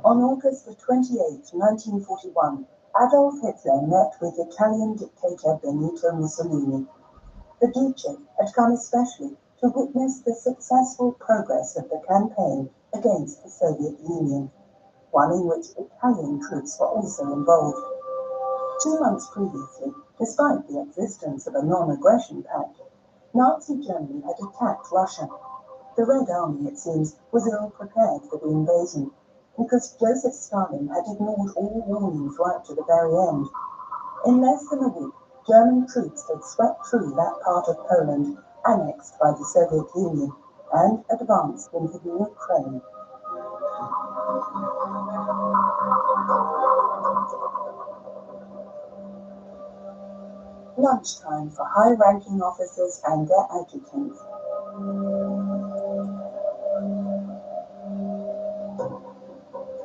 On August 28, 1941, Adolf Hitler met with Italian dictator Benito Mussolini. The Duce had come especially to witness the successful progress of the campaign against the Soviet Union, one in which Italian troops were also involved. 2 months previously, despite the existence of a non-aggression pact, Nazi Germany had attacked Russia. The Red Army, it seems, was ill prepared for the invasion, because Joseph Stalin had ignored all warnings right to the very end. In less than a week, German troops had swept through that part of Poland, annexed by the Soviet Union, and advanced into the Ukraine. Lunchtime for high-ranking officers and their adjutants.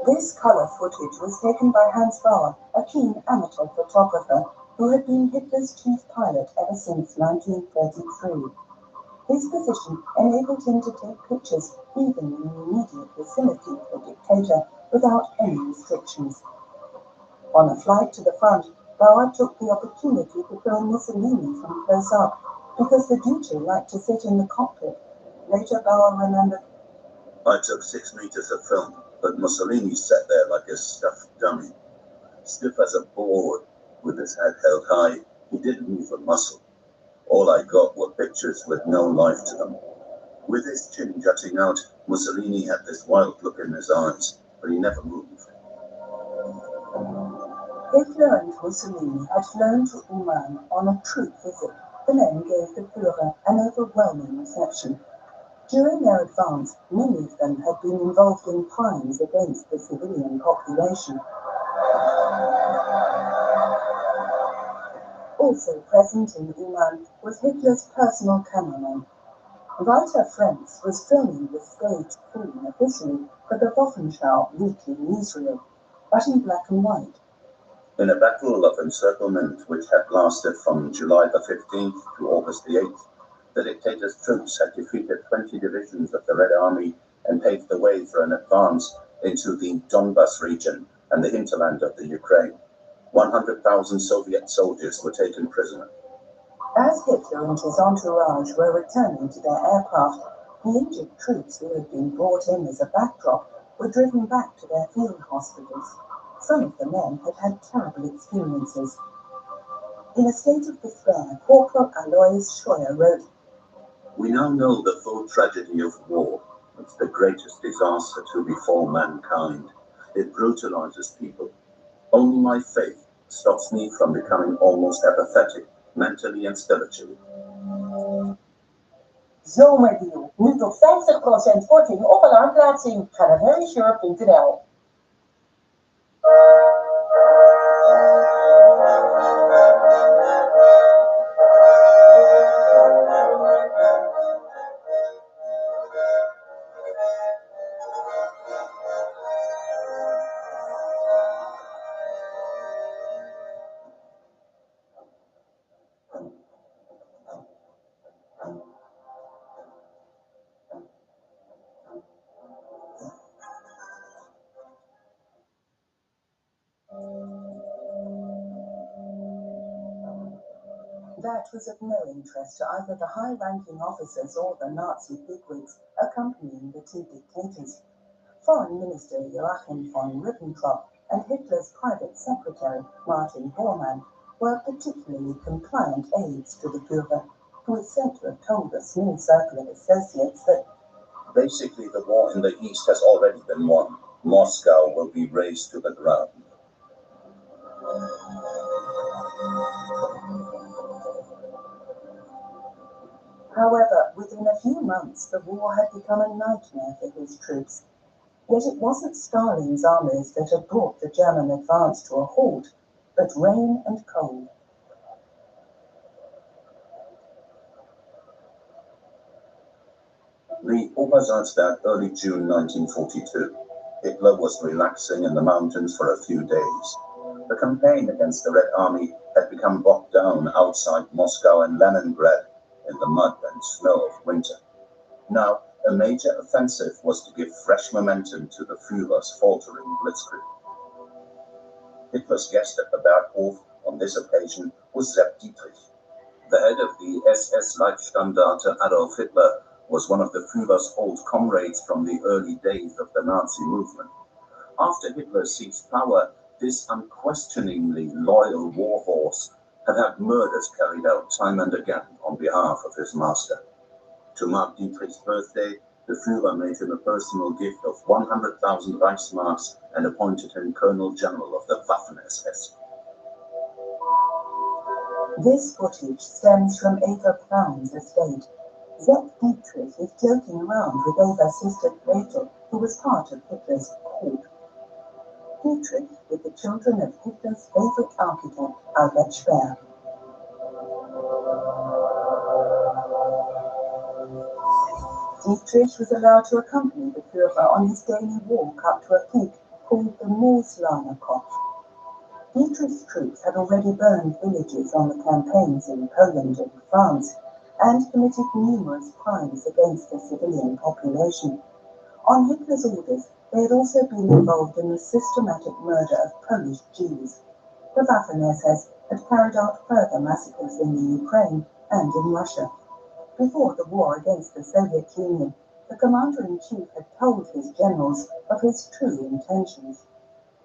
This colour footage was taken by Hans Bauer, a keen amateur photographer who had been Hitler's chief pilot ever since 1933. His position enabled him to take pictures even in the immediate vicinity of the dictator without any restrictions. On a flight to the front, Bauer took the opportunity to film Mussolini from close up, because the Duce liked to sit in the cockpit. Later, Bauer remembered, I took 6 meters of film, but Mussolini sat there like a stuffed dummy. Stiff as a board, with his head held high, he didn't move a muscle. All I got were pictures with no life to them. With his chin jutting out, Mussolini had this wild look in his eyes, but he never moved. Hitler and Mussolini had flown to Uman on a troop visit. The men gave the Führer an overwhelming reception. During their advance, many of them had been involved in crimes against the civilian population. Also present in Uman was Hitler's personal cameraman. Walter Frenz was filming the stage scene officially for the Wochenschau weekly newsreel, but in black and white. In a battle of encirclement which had lasted from July the 15th to August the 8th, the dictator's troops had defeated 20 divisions of the Red Army and paved the way for an advance into the Donbas region and the hinterland of the Ukraine. 100,000 Soviet soldiers were taken prisoner. As Hitler and his entourage were returning to their aircraft, the injured troops who had been brought in as a backdrop were driven back to their field hospitals. Some of the men had had terrible experiences. In a state of despair, Corporal Alois Scheuer wrote, We now know the full tragedy of war. It's the greatest disaster to befall mankind. It brutalizes people. Only my faith stops me from becoming almost apathetic, mentally and spiritually. Zomerdeal. Nu tot 50% korting op alarmplaatsing. Ga naar verysure.nl. That was of no interest to either the high-ranking officers or the Nazi bigwigs accompanying the two dictators. Foreign Minister Joachim von Ribbentrop and Hitler's private secretary, Martin Bormann, were particularly compliant aides to the Führer, who is said to have told a small circle of associates that basically the war in the East has already been won. Moscow will be razed to the ground. However, within a few months the war had become a nightmare for his troops. Yet it wasn't Stalin's armies that had brought the German advance to a halt, but rain and cold. The Obersalzberg, early June 1942. Hitler was relaxing in the mountains for a few days. The campaign against the Red Army had become bogged down outside Moscow and Leningrad in the mud and snow of winter. Now, a major offensive was to give fresh momentum to the Führer's faltering blitzkrieg. Hitler's guest at the Berghof on this occasion was Sepp Dietrich. The head of the SS Leibstandarte Adolf Hitler was one of the Führer's old comrades from the early days of the Nazi movement. After Hitler seized power, this unquestioningly loyal warhorse had had murders carried out time and again on behalf of his master. To mark Dietrich's birthday, the Führer made him a personal gift of 100,000 Reichsmarks and appointed him Colonel General of the Waffen-SS. This footage stems from Eva Braun's estate. Sepp Dietrich is joking around with Eva's sister Gretel, who was part of Hitler's court. Dietrich with the children of Hitler's favorite architect, Albert Speer. Dietrich was allowed to accompany the Führer on his daily walk up to a peak called the Mooslaner Kopf. Dietrich's troops had already burned villages on the campaigns in Poland and France, and committed numerous crimes against the civilian population. On Hitler's orders, they had also been involved in the systematic murder of Polish Jews. The Waffen-SS had carried out further massacres in the Ukraine and in Russia. Before the war against the Soviet Union, the commander-in-chief had told his generals of his true intentions.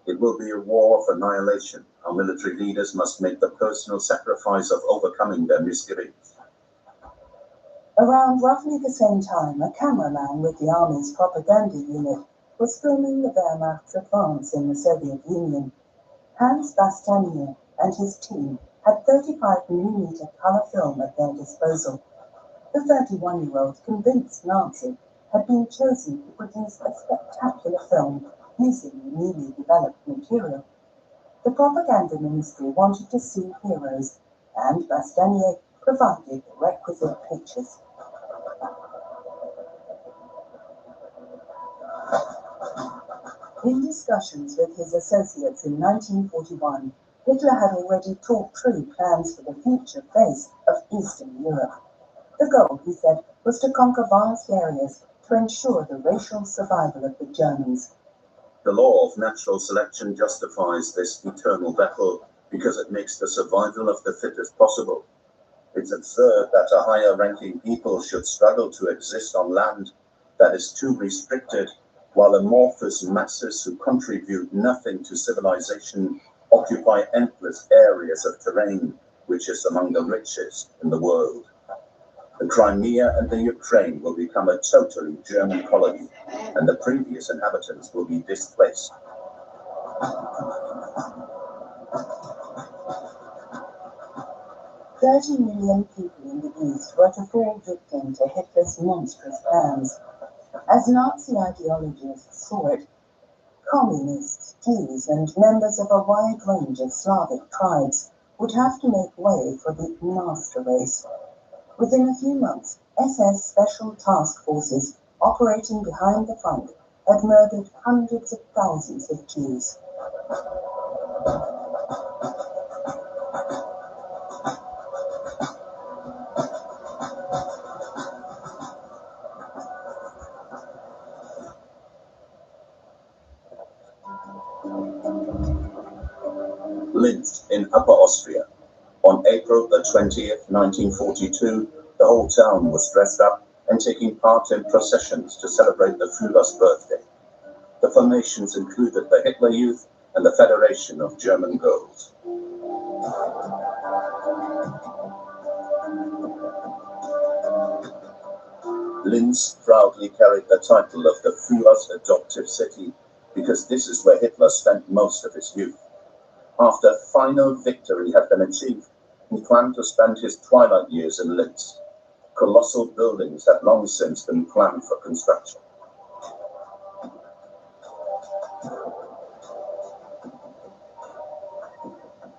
It will be a war of annihilation. Our military leaders must make the personal sacrifice of overcoming their misgivings. Around roughly the same time, a cameraman with the army's propaganda unit was filming the Wehrmacht's advance in the Soviet Union. Hans Bastanier and his team had 35mm color film at their disposal. The 31-year-old convinced Nazi had been chosen to produce a spectacular film using the newly developed material. The propaganda ministry wanted to see heroes, and Bastanier provided the requisite pictures. In discussions with his associates in 1941, Hitler had already talked through plans for the future face of Eastern Europe. The goal, he said, was to conquer vast areas to ensure the racial survival of the Germans. The law of natural selection justifies this eternal battle because it makes the survival of the fittest possible. It's absurd that a higher-ranking people should struggle to exist on land that is too restricted, while amorphous masses who contribute nothing to civilization occupy endless areas of terrain which is among the richest in the world. The Crimea and the Ukraine will become a totally German colony, and the previous inhabitants will be displaced. "30 million people in the East were to fall victim to Hitler's monstrous plans. As Nazi ideologists saw it, communists, Jews, and members of a wide range of Slavic tribes would have to make way for the master race. Within a few months, SS Special Task Forces operating behind the front had murdered hundreds of thousands of Jews. Linz in Upper Austria. On April the 20th, 1942, the whole town was dressed up and taking part in processions to celebrate the Führer's birthday. The formations included the Hitler Youth and the Federation of German Girls. Linz proudly carried the title of the Führer's adoptive city because this is where Hitler spent most of his youth. After final victory had been achieved, he planned to spend his twilight years in Linz. Colossal buildings had long since been planned for construction.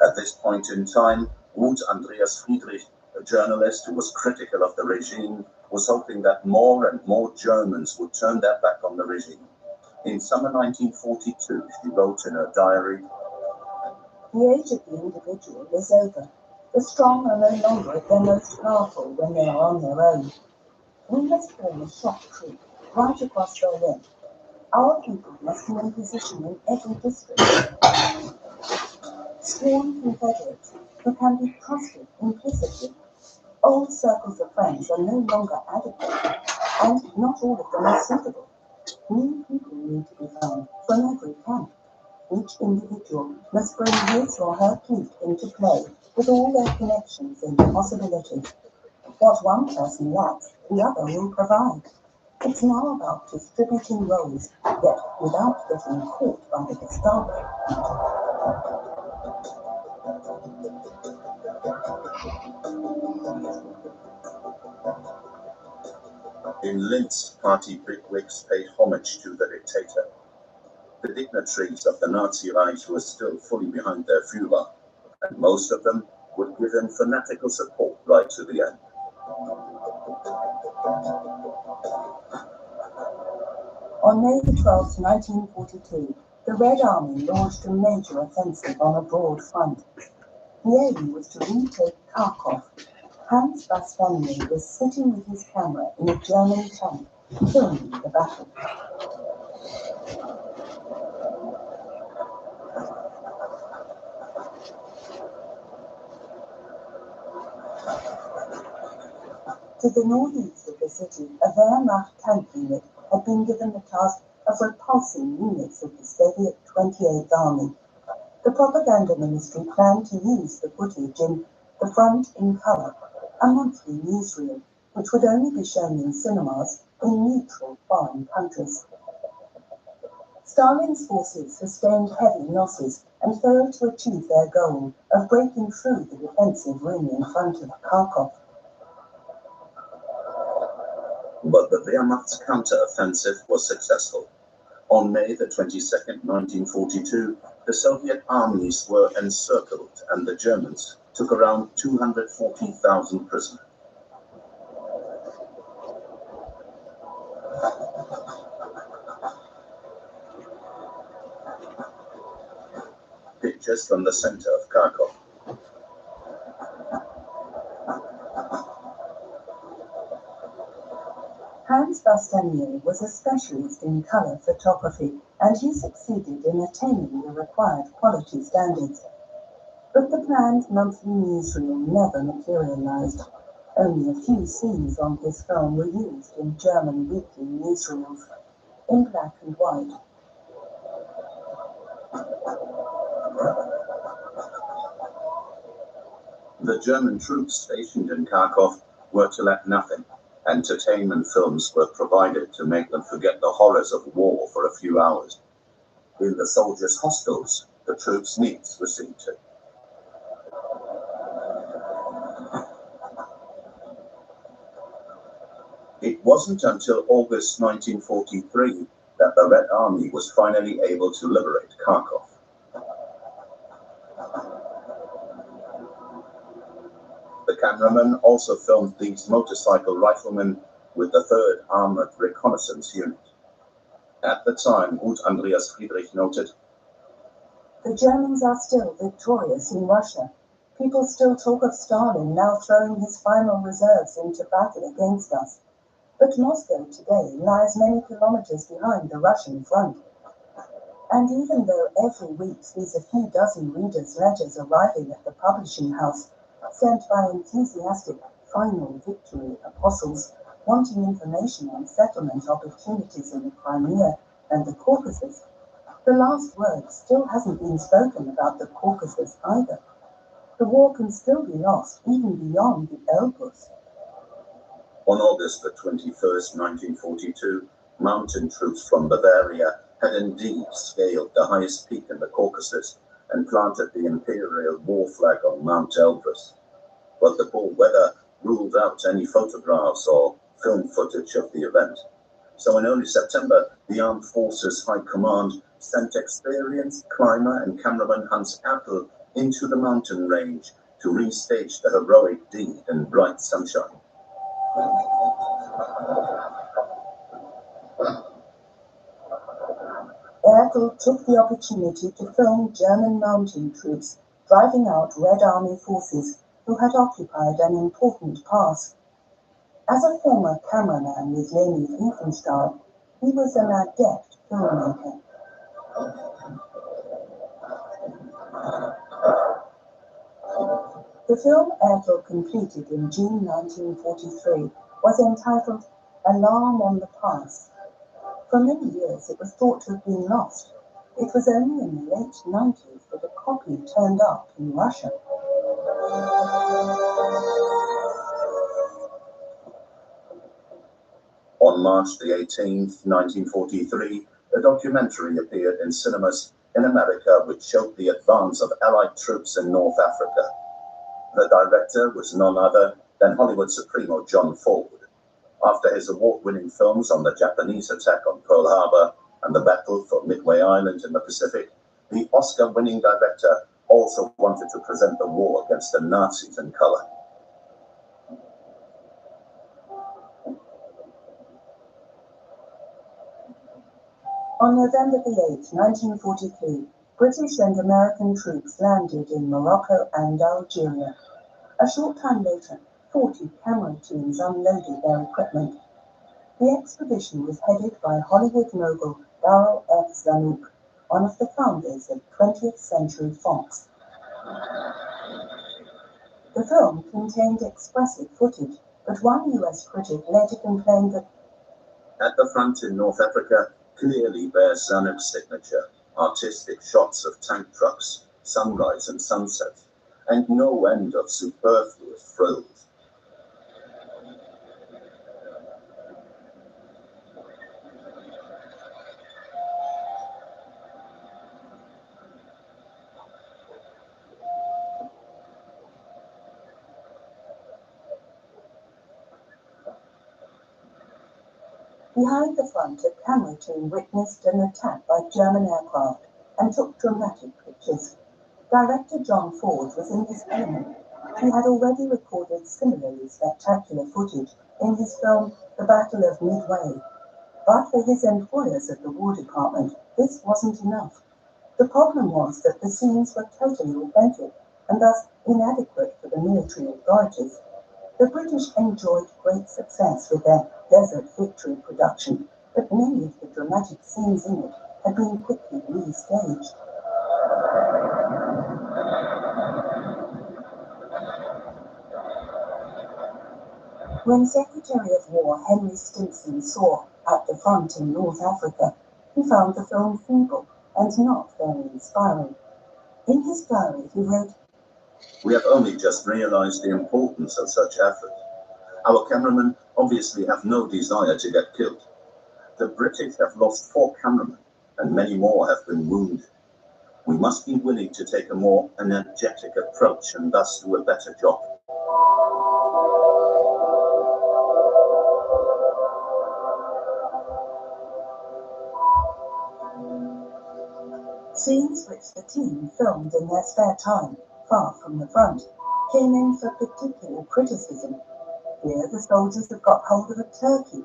At this point in time, Ruth Andreas Friedrich, a journalist who was critical of the regime, was hoping that more and more Germans would turn their back on the regime. In summer 1942, she wrote in her diary, "The age of the individual is over. The strong are no longer at their most powerful when they are on their own. We must form a shock troop right across Berlin. Our people must be in position in every district. Sworn Confederates who can be trusted implicitly. Old circles of friends are no longer adequate, and not all of them are suitable. New people need to be found from every camp. Each individual must bring his or her clique into play with all their connections and possibilities. What one person lacks, the other will provide. It's now about distributing roles, yet without getting caught by the Gestapo." In Linz, party bigwigs paid homage to the dictator. The dignitaries of the Nazi Reich were still fully behind their Führer, and most of them would give him fanatical support right to the end. On May 12, 1942, the Red Army launched a major offensive on a broad front. The aim was to retake Kharkov. Hans Bastanier was sitting with his camera in a German tank, filming the battle. To the northeast of the city, a Wehrmacht tank unit had been given the task of repulsing units of the Soviet 28th Army. The propaganda ministry planned to use the footage in The Front in Color, a monthly newsreel, which would only be shown in cinemas in neutral foreign countries. Stalin's forces sustained heavy losses and failed to achieve their goal of breaking through the defensive ring in front of Kharkov. But the Wehrmacht's counter-offensive was successful. On May the 22nd, 1942, the Soviet armies were encircled and the Germans took around 240,000 prisoners. Pictures from the center of Kharkov. Hans Bastanier was a specialist in color photography, and he succeeded in attaining the required quality standards. But the planned monthly newsreel never materialized. Only a few scenes on his film were used in German weekly newsreels, in black and white. The German troops stationed in Kharkov were to lack nothing. Entertainment films were provided to make them forget the horrors of war for a few hours. In the soldiers' hostels, the troops' needs were seen to. It wasn't until August 1943 that the Red Army was finally able to liberate Kharkov. The cameraman also filmed these motorcycle riflemen with the 3rd Armored Reconnaissance Unit. At the time, Gut Andreas Friedrich noted, "The Germans are still victorious in Russia. People still talk of Stalin now throwing his final reserves into battle against us. But Moscow today lies many kilometers behind the Russian front. And even though every week sees a few dozen readers' letters arriving at the publishing house, sent by enthusiastic final victory apostles wanting information on settlement opportunities in the Crimea and the Caucasus, the last word still hasn't been spoken about the Caucasus either. The war can still be lost even beyond the Elburz." On August the 21st, 1942, mountain troops from Bavaria had indeed scaled the highest peak in the Caucasus and planted the imperial war flag on Mount Elbrus. But the poor weather ruled out any photographs or film footage of the event. So in early September, the Armed Forces High Command sent experienced climber and cameraman Hans Appel into the mountain range to restage the heroic deed in bright sunshine. Erkel took the opportunity to film German mountain troops driving out Red Army forces who had occupied an important pass. As a former cameraman with Leni Riefenstahl, he was an adept filmmaker. The film Erkel completed in June 1943 was entitled Alarm on the Pass. For many years it was thought to have been lost. It was only in the late 90s that a copy turned up in Russia. On March the 18th, 1943, a documentary appeared in cinemas in America which showed the advance of Allied troops in North Africa. The director was none other than Hollywood supremo John Ford. After his award-winning films on the Japanese attack on Pearl Harbor and the battle for Midway Island in the Pacific, the Oscar-winning director also wanted to present the war against the Nazis in color. On November the 8th, 1943, British and American troops landed in Morocco and Algeria. A short time later, 40 camera teams unloaded their equipment. The expedition was headed by Hollywood mogul Darrell F. Zanuck, one of the founders of 20th Century Fox. The film contained expressive footage, but one US critic later complained that at the front in North Africa clearly bears Zanuck's signature, artistic shots of tank trucks, sunrise and sunset, and no end of superfluous frills. behind the front a camera team witnessed an attack by German aircraft and took dramatic pictures. Director John Ford was in his element. He had already recorded similarly spectacular footage in his film The Battle of Midway. But for his employers at the War Department, this wasn't enough. The problem was that the scenes were totally authentic and thus inadequate for the military authorities. The British enjoyed great success with their Desert Victory production, but many of the dramatic scenes in it had been quickly restaged. When Secretary of War Henry Stimson saw At the Front in North Africa, he found the film feeble and not very inspiring. In his diary he wrote, "We have only just realized the importance of such effort. Our cameramen obviously have no desire to get killed. The British have lost 4 cameramen, and many more have been wounded. We must be willing to take a more energetic approach and thus do a better job. Scenes which the team filmed in their spare time, far from the front, came in for particular criticism. Here the soldiers have got hold of a turkey,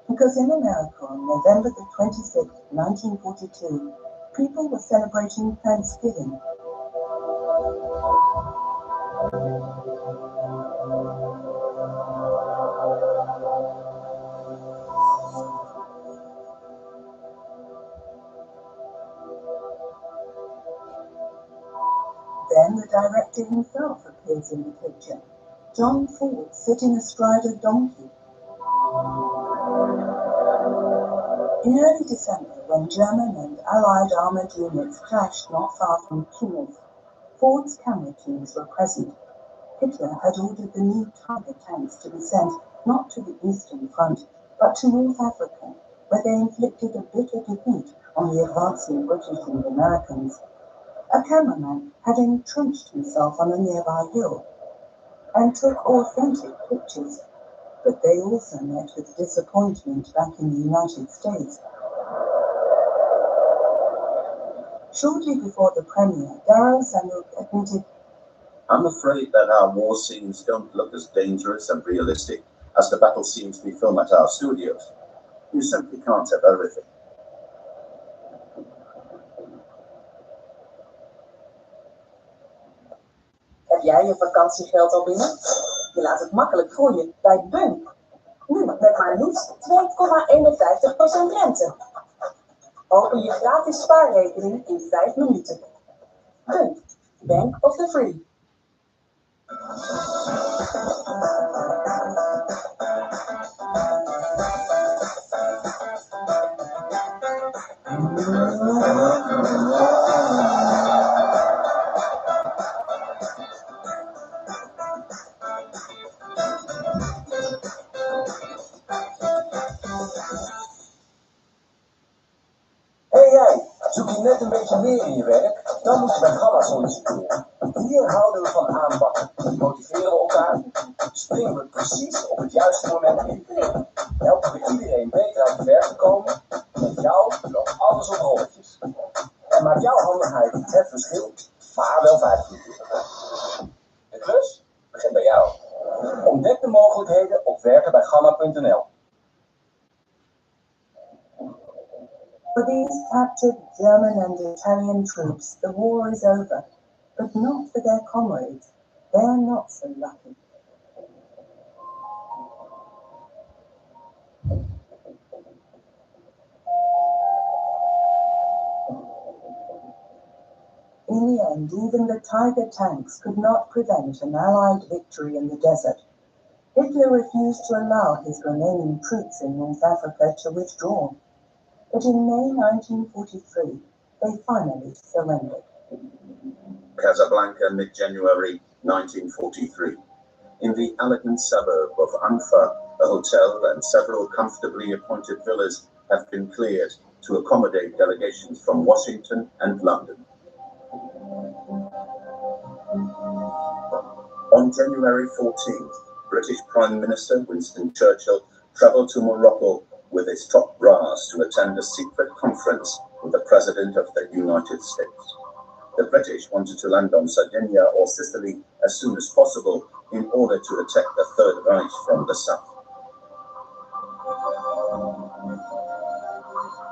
because in America on November the 26th, 1942, people were celebrating Thanksgiving. Then the director himself appears in the picture, John Ford sitting astride a donkey. In early December, when German and Allied armoured units clashed not far from Kiev, Ford's camera teams were present. Hitler had ordered the new Tiger tanks to be sent not to the Eastern Front, but to North Africa, where they inflicted a bitter defeat on the advancing British and Americans. A cameraman had entrenched himself on a nearby hill and took authentic pictures, but they also met with disappointment back in the United States. Shortly before the premiere, Darrow Samuel admitted, I'm afraid that our war scenes don't look as dangerous and realistic as the battle scenes we film at our studios. You simply can't have everything. Heb jij je vakantiegeld al binnen? Je laat het makkelijk groeien bij Bunk. Nu met maar liefst 2,51% rente. Open je gratis spaarrekening in 5 minuten. Bunk, Bank of the Free. Hey jij, zoek je net een beetje meer in je werk? Dan moet je bij Gamma solliciteren. Hier houden we van aanpakken. Motiveren we elkaar. Springen we precies op het juiste moment in. Helpen we iedereen beter aan het werk te komen. Met jou loopt alles op rolletjes. En maakt jouw handigheid het verschil, maar wel 5 minuten. De klus begint bij jou. Ontdek de mogelijkheden op werkenbijgamma.nl. for these captured German and Italian troops, the war is over, but not for their comrades. They are not so lucky. In the end, even the Tiger tanks could not prevent an Allied victory in the desert. Hitler refused to allow his remaining troops in North Africa to withdraw. But in May 1943, they finally surrendered. Casablanca, mid-January 1943. In the elegant suburb of Anfa, a hotel and several comfortably appointed villas have been cleared to accommodate delegations from Washington and London. On January 14th, British Prime Minister Winston Churchill travelled to Morocco with his top brass to attend a secret conference with the President of the United States. The British wanted to land on Sardinia or Sicily as soon as possible in order to attack the Third Reich from the south.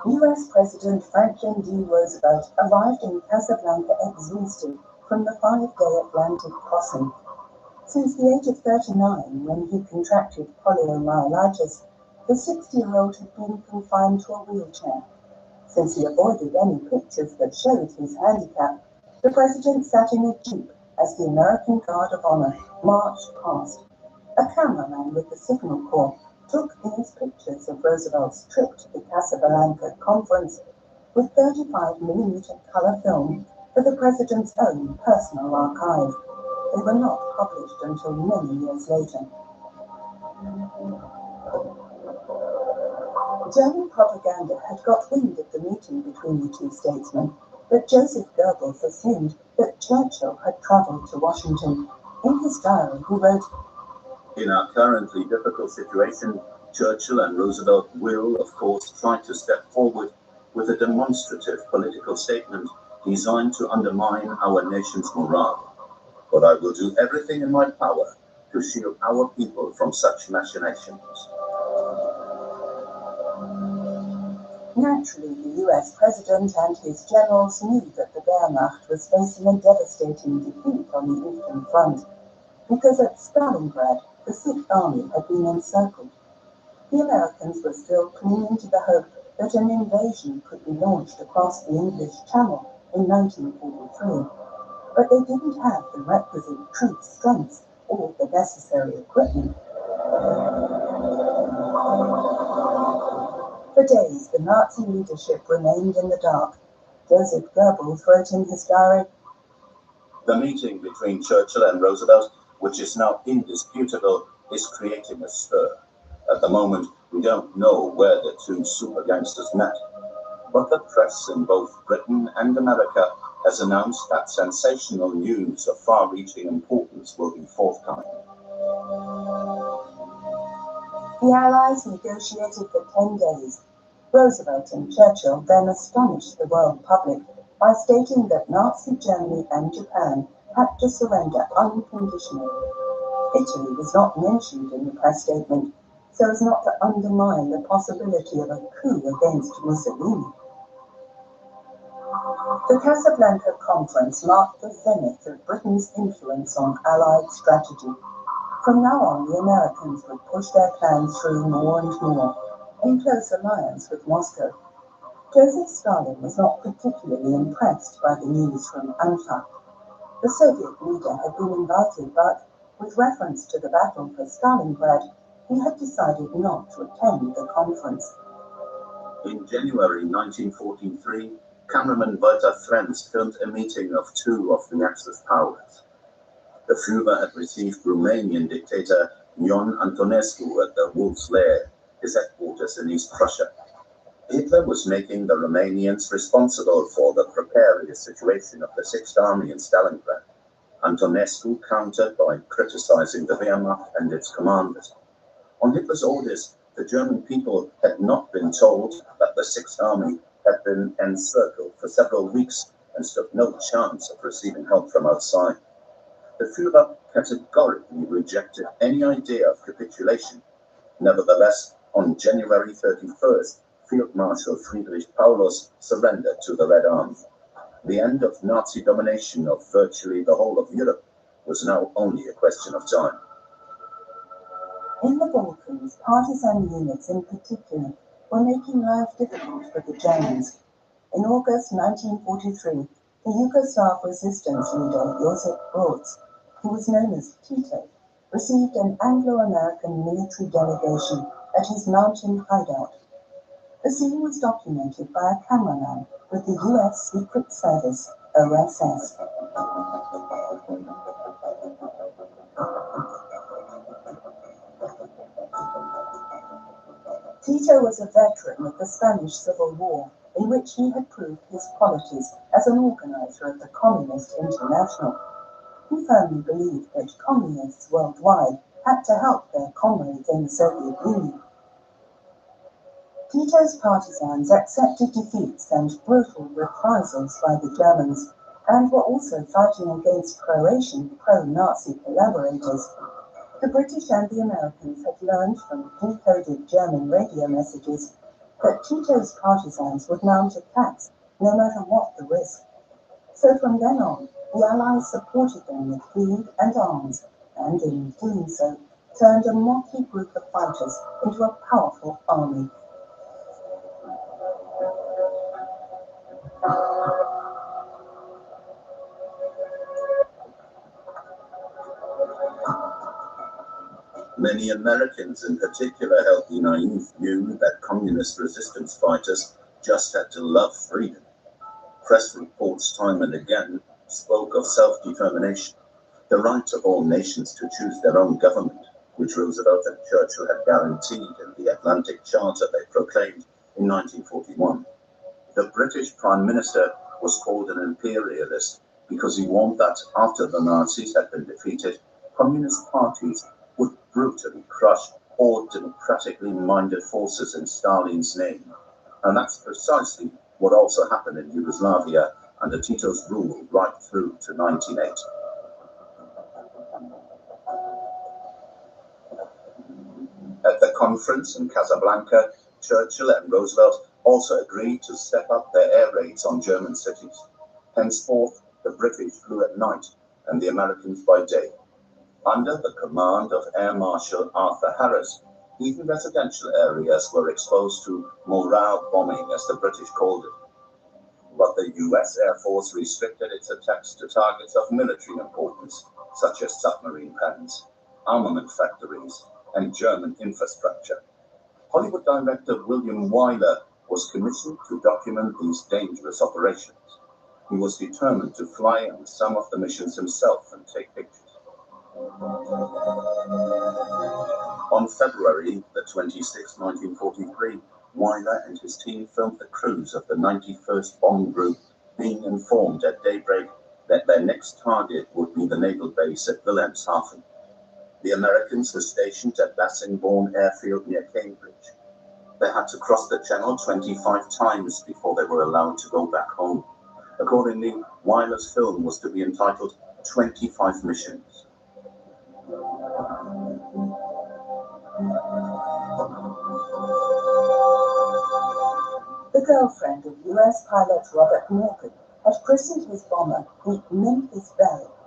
US President Franklin D. Roosevelt arrived in Casablanca exhausted from the 5-day Atlantic crossing. Since the age of 39, when he contracted poliomyelitis, the 60-year-old had been confined to a wheelchair. Since he avoided any pictures that showed his handicap, the president sat in a jeep as the American Guard of Honor marched past. A cameraman with the signal corps took these pictures of Roosevelt's trip to the Casablanca conference with 35mm color film for the president's own personal archive. They were not published until many years later. German propaganda had got wind of the meeting between the two statesmen, but Joseph Goebbels assumed that Churchill had travelled to Washington. In his diary, he wrote, "In our currently difficult situation, Churchill and Roosevelt will, of course, try to step forward with a demonstrative political statement designed to undermine our nation's morale. But I will do everything in my power to shield our people from such machinations." Naturally, the US President and his generals knew that the Wehrmacht was facing a devastating defeat on the Eastern Front, because at Stalingrad, the Sixth Army had been encircled. The Americans were still clinging to the hope that an invasion could be launched across the English Channel in 1943, but they didn't have the requisite troop strength or the necessary equipment. For days, the Nazi leadership remained in the dark. Joseph Goebbels wrote in his diary, "The meeting between Churchill and Roosevelt, which is now indisputable, is creating a stir. At the moment, we don't know where the two super gangsters met, but the press in both Britain and America has announced that sensational news of far-reaching importance will be forthcoming." The Allies negotiated for 10 days. Roosevelt and Churchill then astonished the world public by stating that Nazi Germany and Japan had to surrender unconditionally. Italy was not mentioned in the press statement, so as not to undermine the possibility of a coup against Mussolini. The Casablanca Conference marked the zenith of Britain's influence on Allied strategy. From now on, the Americans would push their plans through more and more, in close alliance with Moscow. Joseph Stalin was not particularly impressed by the news from Anfa. The Soviet leader had been invited, but, with reference to the battle for Stalingrad, he had decided not to attend the conference. In January 1943, cameraman Walter Frenz filmed a meeting of two of the Axis powers. The Führer had received Romanian dictator Ion Antonescu at the Wolf's Lair, his headquarters in East Prussia. Hitler was making the Romanians responsible for the precarious situation of the Sixth Army in Stalingrad. Antonescu countered by criticizing the Wehrmacht and its commanders. On Hitler's orders, the German people had not been told that the Sixth Army had been encircled for several weeks and stood no chance of receiving help from outside. The Führer categorically rejected any idea of capitulation. Nevertheless, on January 31st, Field Marshal Friedrich Paulus surrendered to the Red Army. The end of Nazi domination of virtually the whole of Europe was now only a question of time. In the Balkans, partisan units in particular were making life difficult for the Germans. In August 1943, the Yugoslav resistance leader Josip Broz, who was known as Tito, received an Anglo-American military delegation at his mountain hideout. The scene was documented by a cameraman with the US Secret Service, OSS. Tito was a veteran of the Spanish Civil War, in which he had proved his qualities as an organizer of the Communist International. He firmly believed that communists worldwide had to help their comrades in the Soviet Union. Tito's partisans accepted defeats and brutal reprisals by the Germans, and were also fighting against Croatian pro-Nazi collaborators. The British and the Americans had learned from decoded German radio messages that Tito's partisans would mount attacks no matter what the risk. So from then on, the Allies supported them with food and arms, and in doing so, turned a motley group of fighters into a powerful army. Many Americans in particular held the naive view that communist resistance fighters just had to love freedom. Press reports time and again spoke of self-determination, the right of all nations to choose their own government, which Roosevelt and Churchill had guaranteed in the Atlantic Charter they proclaimed in 1941. The British Prime Minister was called an imperialist because he warned that after the Nazis had been defeated, communist parties would brutally crush all democratically minded forces in Stalin's name. And that's precisely what also happened in Yugoslavia under Tito's rule right through to 1908. At the conference in Casablanca, Churchill and Roosevelt also agreed to step up their air raids on German cities. Henceforth, the British flew at night and the Americans by day. Under the command of Air Marshal Arthur Harris, even residential areas were exposed to morale bombing, as the British called it. But the US Air Force restricted its attacks to targets of military importance, such as submarine pens, armament factories, and German infrastructure. Hollywood director William Wyler was commissioned to document these dangerous operations. He was determined to fly on some of the missions himself and take pictures. On February the 26th, 1943, Wyler and his team filmed the crews of the 91st Bomb Group being informed at daybreak that their next target would be the naval base at Wilhelmshaven. The Americans were stationed at Bassingbourn Airfield near Cambridge. They had to cross the channel 25 times before they were allowed to go back home. Accordingly, Wyler's film was to be entitled 25 Missions. The girlfriend of US pilot Robert Morgan had christened his bomber the Memphis Belle.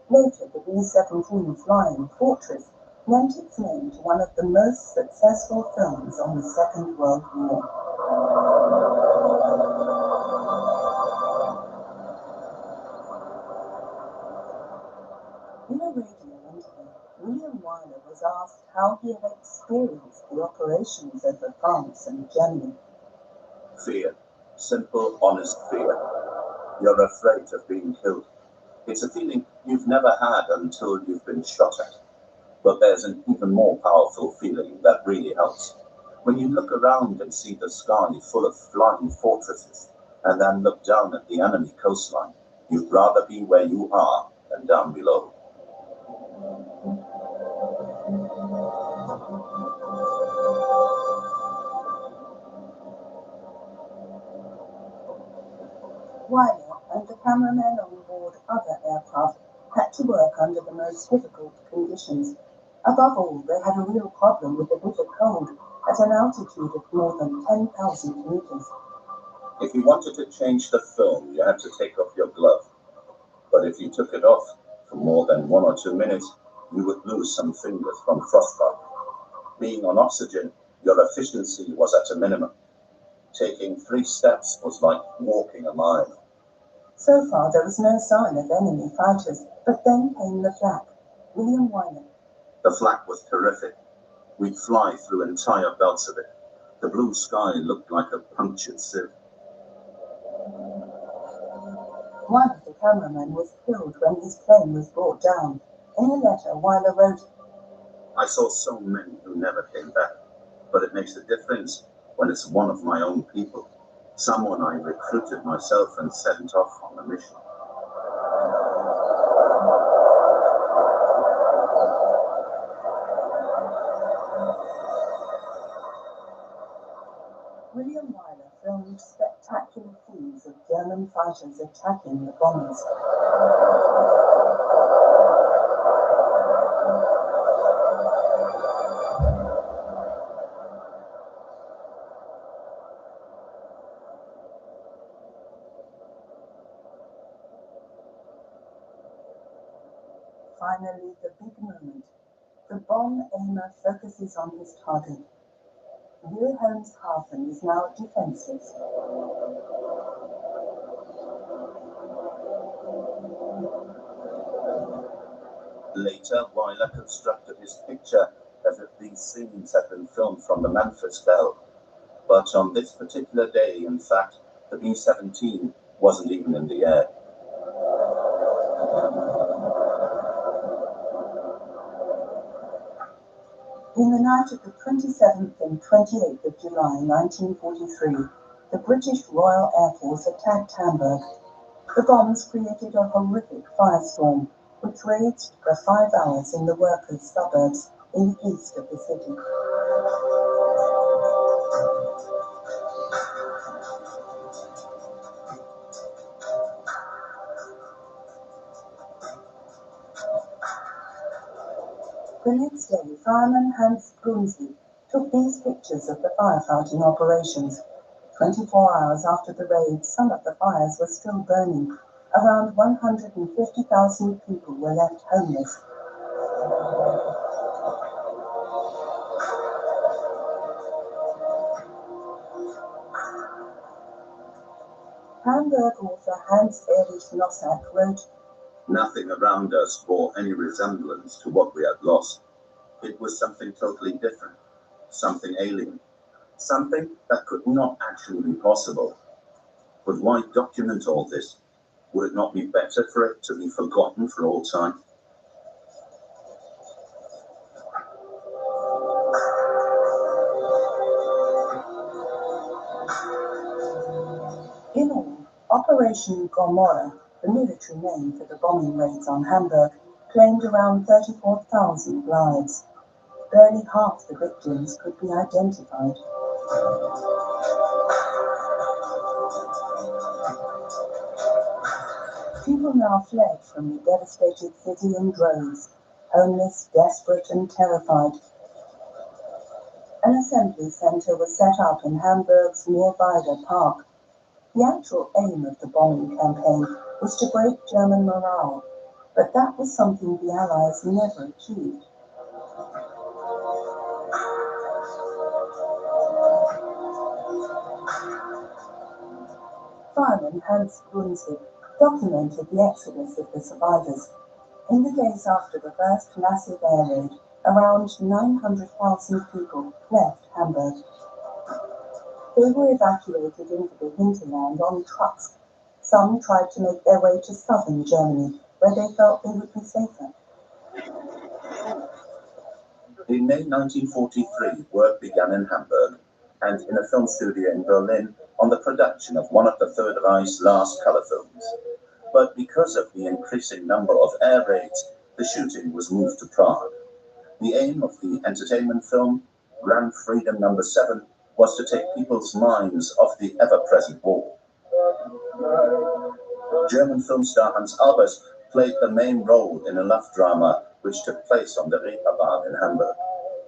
Later, the B-17 Flying Fortress lent its name to one of the most successful films on the Second World War. In a radio interview, William Wyler was asked how he had experienced the operations over France and Germany. Fear. Simple, honest fear. You're afraid of being killed. It's a feeling you've never had until you've been shot at. But there's an even more powerful feeling that really helps. When you look around and see the sky full of flying fortresses, and then look down at the enemy coastline, you'd rather be where you are than down below. Wyler and the cameramen on board other aircraft had to work under the most difficult conditions. Above all, they had a real problem with the bitter cold at an altitude of more than 10,000 meters. If you wanted to change the film, you had to take off your glove. But if you took it off for more than 1 or 2 minutes, you would lose some fingers from frostbite. Being on oxygen, your efficiency was at a minimum. Taking 3 steps was like walking a mile. So far, there was no sign of enemy fighters, but then came the flak. William Wyler. The flak was terrific. We'd fly through entire belts of it. The blue sky looked like a punctured sieve. One of the cameramen was killed when his plane was brought down. In a letter, Wyler wrote, I saw so many who never came back, but it makes a difference when it's one of my own people, someone I recruited myself and sent off on a mission. William Wyler filmed spectacular scenes of German fighters attacking the bombers. Finally, the big moment. The bomb aimer focuses on his target. Wilhelmshaven is now defenseless. Later, Wyler constructed his picture as if these scenes had been filmed from the Memphis Belle. But on this particular day, in fact, the B-17 wasn't even in the air. In the night of the 27th and 28th of July 1943, the British Royal Air Force attacked Hamburg. The bombs created a horrific firestorm, which raged for 5 hours in the workers' suburbs in the east of the city. The next day, fireman Hans Brunswick took these pictures of the firefighting operations. 24 hours after the raid, some of the fires were still burning. Around 150,000 people were left homeless. Hamburg author Hans-Erich Nossack wrote, "Nothing around us bore any resemblance to what we had lost. It was something totally different, something alien, something that could not actually be possible. But why document all this? Would it not be better for it to be forgotten for all time?" In all, Operation Gomorrah, the military name for the bombing raids on Hamburg, claimed around 34,000 lives. Barely half the victims could be identified. People now fled from the devastated city in droves, homeless, desperate and terrified. An assembly centre was set up in Hamburg's nearby park. The actual aim of the bombing campaign was to break German morale, but that was something the Allies never achieved. Fireman Hans Brunswick documented the exodus of the survivors. In the days after the first massive air raid, around 900,000 people left Hamburg. They were evacuated into the hinterland on trucks. Some tried to make their way to southern Germany, where they felt they would be safer. In May 1943, work began in Hamburg and in a film studio in Berlin on the production of one of the Third Reich's last color films. But because of the increasing number of air raids, the shooting was moved to Prague. The aim of the entertainment film, Grand Freedom No. 7, was to take people's minds off the ever-present war. German film star Hans Albers played the main role in a love drama which took place on the Reeperbahn in Hamburg,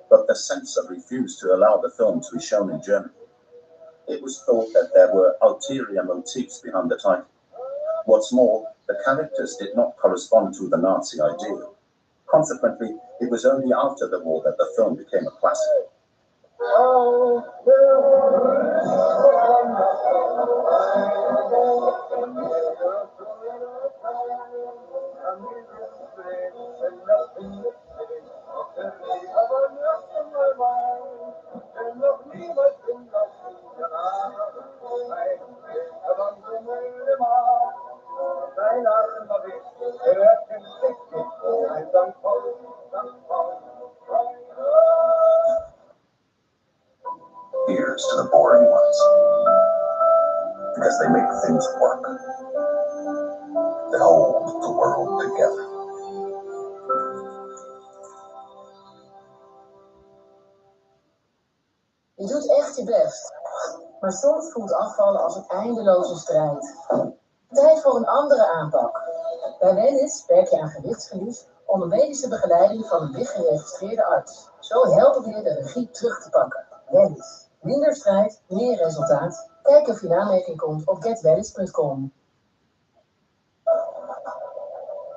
but the censor refused to allow the film to be shown in Germany. It was thought that there were ulterior motives behind the title. What's more, the characters did not correspond to the Nazi ideal. Consequently, it was only after the war that the film became a classic. Here's to the boring ones, because they make things work. They hold the world together. Je doet echt je best, maar soms voelt afvallen als een eindeloze strijd. Tijd voor een andere aanpak. Bij Wellness werk je aan gewichtsverlies onder medische begeleiding van een WIG-geregistreerde arts. Zo helpen we je de regie terug te pakken. Wellness. Minder strijd, meer resultaat. Kijk of je in aanmerking komt op getwellness.com.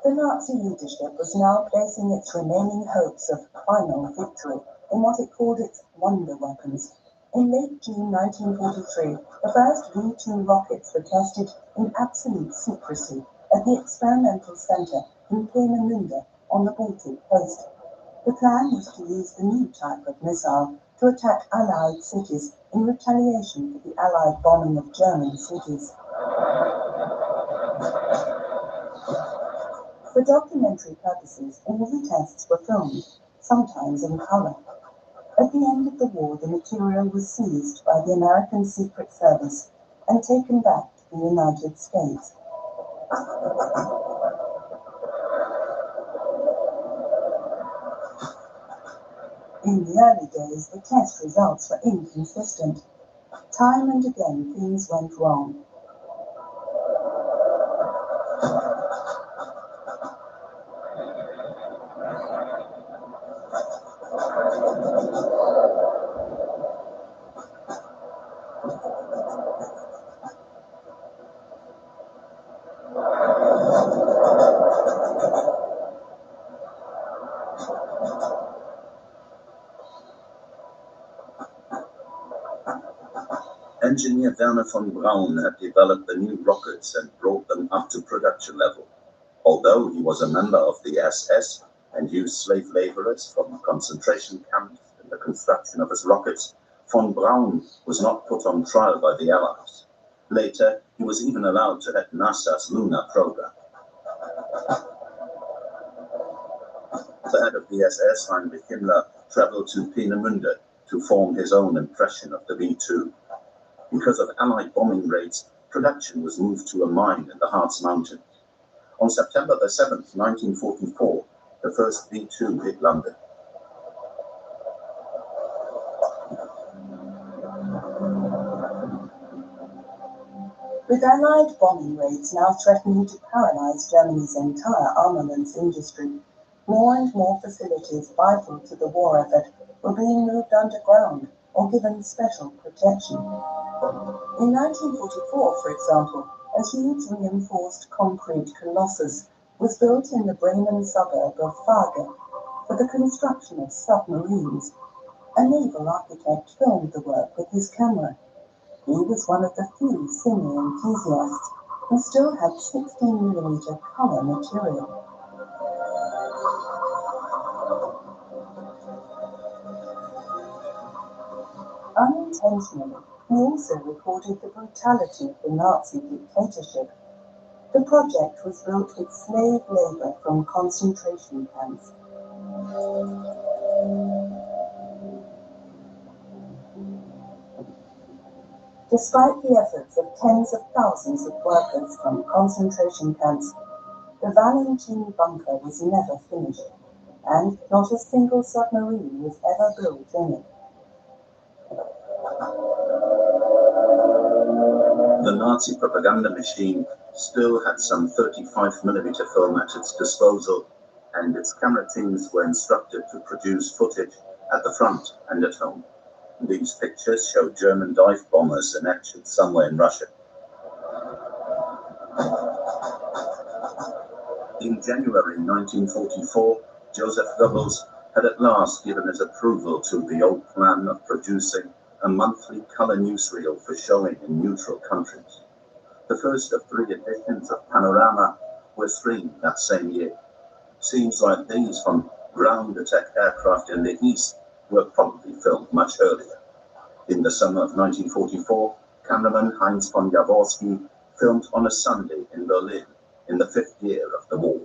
The Nazi leadership was now placing its remaining hopes of final victory in what it called its wonder weapons. In late June 1943, the first V-2 rockets were tested in absolute secrecy at the experimental center in Peenemünde on the Baltic coast. The plan was to use the new type of missile to attack Allied cities in retaliation for the Allied bombing of German cities. For documentary purposes, all the tests were filmed, sometimes in color. At the end of the war, the material was seized by the American Secret Service and taken back to the United States. In the early days, the test results were inconsistent. Time and again, things went wrong. Engineer Werner von Braun had developed the new rockets and brought them up to production level. Although he was a member of the SS and used slave laborers from concentration camps in the construction of his rockets, von Braun was not put on trial by the Allies. Later, he was even allowed to head NASA's lunar program. The head of the SS, Heinrich Himmler, traveled to Peenemünde to form his own impression of the V-2. Because of Allied bombing raids, production was moved to a mine in the Harz Mountains. On September the 7th, 1944, the first V-2 hit London. With Allied bombing raids now threatening to paralyze Germany's entire armaments industry, more and more facilities vital to the war effort were being moved underground or given special protection. In 1944, for example, a huge reinforced concrete colossus was built in the Bremen suburb of Farge for the construction of submarines. A naval architect filmed the work with his camera. He was one of the few singing enthusiasts who still had 16mm color material. Unintentionally, he also recorded the brutality of the Nazi dictatorship. The project was built with slave labor from concentration camps. Despite the efforts of tens of thousands of workers from concentration camps, the Valentin bunker was never finished, and not a single submarine was ever built in it. The Nazi propaganda machine still had some 35mm film at its disposal, and its camera teams were instructed to produce footage at the front and at home. These pictures show German dive bombers in action somewhere in Russia. In January 1944, Joseph Goebbels had at last given his approval to the old plan of producing a monthly color newsreel for showing in neutral countries. The first of 3 editions of Panorama were streamed that same year. Scenes like these from ground attack aircraft in the east were probably filmed much earlier. In the summer of 1944, cameraman Heinz von Jaworski filmed on a Sunday in Berlin in the 5th year of the war.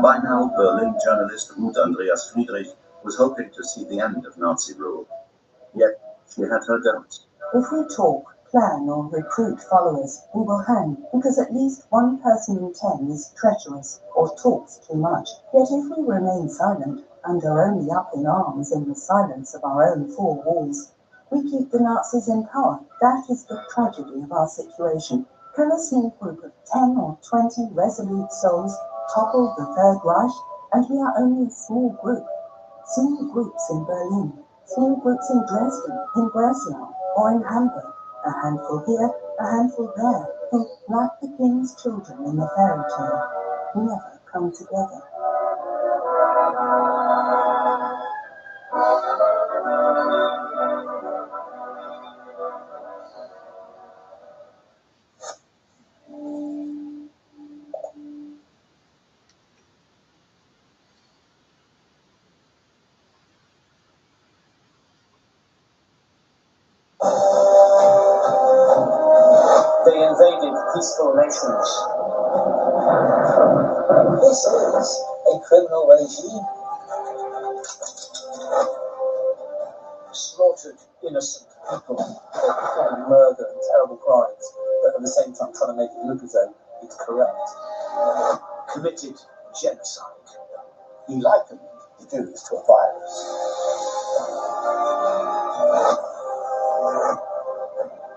By now, Berlin journalist Ruth Andreas Friedrich was hoping to see the end of Nazi rule. Yet, she had her doubts. If we talk, plan or recruit followers, we will hang, because at least 1 person in 10 is treacherous or talks too much. Yet if we remain silent, and are only up in arms in the silence of our own 4 walls, we keep the Nazis in power. That is the tragedy of our situation. Can a small group of 10 or 20 resolute souls topple the Third Reich? And we are only a small group. Small groups in Berlin, small groups in Dresden, in Breslau, or in Hamburg. A handful here, a handful there, who, like the king's children in the fairy tale, never come together. They invaded peaceful nations. This is a criminal regime. slaughtered innocent people, committing murder and terrible crimes, but at the same time trying to make it look as though it's correct. Committed genocide. He likened the Jews to a virus.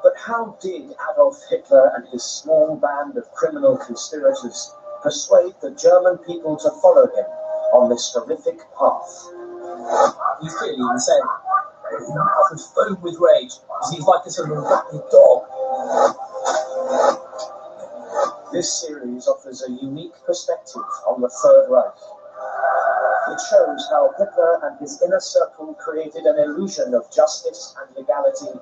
But how did Adolf Hitler and his small band of criminal conspirators persuade the German people to follow him on this horrific path? He's clearly insane. His mouth is foamed with rage, as he's like a sort of rabid dog. This series offers a unique perspective on the Third Reich. It shows how Hitler and his inner circle created an illusion of justice and legality,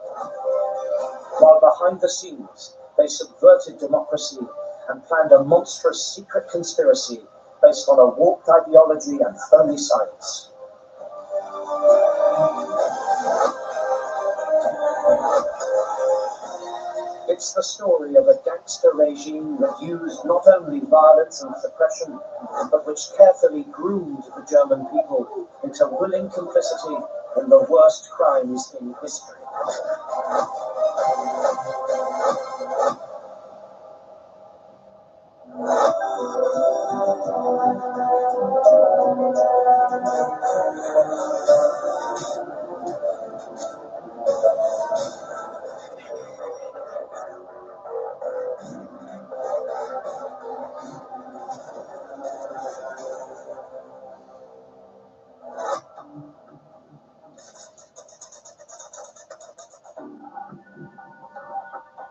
while behind the scenes they subverted democracy and planned a monstrous secret conspiracy based on a warped ideology and phony science. It's the story of a gangster regime that used not only violence and suppression, but which carefully groomed the German people into willing complicity in the worst crimes in history.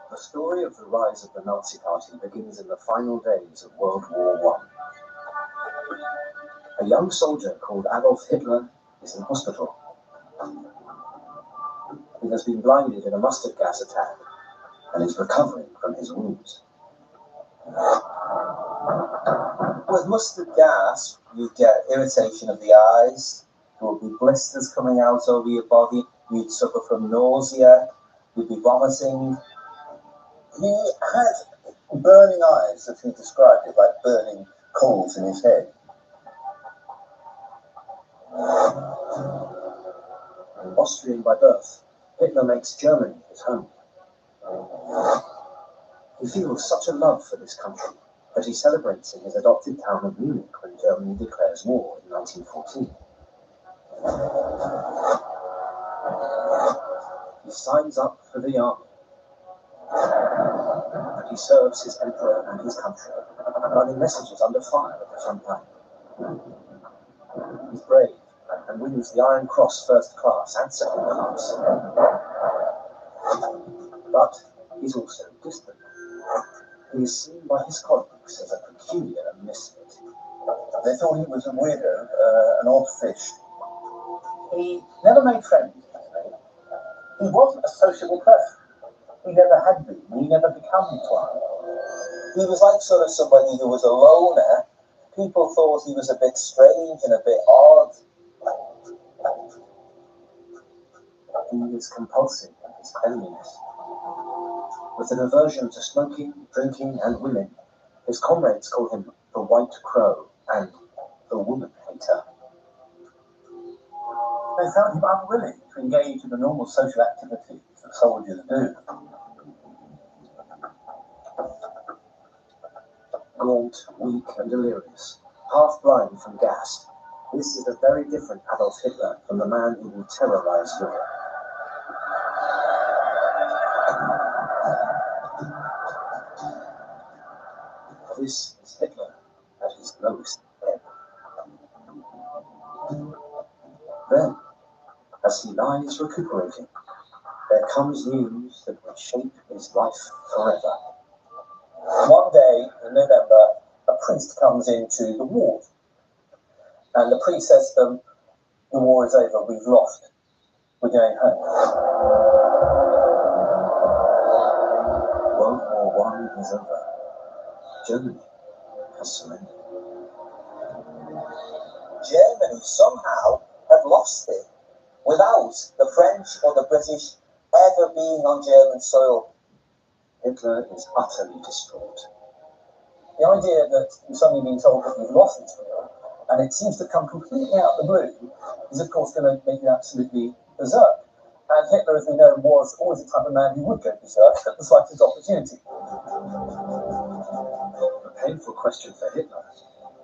The story of the rise of the Nazi Party begins in the final days of World War I. A young soldier called Adolf Hitler is in hospital. He has been blinded in a mustard gas attack and is recovering from his wounds. With mustard gas, you get irritation of the eyes, there will be blisters coming out over your body, you'd suffer from nausea, you'd be vomiting. He had burning eyes, as he described it, like burning coals in his head. Austrian by birth, Hitler makes Germany his home. He feels such a love for this country that he celebrates in his adopted town of Munich when Germany declares war in 1914. He signs up for the army. And he serves his emperor and his country, running messages under fire at the front line. He's brave and wins the Iron Cross First Class and Second Class. But he's also distant. He is seen by his colleagues as a peculiar misfit. They thought he was a weirdo, an odd fish. He never made friends. He wasn't a sociable person. He never had been. He never became one. He was like sort of somebody who was a loner. People thought he was a bit strange and a bit odd. He is compulsive in his cleanliness. With an aversion to smoking, drinking, and women, his comrades call him the White Crow and the Woman Hater. They found him unwilling to engage in the normal social activities that soldiers do. Gaunt, weak, and delirious, half blind from gas, this is a very different Adolf Hitler from the man who will terrorize Europe. This is Hitler at his lowest ebb. Then, as he lies recuperating, there comes news that will shape his life forever. One day in November, a priest comes into the ward, and the priest says to them, "The war is over, we've lost, we're going home." World War I is over. Germany has surrendered. Germany somehow had lost it, without the French or the British ever being on German soil. Hitler is utterly distraught. The idea that you've suddenly been told that you've lost this war, and it seems to come completely out of the blue, is of course going to make you absolutely berserk. And Hitler, as we know, was always the type of man who would go berserk at the slightest opportunity. The painful question for Hitler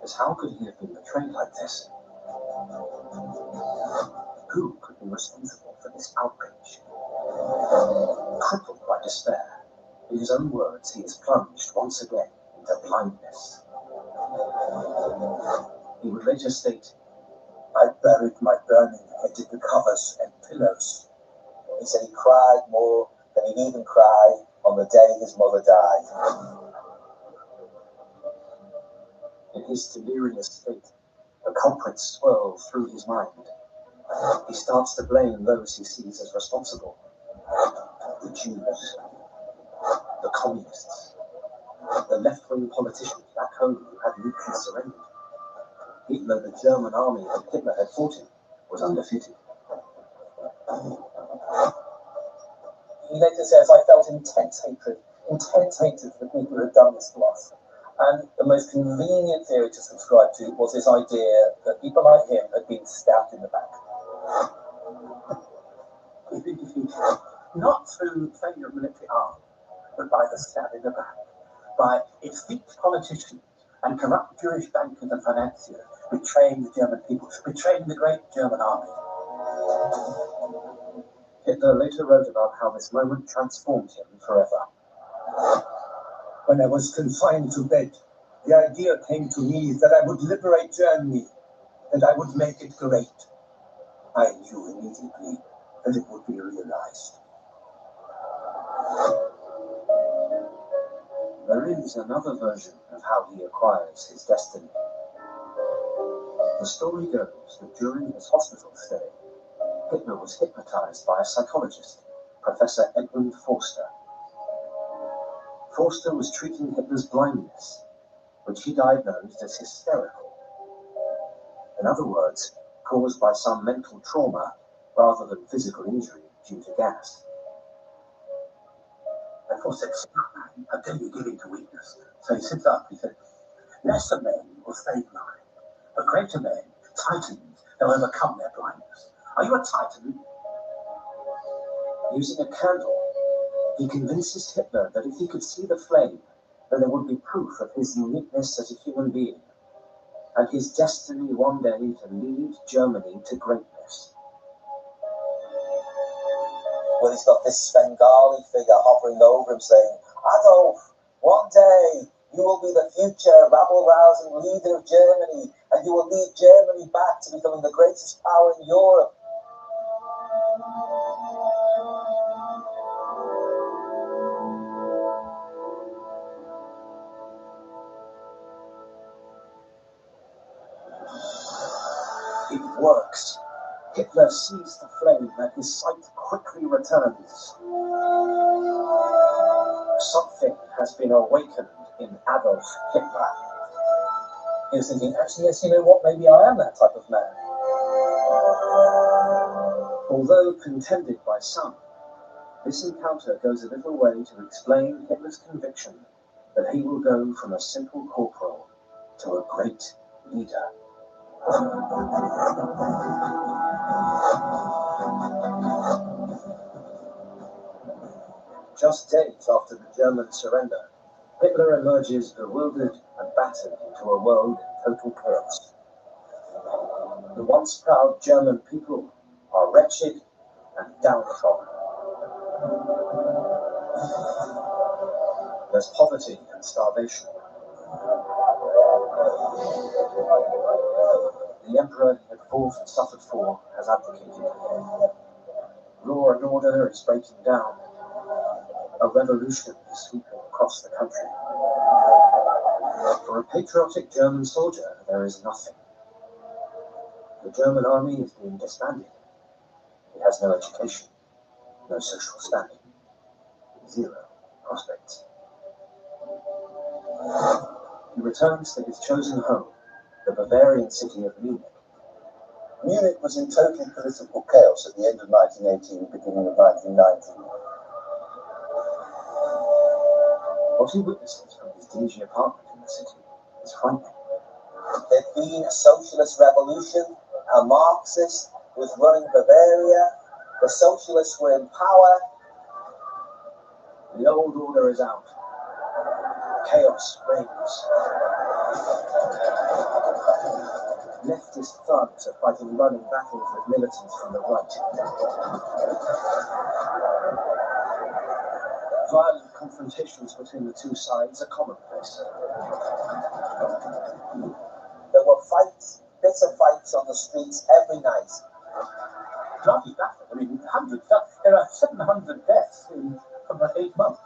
is how could he have been betrayed like this? Who could be responsible for this outrage? Crippled by despair, in his own words, he is plunged once again into blindness. He would later state, I buried my burning head in the covers and pillows. He said he cried more than he'd even cry on the day his mother died. in his delirious state, the culprits swirl through his mind. He starts to blame those he sees as responsible. The Jews, the communists, the left-wing politicians back home who had weakly surrendered. Hitler, the German army that Hitler had fought in, was undefeated. He later says, I felt intense hatred for the people who had done this to us. And the most convenient theory to subscribe to was this idea that people like him had been stabbed in the back. He'd been defeated, not through failure of military arm, but by the stab in the back, by effete politicians and corrupt Jewish bankers and financiers betraying the German people, betraying the great German army. Hitler later wrote about how this moment transformed him forever. When I was confined to bed, the idea came to me that I would liberate Germany, and I would make it great. I knew immediately that it would be realized. There is another version of how he acquires his destiny. The story goes that during his hospital stay, Hitler was hypnotized by a psychologist, Professor Edmund Forster. Forster was treating Hitler's blindness, which he diagnosed as hysterical. In other words, caused by some mental trauma rather than physical injury due to gas. And Forster said, until you give in to weakness. So he sits up, he said, lesser men will stay blind, but greater men, titans, they'll overcome their blindness. Are you a titan? Using a candle, he convinces Hitler that if he could see the flame, then there would be proof of his uniqueness as a human being, and his destiny one day to lead Germany to greatness. Well, he's got this Svengali figure hovering over him saying, Adolf, one day you will be the future rabble-rousing leader of Germany, and you will lead Germany back to becoming the greatest power in Europe. It works. Hitler sees the flame and his sight quickly returns. Something has been awakened in Adolf Hitler. He was thinking, actually, yes, you know what, maybe I am that type of man. Although contended by some, this encounter goes a little way to explain Hitler's conviction that he will go from a simple corporal to a great leader. Just days after the German surrender, Hitler emerges bewildered and battered into a world in total chaos. The once proud German people are wretched and downtrodden. There's poverty and starvation. The emperor he had fought and suffered for has abdicated. Law and order is breaking down. A revolution is sweeping across the country. For a patriotic German soldier, there is nothing. The German army is being disbanded. He has no education, no social standing, zero prospects. He returns to his chosen home, the Bavarian city of Munich. Munich was in total political chaos at the end of 1918, beginning of 1919. What he witnesses from his dingy apartment in the city is frightening. There'd been a socialist revolution, a Marxist, was running Bavaria, the socialists were in power. The old order is out. Chaos reigns. Leftist thugs are fighting running battles with militants from the right. Violent confrontations between the two sides are commonplace. There were fights, bitter fights on the streets every night. Bloody battle. I mean, hundreds. There are 700 deaths in about 8 months.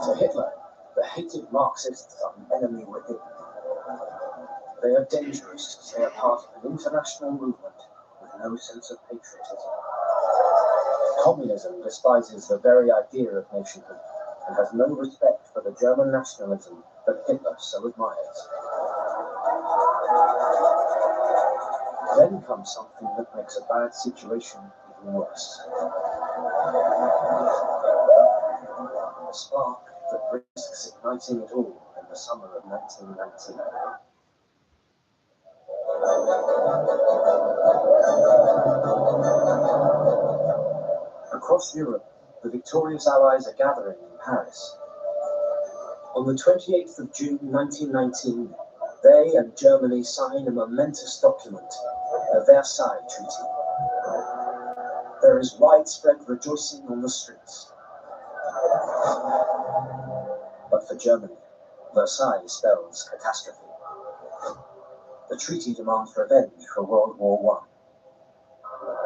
To Hitler, the hated Marxists are the enemy within. They are dangerous. They are part of an international movement with no sense of patriotism. Communism despises the very idea of nationhood and has no respect for the German nationalism that Hitler so admires. Then comes something that makes a bad situation even worse. A spark that risks igniting it all in the summer of 1919. Across Europe, the victorious Allies are gathering in Paris. On the 28th of June 1919, they and Germany sign a momentous document, the Versailles Treaty. There is widespread rejoicing on the streets. But for Germany, Versailles spells catastrophe. The treaty demands revenge for World War I.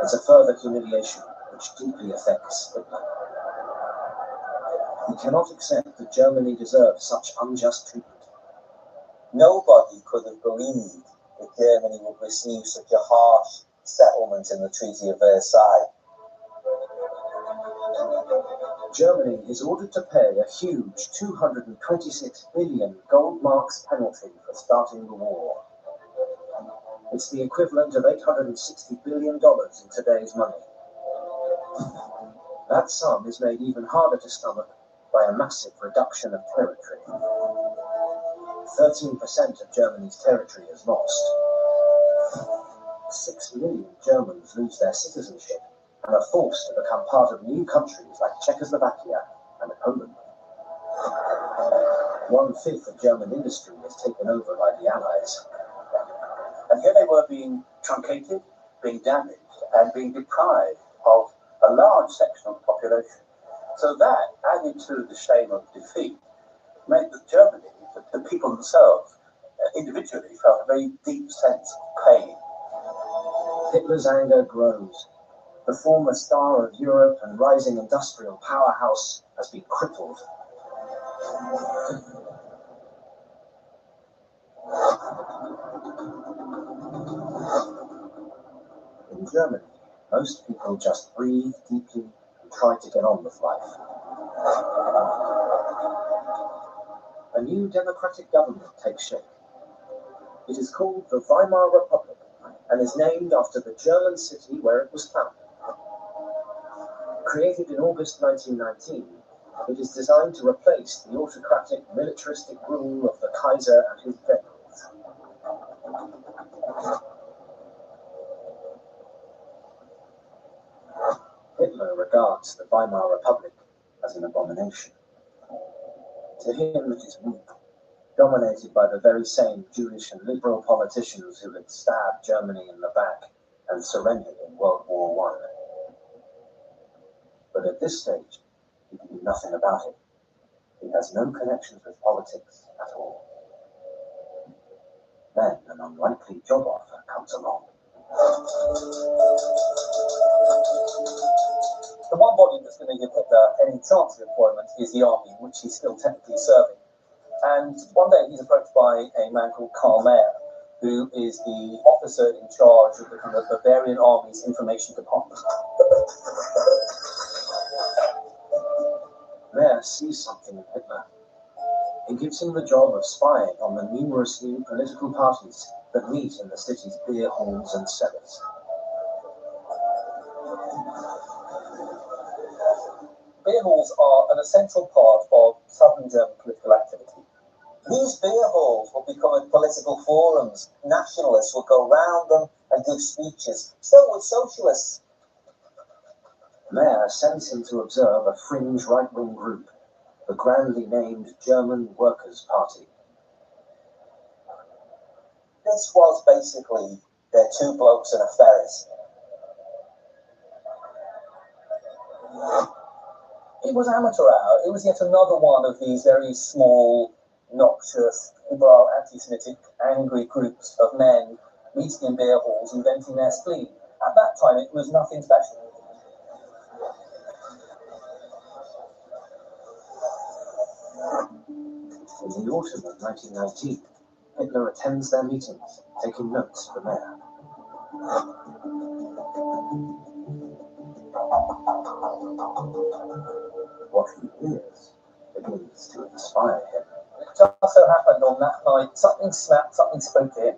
It's a further humiliation which deeply affects Hitler. He cannot accept that Germany deserves such unjust treatment. Nobody could have believed that Germany would receive such a harsh settlement in the Treaty of Versailles. Germany is ordered to pay a huge 226 billion gold marks penalty for starting the war. It's the equivalent of $860 billion in today's money. That sum is made even harder to stomach by a massive reduction of territory. 13% of Germany's territory is lost. 6 million Germans lose their citizenship and are forced to become part of new countries like Czechoslovakia and Poland. 1/5 of German industry is taken over by the Allies. And here they were being truncated, being damaged, and being deprived of a large section of the population. So that, added to the shame of defeat, meant that Germany, the people themselves, individually felt a very deep sense of pain. Hitler's anger grows. The former star of Europe and rising industrial powerhouse has been crippled. In Germany, most people just breathe deeply and try to get on with life. A new democratic government takes shape. It is called the Weimar Republic and is named after the German city where it was founded. Created in August 1919, it is designed to replace the autocratic, militaristic rule of the Kaiser and his generals. Hitler regards the Weimar Republic as an abomination. To him, it is weak, dominated by the very same Jewish and liberal politicians who had stabbed Germany in the back and surrendered in World War I. But at this stage, he can do nothing about it. He has no connections with politics at all. Then an unlikely job offer comes along. The one body that's going to give Hitler any chance of employment is the army, which he's still technically serving. And one day he's approached by a man called Karl Mayer, who is the officer in charge of the kind of Bavarian Army's information department. Mayer sees something in Hitler. He gives him the job of spying on the numerous new political parties that meet in the city's beer halls and cellars. Beer halls are an essential part of southern German political activity. These beer halls would become political forums. Nationalists would go round them and give speeches, still with socialists. The mayor sends him to observe a fringe right-wing group, the grandly named German Workers' Party. This was basically their two blokes and a Ferris. It was amateur hour. It was yet another one of these very small, noxious, liberal, anti-Semitic, angry groups of men meeting in beer halls and venting their spleen. At that time, it was nothing special. In the autumn of 1919, Hitler attends their meetings, taking notes for the mayor. What he hears begins to inspire him. It just so happened on that night, something snapped, something spoke to him.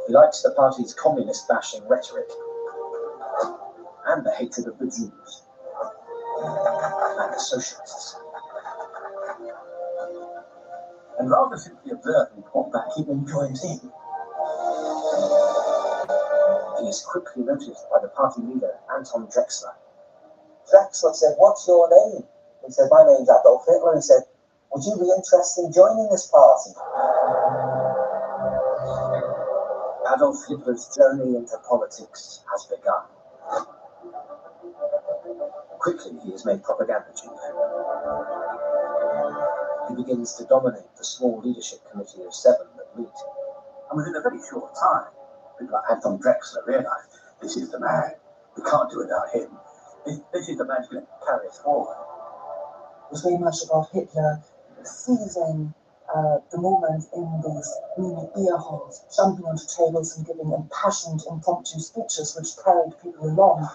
He likes the party's communist-bashing rhetoric and the hatred of the Jews and the socialists. And rather simply observe and report back, he then joins in. He is quickly noticed by the party leader, Anton Drexler. Drexler said, "What's your name?" He said, "My name's Adolf Hitler." He said, "Would you be interested in joining this party?" Adolf Hitler's journey into politics has begun. Quickly, he is made propaganda chief. He begins to dominate the small leadership committee of 7 that meet. And within a very short time, people like Anton Drexler realize this is the man. We can't do without him. This is the man who's going to carry us forward. It was very much about Hitler seizing the moment in these Munich beer halls, jumping onto tables and giving impassioned, impromptu speeches which carried people along.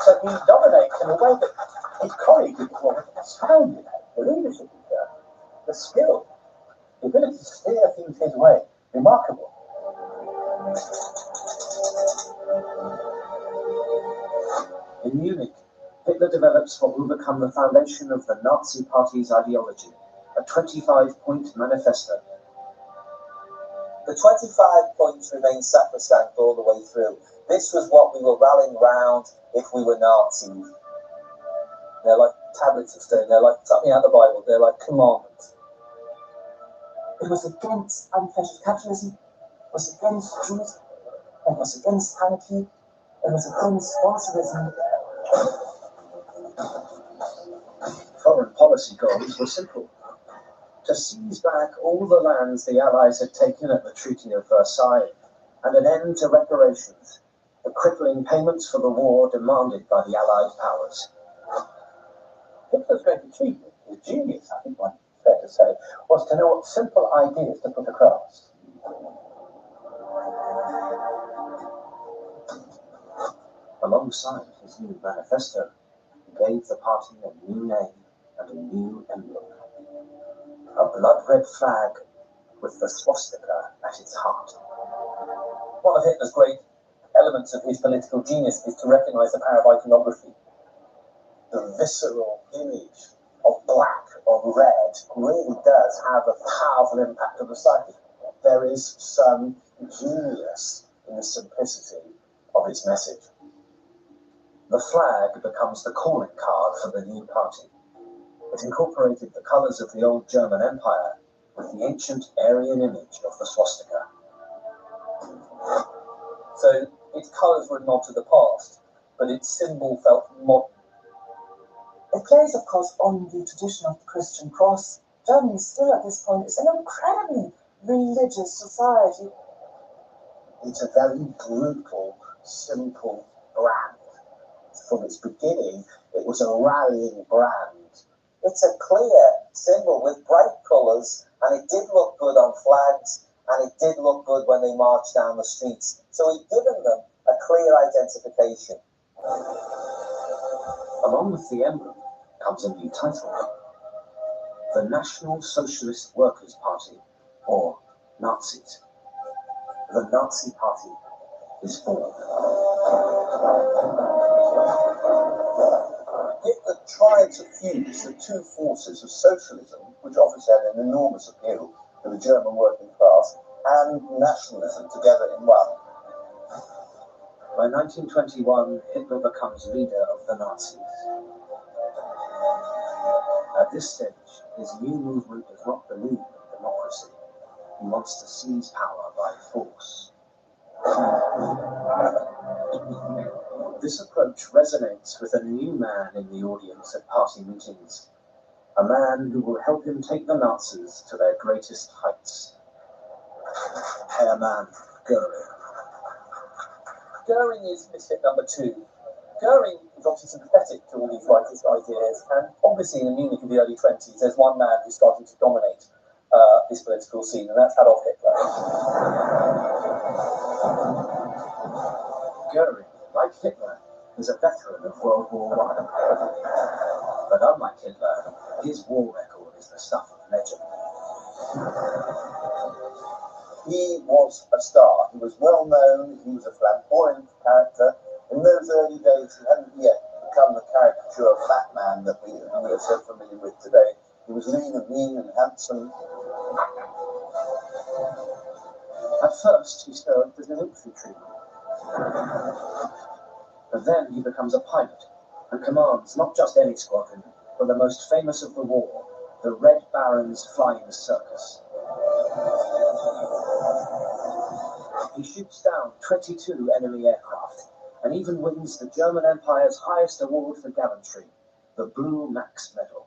So he dominates in a way that his colleagues were astounded at. The leadership, the skill, the ability to steer things his way, remarkable. In Munich, Hitler develops what will become the foundation of the Nazi Party's ideology, a 25-point manifesto. The 25 points remained sacrosanct all the way through. This was what we were rallying round if we were Nazis. They're like tablets of stone, they're like something out of the Bible, they're like commandments. It was against unfettered capitalism, it was against Jews, it was against anarchy, it was against Bolshevism. Foreign policy goals were simple: to seize back all the lands the Allies had taken at the Treaty of Versailles, and an end to reparations, the crippling payments for the war demanded by the Allied powers. Hitler's great achievement, his genius, I think one's fair to say, was to know what simple ideas to put across. Alongside his new manifesto, he gave the party a new name and a new emblem. A blood-red flag with the swastika at its heart. One of Hitler's great elements of his political genius is to recognize the power of iconography. The visceral image of black or red really does have a powerful impact on the psyche. There is some genius in the simplicity of its message. The flag becomes the calling card for the new party. It incorporated the colours of the old German Empire with the ancient Aryan image of the swastika. So its colours were a nod to the past, but its symbol felt modern. It plays, of course, on the tradition of the Christian cross. Germany still at this point is an incredibly religious society. It's a very brutal, simple brand. From its beginning, it was a rallying brand. It's a clear symbol with bright colours, and it did look good on flags, and it did look good when they marched down the streets. So he'd given them a clear identification. Along with the emblem comes a new title: the National Socialist Workers' Party, or Nazis. The Nazi Party is born. Hitler tried to fuse the two forces of socialism, which obviously had an enormous appeal to the German working class, and nationalism together in one. By 1921, Hitler becomes leader of the Nazis. At this stage, his new movement does not believe in democracy. He wants to seize power by force. This approach resonates with a new man in the audience at party meetings, a man who will help him take the Nazis to their greatest heights. Herr Mann, Göring. Göring is misfit number 2. Göring is obviously sympathetic to all these rightist ideas, and obviously in Munich in the early 20s, there's one man who's starting to dominate this political scene, and that's Adolf Hitler. Göring, like Hitler, is a veteran of World War I. But unlike Hitler, his war record is the stuff of legend. He was a star. He was well known. He was a flamboyant character. In those early days, he hadn't yet become the caricature of fat man that we are so familiar with today. He was lean and mean and handsome. At first, he served as an infantryman. But then he becomes a pilot and commands not just any squadron, but the most famous of the war, the Red Baron's Flying Circus. He shoots down 22 enemy aircraft and even wins the German Empire's highest award for gallantry, the Blue Max Medal.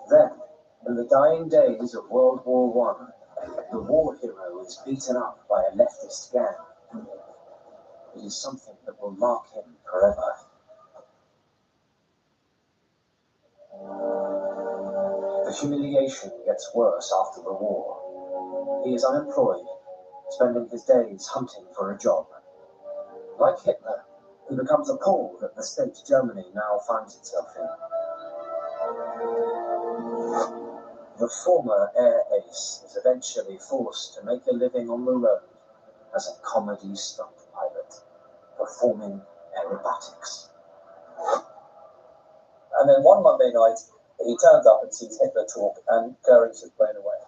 Then, in the dying days of World War I, the war hero is beaten up by a leftist gang. It is something that will mark him forever. The humiliation gets worse after the war. He is unemployed, spending his days hunting for a job. Like Hitler, he becomes appalled at the state Germany now finds itself in. The former air ace is eventually forced to make a living on the road as a comedy stunt pilot, performing aerobatics. And then one Monday night, he turns up and sees Hitler talk, and Göring's just blown away.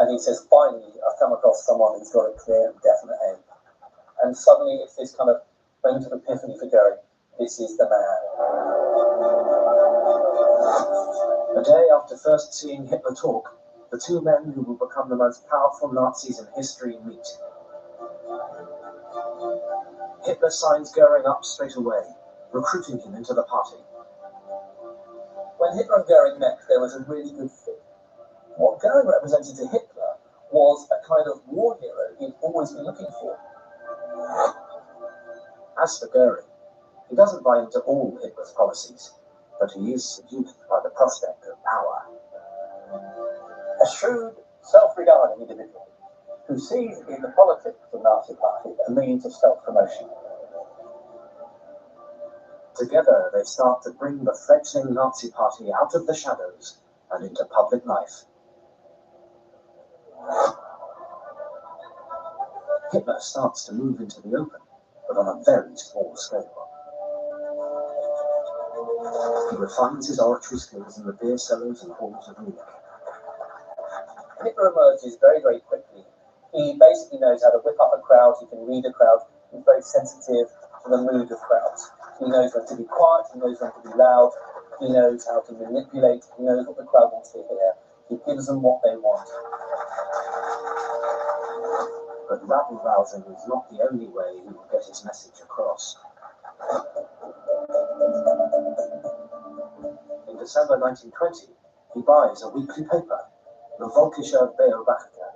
And he says, finally, I've come across someone who's got a clear and definite aim. And suddenly it's this kind of moment of epiphany for Göring. This is the man. The day after first seeing Hitler talk, the two men who will become the most powerful Nazis in history meet. Hitler signs Göring up straight away, recruiting him into the party. When Hitler and Göring met, there was a really good fit. What Göring represented to Hitler was a kind of war hero he'd always been looking for. As for Göring, he doesn't buy into all Hitler's policies, but he is seduced by the prospect of power. A shrewd, self-regarding individual who sees in the politics of the Nazi Party a means of self-promotion. Together, they start to bring the fledgling Nazi Party out of the shadows and into public life. Hitler starts to move into the open, but on a very small scale. He refines his oratory skills in the beer cellars and halls of Munich. Hitler emerges very, very quickly. He basically knows how to whip up a crowd, he can read a crowd, he's very sensitive to the mood of crowds. He knows when to be quiet, he knows when to be loud, he knows how to manipulate, he knows what the crowd wants to hear. He gives them what they want. But rabble-rousing is not the only way he will get his message across. In December 1920, he buys a weekly paper, the Volkischer Beobachter.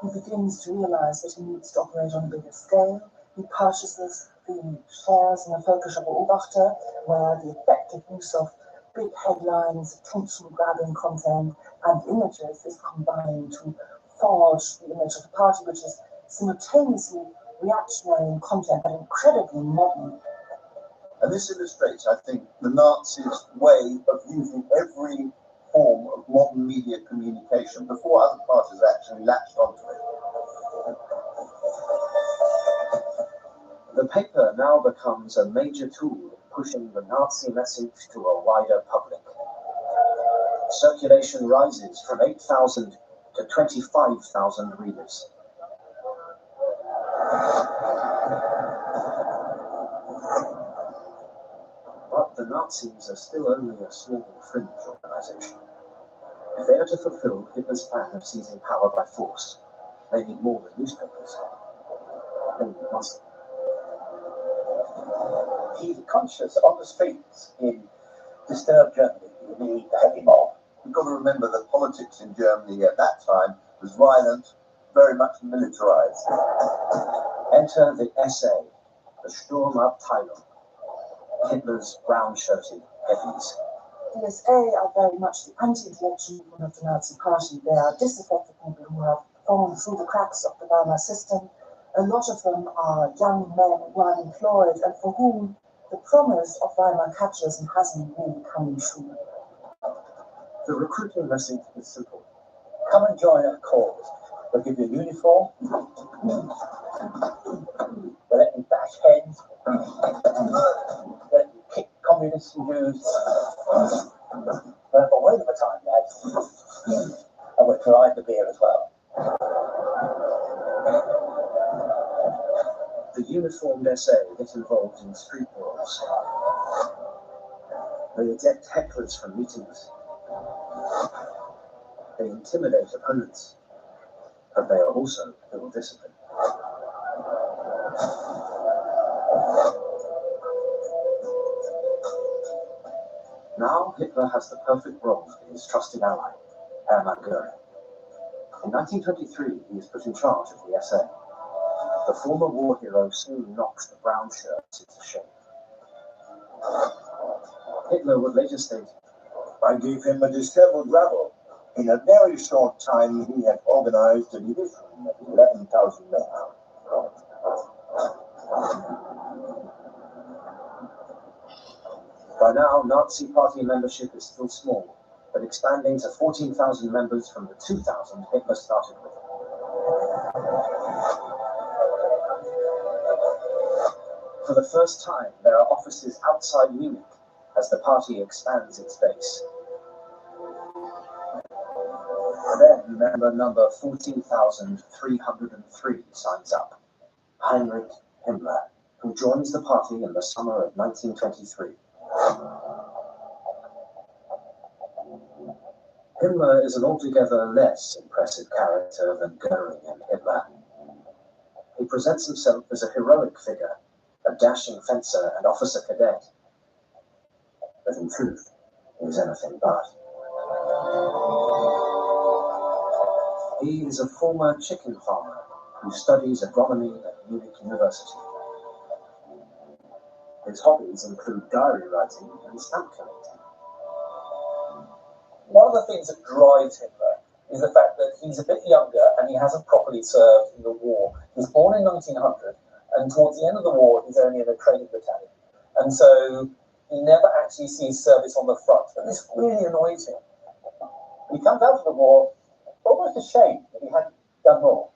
He begins to realize that he needs to operate on a bigger scale. He purchases the shares in the Volkischer Beobachter, where the effective use of big headlines, attention-grabbing content, and images is combined to forge the image of the party, which is simultaneously reactionary in content but incredibly modern. And this illustrates, I think, the Nazis' way of using every form of modern media communication before other parties actually latched onto it. The paper now becomes a major tool in pushing the Nazi message to a wider public. Circulation rises from 8,000 to 25,000 readers. But the Nazis are still only a small fringe organization. If they are to fulfill Hitler's plan of seizing power by force, they need more than newspapers. They need muscle. He's conscious on the streets in disturbed Germany. You need the heavy mob. You've got to remember that politics in Germany at that time was violent, very much militarized. Enter the SA, the Sturmabteilung, Hitler's brown-shirted heavies. The SA are very much the anti-intellectual movement of the Nazi Party. They are disaffected people who have fallen through the cracks of the Weimar system. A lot of them are young men who are unemployed and for whom the promise of Weimar capitalism hasn't really come true. The recruiting message is simple. Come and join our cause. They'll give you a uniform. They'll let you bash heads. They'll let you kick communists and Jews. But wait of a time, lads. And we'll provide the beer as well. The uniformed SA get involved in street brawls. They eject hecklers from meetings. They intimidate opponents, but they are also ill-disciplined. Now Hitler has the perfect role in his trusted ally, Hermann Göring. In 1923, he is put in charge of the SA. The former war hero soon knocks the brown shirts into shape. Hitler would later state, I gave him a disheveled rabble. In a very short time, he had organized a division of 11,000 men. By now, Nazi Party membership is still small, but expanding to 14,000 members from the 2,000 Hitler started with. For the first time, there are offices outside Munich as the party expands its base. Then member number 14,303 signs up, Heinrich Himmler, who joins the party in the summer of 1923. Himmler is an altogether less impressive character than Göring and Hitler. He presents himself as a heroic figure, a dashing fencer and officer cadet. But in truth, he is anything but. He is a former chicken farmer who studies agronomy at Munich University. His hobbies include diary writing and stamp collecting. One of the things that drives Hitler is the fact that he's a bit younger and he hasn't properly served in the war. He was born in 1900, and towards the end of the war, he's only in a training battalion. And so he never actually sees service on the front. And this really annoys him. He comes out of the war almost ashamed that he hadn't done more.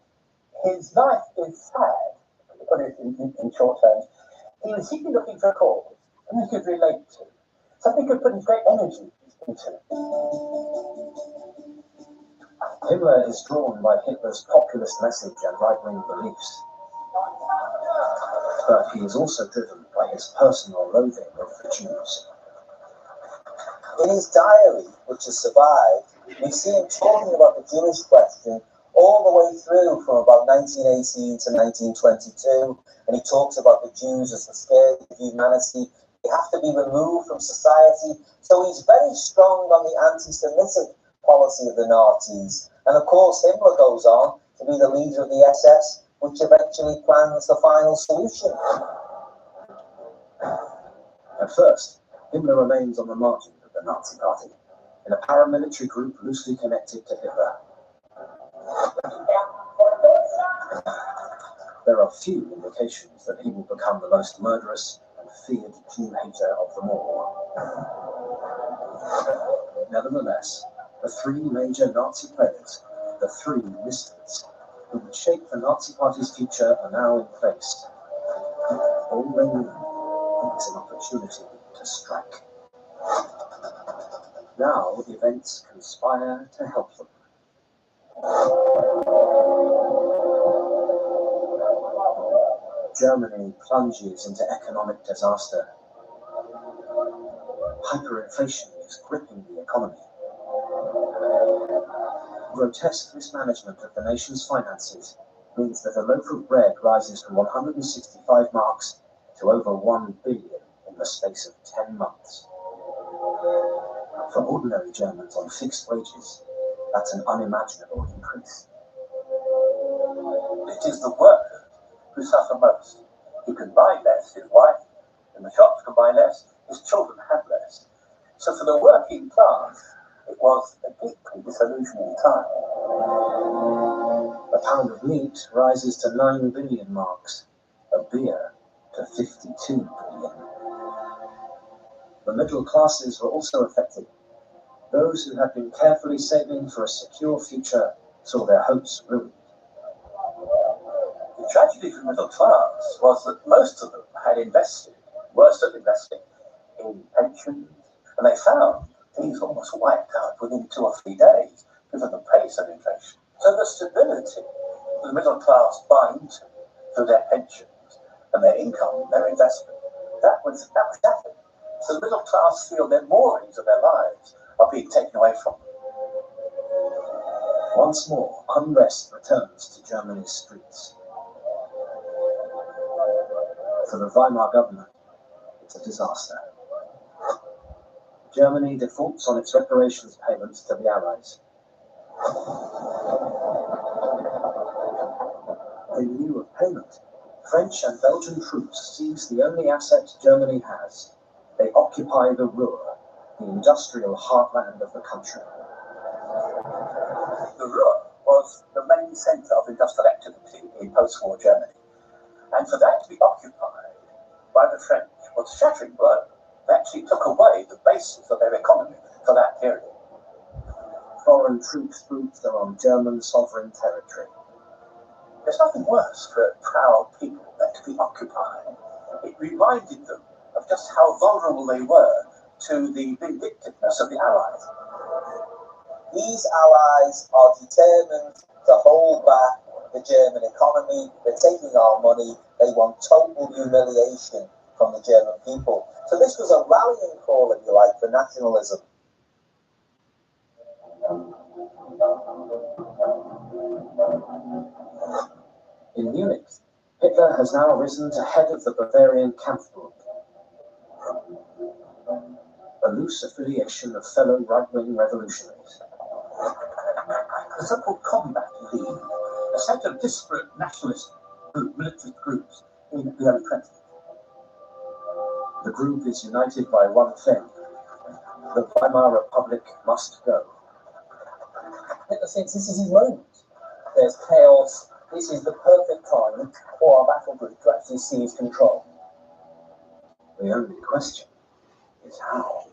His life is sad, to put it in short terms. He was simply looking for a cause, and he could relate to. Something could put his great energy into. Himmler is drawn by Hitler's populist message and right-wing beliefs. But he is also driven by his personal loathing of the Jews. In his diary, which has survived, we see him talking about the Jewish question all the way through from about 1918 to 1922, and he talks about the Jews as the scourge of humanity. They have to be removed from society. So he's very strong on the anti-Semitic policy of the Nazis. And of course, Himmler goes on to be the leader of the SS, which eventually plans the final solution. At first, Himmler remains on the margin of the Nazi Party, in a paramilitary group loosely connected to Hitler. There are few indications that he will become the most murderous and feared Jew hater of them all. Nevertheless, the three major Nazi players, the three misfits, who would shape the Nazi Party's future are now in place. All they need is an opportunity to strike. Now events conspire to help them. Germany plunges into economic disaster. Hyperinflation is gripping the economy. Grotesque mismanagement of the nation's finances means that a loaf of bread rises from 165 marks to over 1 billion in the space of 10 months. For ordinary Germans on fixed wages, that's an unimaginable increase. It is the workers who suffer most. He can buy less, his wife in the shops can buy less, his children have less. So for the working class, it was a deeply disillusioning time. A pound of meat rises to 9 billion marks, a beer to 52 billion. The middle classes were also affected. Those who had been carefully saving for a secure future saw their hopes ruined. The tragedy for the middle class was that most of them were still investing in pensions, and they found these almost wiped out within 2 or 3 days because of the pace of inflation. So the stability the middle class buy into through their pensions and their income, their investment, that was shattered. So the middle class feel their moorings of their lives are being taken away from them. Once more, unrest returns to Germany's streets. For the Weimar government, it's a disaster. Germany defaults on its reparations payments to the Allies. In lieu of payment, French and Belgian troops seize the only asset Germany has. They occupy the Ruhr, the industrial heartland of the country. The Ruhr was the main centre of industrial activity in post-war Germany. And for that to be occupied by the French was a shattering blow. They actually took away the basis of their economy for that period. Foreign troops boots are on German sovereign territory. There's nothing worse for a proud people than to be occupied. It reminded them of just how vulnerable they were to the vindictiveness of the Allies. These allies are determined to hold back the German economy. They're taking our money. They want total humiliation from the German people. So this was a rallying call, if you like, for nationalism. In Munich, Hitler has now risen to head of the Bavarian Kampfbund, a loose affiliation of fellow right-wing revolutionaries. The so-called Combat League, a set of disparate nationalist military groups in the early 20s. The group is united by one thing: the Weimar Republic must go. Hitler thinks this is his moment. There's chaos. This is the perfect time for our battle group to actually seize control. The only question is how.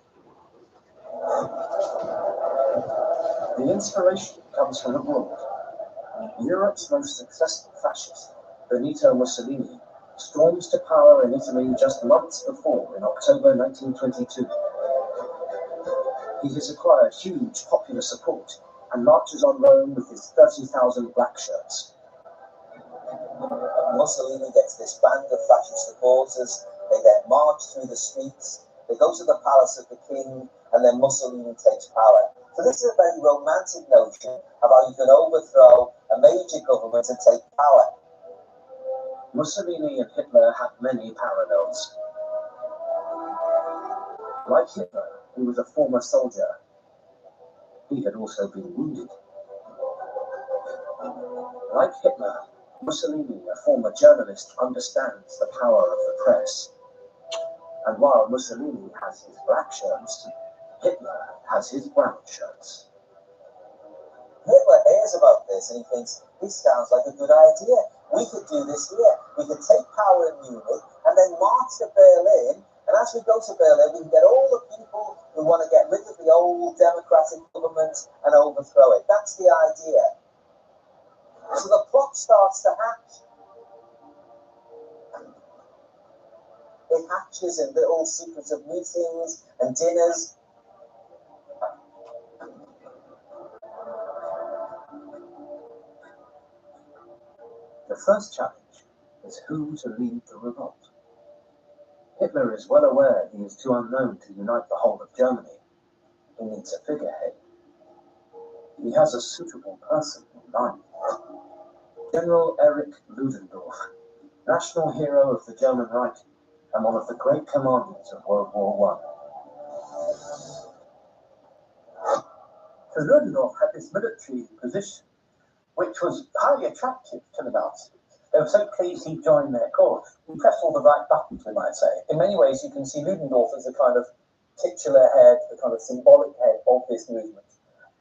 The inspiration comes from abroad. Europe's most successful fascist, Benito Mussolini, storms to power in Italy just months before, in October 1922. He has acquired huge popular support and marches on Rome with his 30,000 black shirts. Mussolini gets this band of fascist supporters. They get marched through the streets. They go to the palace of the king, and then Mussolini takes power. So this is a very romantic notion of how you can overthrow a major government and take power. Mussolini and Hitler had many parallels. Like Hitler, he was a former soldier. He had also been wounded. Like Hitler, Mussolini, a former journalist, understands the power of the press. And while Mussolini has his black shirts, Hitler has his brown shirts. Hitler hears about this and he thinks, this sounds like a good idea. We could do this here. We could take power in Munich and then march to Berlin. And as we go to Berlin, we can get all the people who want to get rid of the old democratic government and overthrow it. That's the idea. So the plot starts to hatch. It hatches in little secretive meetings and dinners. The first challenge is who to lead the revolt. Hitler is well aware he is too unknown to unite the whole of Germany. He needs a figurehead. He has a suitable person in mind. General Erich Ludendorff, national hero of the German Reich and one of the great commanders of World War I. So Ludendorff had this military position which was highly attractive to the Nazis. They were so pleased he joined their cause. He pressed all the right buttons, we might say. In many ways, you can see Ludendorff as a kind of titular head, the kind of symbolic head of this movement.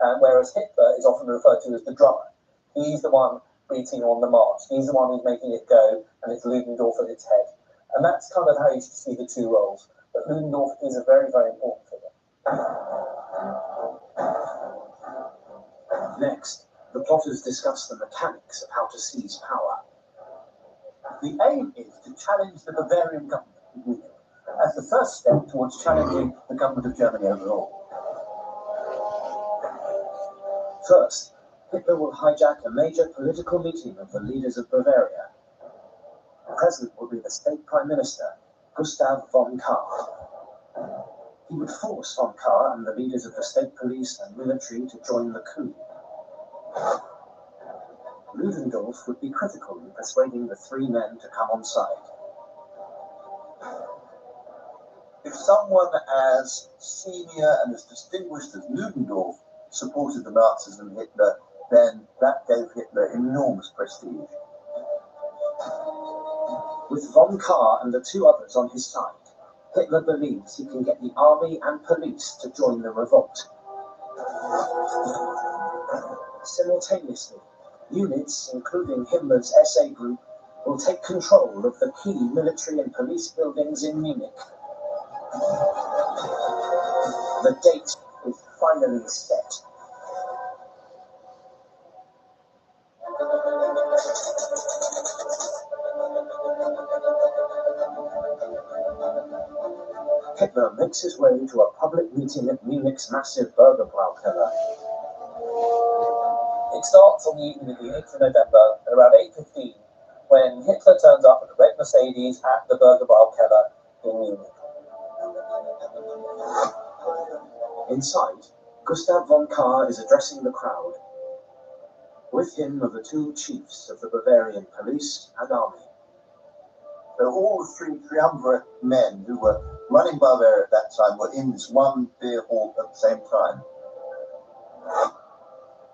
And whereas Hitler is often referred to as the drummer. He's the one beating on the march. He's the one who's making it go, and it's Ludendorff at its head. And that's kind of how you should see the two roles. But Ludendorff is a very, very important figure. Next, the plotters discuss the mechanics of how to seize power. The aim is to challenge the Bavarian government as the first step towards challenging the government of Germany overall. First, Hitler will hijack a major political meeting of the leaders of Bavaria. Present will be the state prime minister, Gustav von Kahr. He would force von Kahr and the leaders of the state police and military to join the coup. Ludendorff would be critical in persuading the three men to come on side. If someone as senior and as distinguished as Ludendorff supported the Nazis and Hitler, then that gave Hitler enormous prestige. With von Kahr and the two others on his side, Hitler believes he can get the army and police to join the revolt. Simultaneously, units, including Himmler's SA group, will take control of the key military and police buildings in Munich. The date is finally set. Hitler makes his way to a public meeting at Munich's massive Bürgerbräukeller. It starts on the evening of the 8th of November at around 8:15 when Hitler turns up in a red Mercedes at the Bürgerbräukeller in Munich. Inside, Gustav von Kahr is addressing the crowd. With him are the two chiefs of the Bavarian police and army. So all the three triumvirate men who were running Bavaria at that time were in this one beer hall at the same time.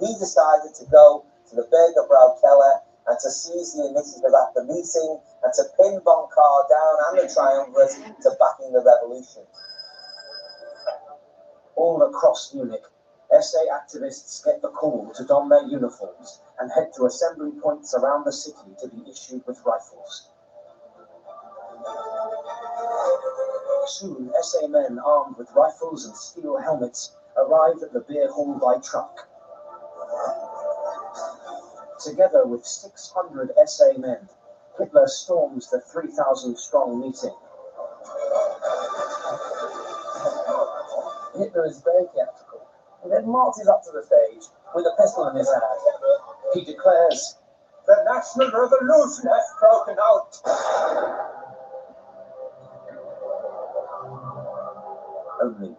He decided to go to the Bürgerbräukeller and to seize the initiative at the meeting and to pin von Kahr down and the triumvirate to backing the revolution. All across Munich, SA activists get the call to don their uniforms and head to assembly points around the city to be issued with rifles. Soon, SA men armed with rifles and steel helmets arrive at the beer hall by truck. Together with 600 SA men, Hitler storms the 3,000-strong meeting. Hitler is very theatrical. He then marches up to the stage with a pistol in his hand. He declares, "The National Revolution has broken out!" only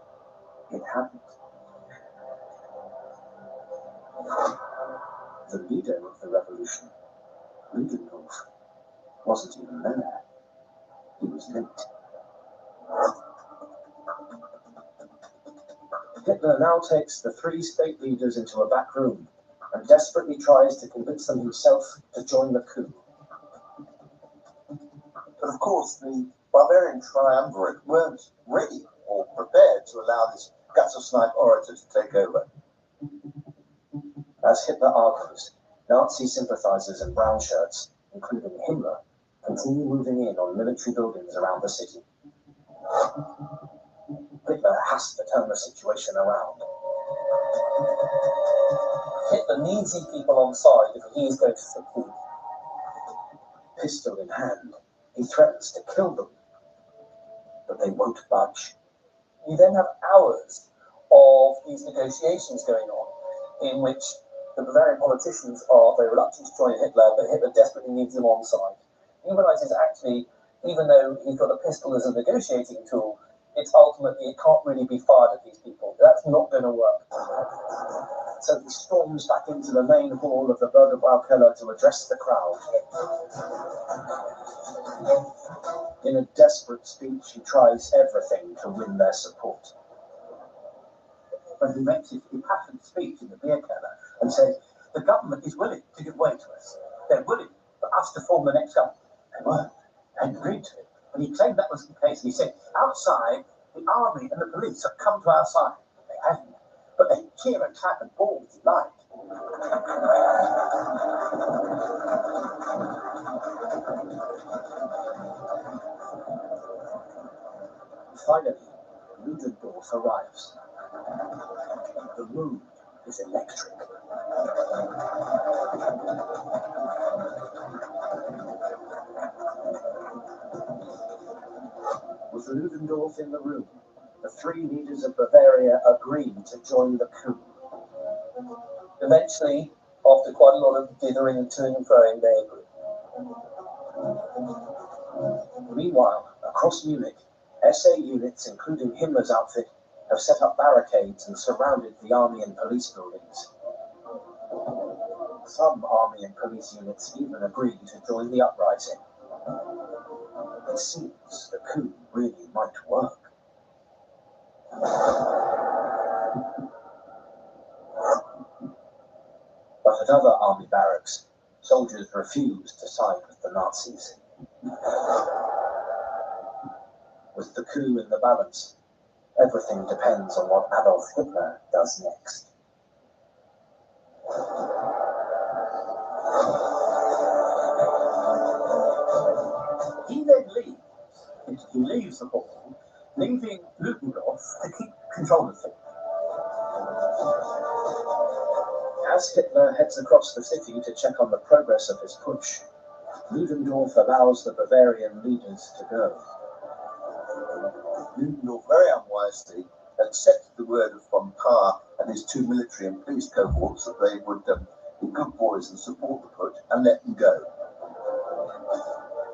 it hadn't. The leader of the revolution, Ludendorff, wasn't even there. He was late. Hitler now takes the three state leaders into a back room and desperately tries to convince them himself to join the coup. But of course, the Bavarian triumvirate weren't ready or prepared to allow this gutter-snipe orator to take over. As Hitler argues, Nazi sympathizers in brown shirts, including Himmler, continue moving in on military buildings around the city. Hitler has to turn the situation around. Hitler needs these people on side if he is going to succeed. Pistol in hand, he threatens to kill them, but they won't budge. You then have hours of these negotiations going on, in which the Bavarian politicians are very reluctant to join Hitler, but Hitler desperately needs them on side. he realizes actually, even though he's got a pistol as a negotiating tool, it can't really be fired at these people. That's not going to work. So he storms back into the main hall of the Burger Keller to address the crowd. In a desperate speech, he tries everything to win their support. When he makes his impassioned speech in the beer cellar and says, the government is willing to give way to us. They're willing for us to form the next government. They weren't. They agreed to it. And he claimed that was the case. He said, outside, the army and the police have come to our side. They haven't. But they cheer and clap and ball with delight. Finally, Ludendorff arrives. The mood is electric. With Ludendorff in the room, the three leaders of Bavaria agreed to join the coup. Eventually, after quite a lot of dithering and to and froing, they agreed. Meanwhile, across Munich, SA units, including Himmler's outfit, have set up barricades and surrounded the army and police buildings. Some army and police units even agreed to join the uprising. It seems the coup really might work. But at other army barracks, soldiers refused to side with the Nazis. With the coup in the balance, everything depends on what Adolf Hitler does next. He then leaves. He leaves the hall, leaving Ludendorff to keep control of things. As Hitler heads across the city to check on the progress of his push, Ludendorff allows the Bavarian leaders to go. Ludendorff very unwisely accepted the word from Parr and his two military and police cohorts that they would be good boys and support the putsch and let them go.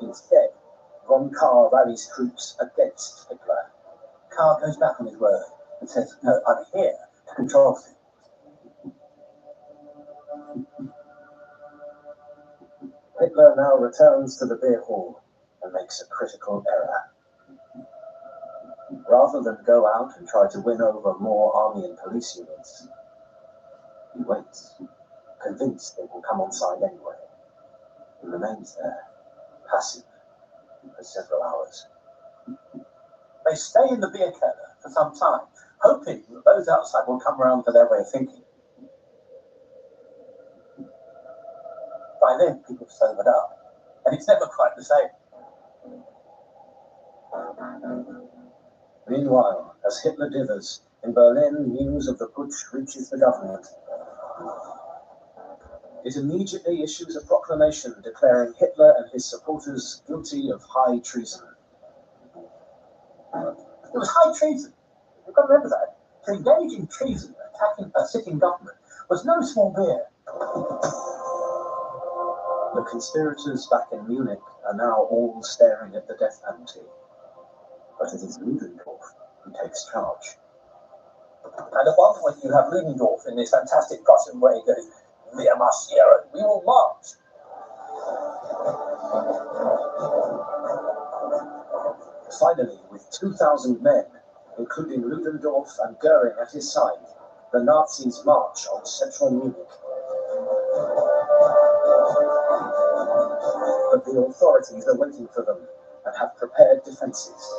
Instead, von Kahr rallies troops against Hitler. Kahr goes back on his word and says, no, I'm here to control things. Hitler now returns to the beer hall and makes a critical error. Rather than go out and try to win over more army and police units, he waits, convinced they will come on side anyway. He remains there, passive, for several hours. They stay in the beer cellar for some time, hoping that those outside will come around to their way of thinking. By then, people have sobered up, and it's never quite the same. Meanwhile, as Hitler dithers, in Berlin, news of the putsch reaches the government. It immediately issues a proclamation declaring Hitler and his supporters guilty of high treason. It was high treason. You've got to remember that. To engage in treason, attacking a sitting government, was no small beer. The conspirators back in Munich are now all staring at the death penalty. But it is Ludendorff who takes charge. And at one point you have Ludendorff in this fantastic Prussian way going, "Wir marschieren, we will march." Finally, with 2,000 men, including Ludendorff and Goering at his side, the Nazis march on central Munich. But the authorities are waiting for them and have prepared defenses.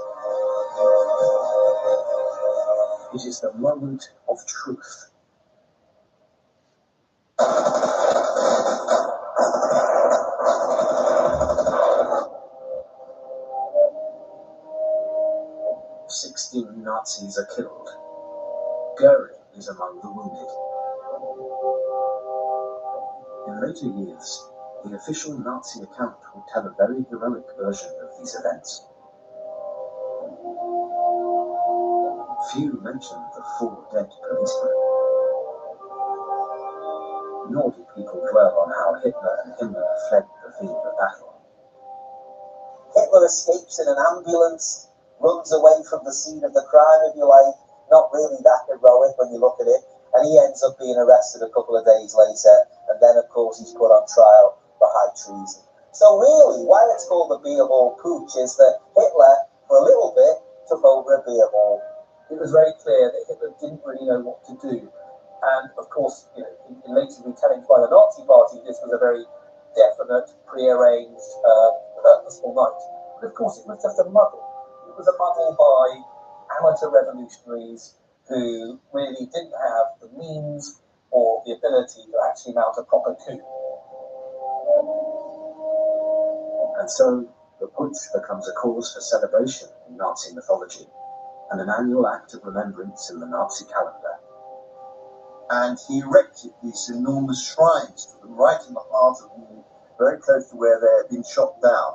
It is the moment of truth. Nazis are killed. Goering is among the wounded. In later years, the official Nazi account would tell a very heroic version of these events. Few mentioned the 4 dead policemen. Nor did people dwell on how Hitler and Himmler fled the field of battle. Hitler escapes in an ambulance, runs away from the scene of the crime, if you like. Not really that heroic when you look at it. And he ends up being arrested a couple of days later. And then, of course, he's put on trial for high treason. So really, why it's called the beer hall putsch is that Hitler, for a little bit, took over a beer hall. It was very clear that Hitler didn't really know what to do. And, of course, you know, in later retellings by the Nazi Party, this was a very definite, prearranged, purposeful night. But, of course, it was just a muddle. It was a muddle by amateur revolutionaries who really didn't have the means or the ability to actually mount a proper coup. And so the putsch becomes a cause for celebration in Nazi mythology and an annual act of remembrance in the Nazi calendar. And he erected these enormous shrines to them right in the heart of Munich, very close to where they had been shot down.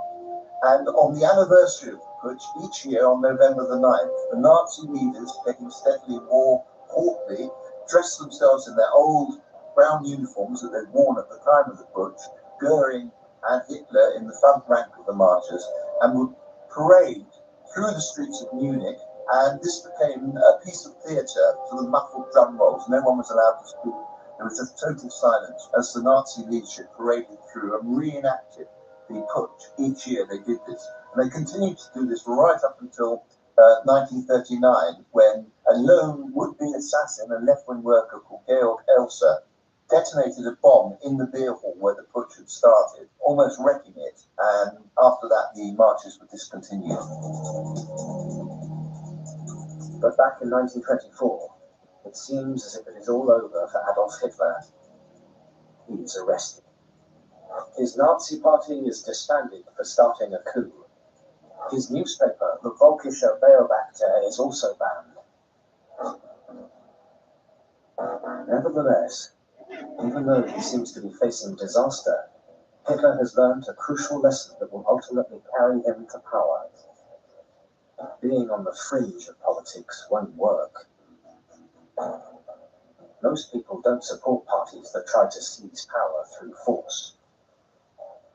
And on the anniversary of the putsch, each year on November the 9th, the Nazi leaders, getting steadily more portly, dressed themselves in their old brown uniforms that they'd worn at the time of the putsch, Goering and Hitler in the front rank of the marchers, and would parade through the streets of Munich. And this became a piece of theatre to the muffled drum rolls. No one was allowed to speak. There was just total silence as the Nazi leadership paraded through and reenacted the putsch. Each year they did this. And they continued to do this right up until 1939, when a lone would-be assassin, a left-wing worker called Georg Elser, detonated a bomb in the beer hall where the putsch had started, almost wrecking it. And after that, the marches were discontinued. But back in 1924, it seems as if it is all over for Adolf Hitler. He is arrested. His Nazi party is disbanded for starting a coup. His newspaper, the Völkischer Beobachter, is also banned. Nevertheless, even though he seems to be facing disaster, Hitler has learned a crucial lesson that will ultimately carry him to power. Being on the fringe of politics won't work. Most people don't support parties that try to seize power through force.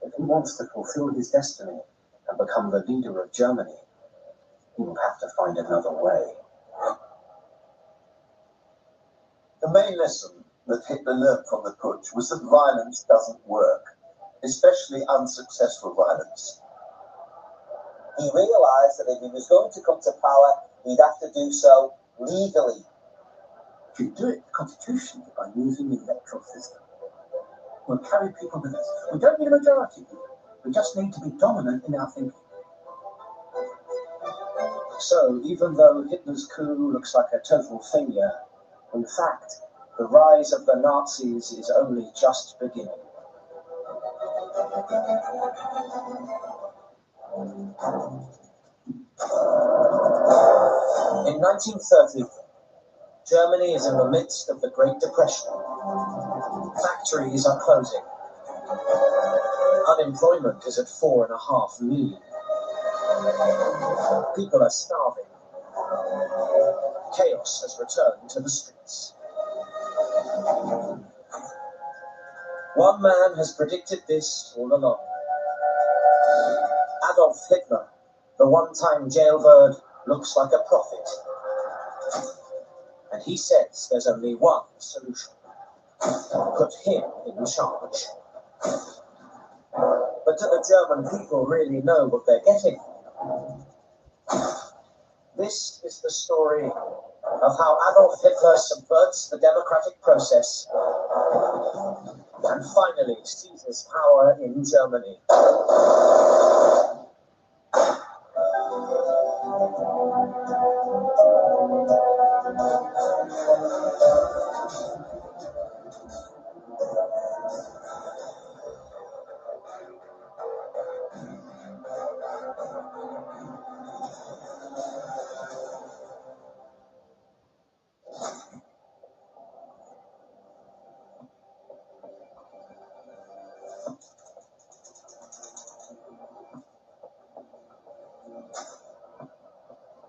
If he wants to fulfill his destiny and become the leader of Germany, he will have to find another way. The main lesson that Hitler learned from the putsch was that violence doesn't work, especially unsuccessful violence. He realised that if he was going to come to power, he'd have to do so legally. You do it constitutionally by using the electoral system. We'll carry people with us. We don't need a majority. We just need to be dominant in our thinking. So, even though Hitler's coup looks like a total failure, in fact, the rise of the Nazis is only just beginning. In 1930, Germany is in the midst of the Great Depression. Factories are closing. Unemployment is at 4.5 million. People are starving. Chaos has returned to the streets. One man has predicted this all along. Adolf Hitler, the one-time jailbird, looks like a prophet. And he says there's only one solution. Put him in charge. But do the German people really know what they're getting? This is the story of how Adolf Hitler subverts the democratic process and finally seizes power in Germany.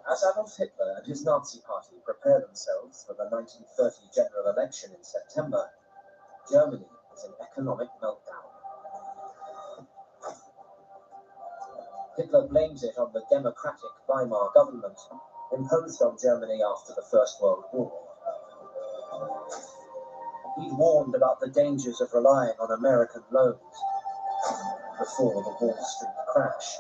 As Adolf Hitler and his Nazi party prepare themselves for the 1930 general election in September, Germany is in economic meltdown. Hitler blames it on the democratic Weimar government imposed on Germany after the First World War. He'd warned about the dangers of relying on American loans before the Wall Street crash.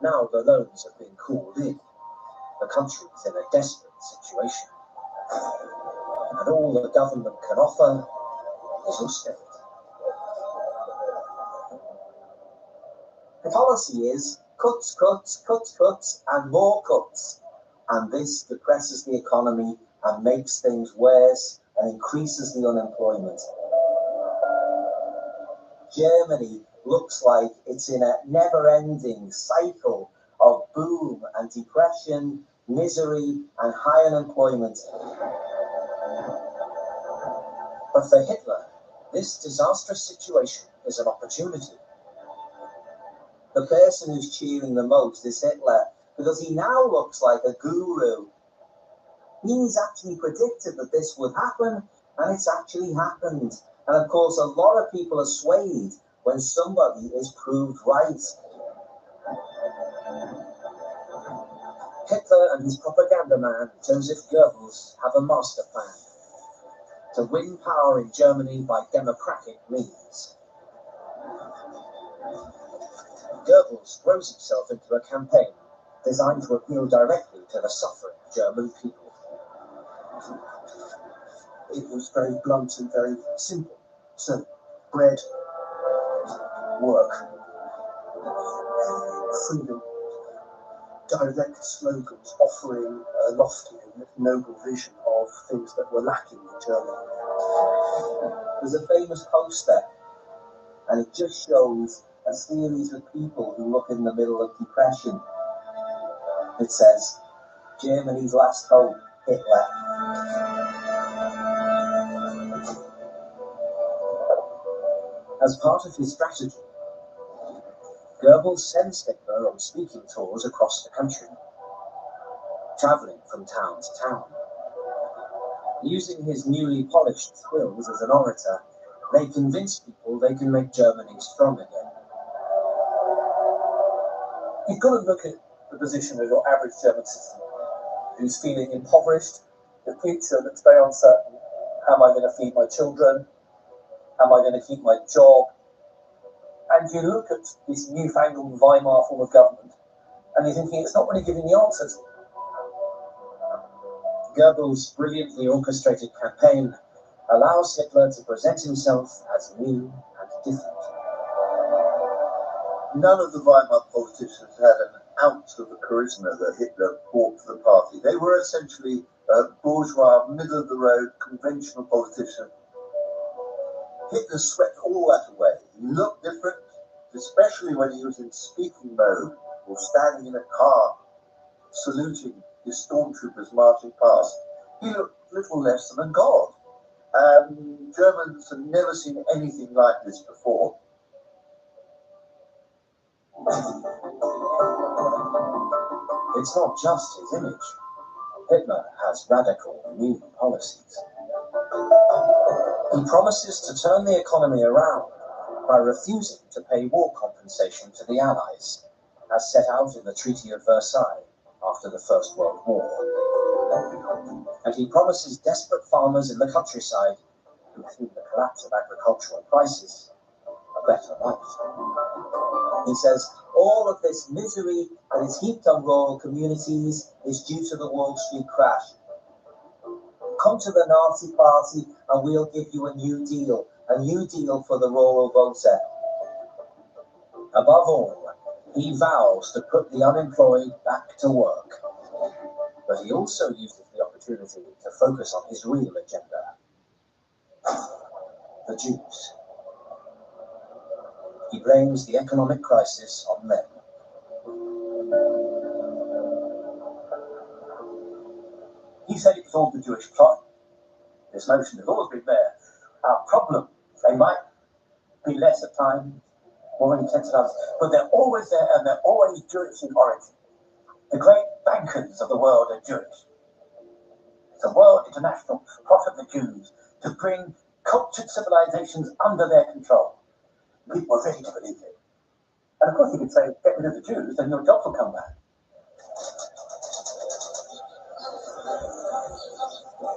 Now the loans have been called in. The country's in a desperate situation. And all the government can offer is austerity. The policy is cuts, cuts, cuts, cuts, and more cuts. And this depresses the economy and makes things worse and increases the unemployment. Germany looks like it's in a never-ending cycle of boom and depression, misery and high unemployment. But for Hitler, this disastrous situation is an opportunity. The person who's cheering the most is Hitler, because he now looks like a guru. He's actually predicted that this would happen, and it's actually happened. And of course, a lot of people are swayed when somebody is proved right. Hitler and his propaganda man, Joseph Goebbels, have a master plan to win power in Germany by democratic means. Goebbels throws himself into a campaign designed to appeal directly to the suffering German people. It was very blunt and very simple. So, bread, work, freedom, direct slogans offering a lofty and noble vision of things that were lacking in Germany. There's a famous poster, and it just shows a series of people who look in the middle of depression. It says, Germany's last hope, Hitler. As part of his strategy, Goebbels sends Hitler on speaking tours across the country, travelling from town to town. Using his newly polished skills as an orator, they convince people they can make Germany strong again. You've got to look at the position of your average German citizen who's feeling impoverished, the future looks very uncertain. How am I going to feed my children? How am I going to keep my job? And you look at this newfangled Weimar form of government and you're thinking it's not really giving the answers. Goebbels' brilliantly orchestrated campaign allows Hitler to present himself as new and different. None of the Weimar politicians had an ounce of the charisma that Hitler brought to the party. They were essentially bourgeois, middle-of-the-road, conventional politicians. Hitler swept all that away. He looked different, especially when he was in speaking mode or standing in a car, saluting his stormtroopers marching past. He looked little less than a god. Germans have never seen anything like this before. It's not just his image. Hitler has radical new policies. He promises to turn the economy around by refusing to pay war compensation to the Allies, as set out in the Treaty of Versailles after the First World War. And he promises desperate farmers in the countryside, who feel the collapse of agricultural prices, a better life. He says all of this misery that is heaped on rural communities is due to the Wall Street crash. Come to the Nazi Party and we'll give you a new deal for the rural voter. Above all, he vows to put the unemployed back to work. But he also uses the opportunity to focus on his real agenda: the Jews. He blames the economic crisis on them. He said it was all the Jewish plot. This notion has always been there. Our problem, they might be less at times, more intense at others, but they're always there and they're always Jewish in origin. The great bankers of the world are Jewish. It's a world international plot of the Jews to bring cultured civilizations under their control. People were ready to believe it. And of course, he could say, get rid of the Jews, then your jobs will come back.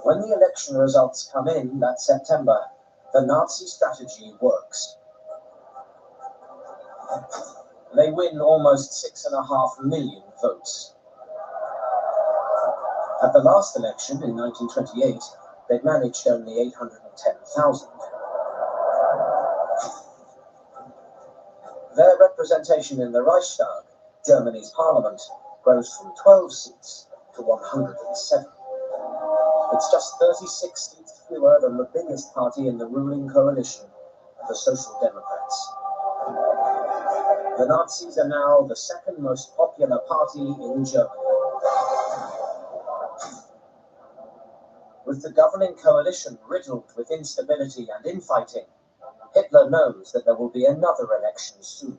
When the election results come in that September, the Nazi strategy works. They win almost 6.5 million votes. At the last election in 1928, they'd managed only 810,000. Their representation in the Reichstag, Germany's parliament, grows from 12 seats to 107. It's just 36 seats fewer than the biggest party in the ruling coalition, the Social Democrats. The Nazis are now the second most popular party in Germany. With the governing coalition riddled with instability and infighting, Hitler knows that there will be another election soon.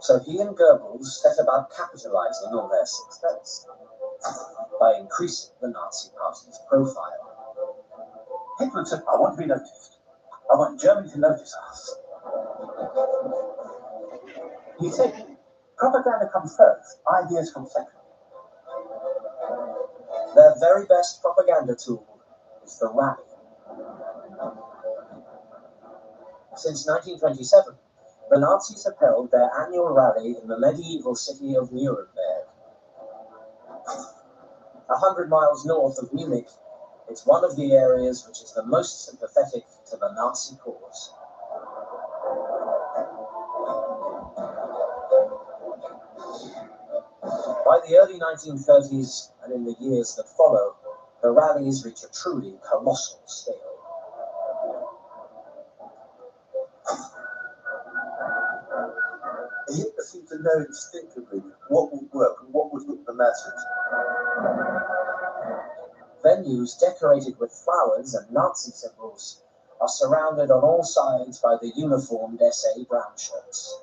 So he and Goebbels set about capitalizing on their success by increasing the Nazi party's profile. Hitler said, I want to be noticed. I want Germany to notice us. He said, propaganda comes first, ideas come second. Their very best propaganda tool is the rally. Since 1927, the Nazis have held their annual rally in the medieval city of Nuremberg. 100 miles north of Munich, it's one of the areas which is the most sympathetic to the Nazi cause. By the early 1930s and in the years that follow, the rallies reach a truly colossal scale. Hitler seemed to know instinctively what would work and what would hook the masses. Venues decorated with flowers and Nazi symbols are surrounded on all sides by the uniformed SA brown shirts.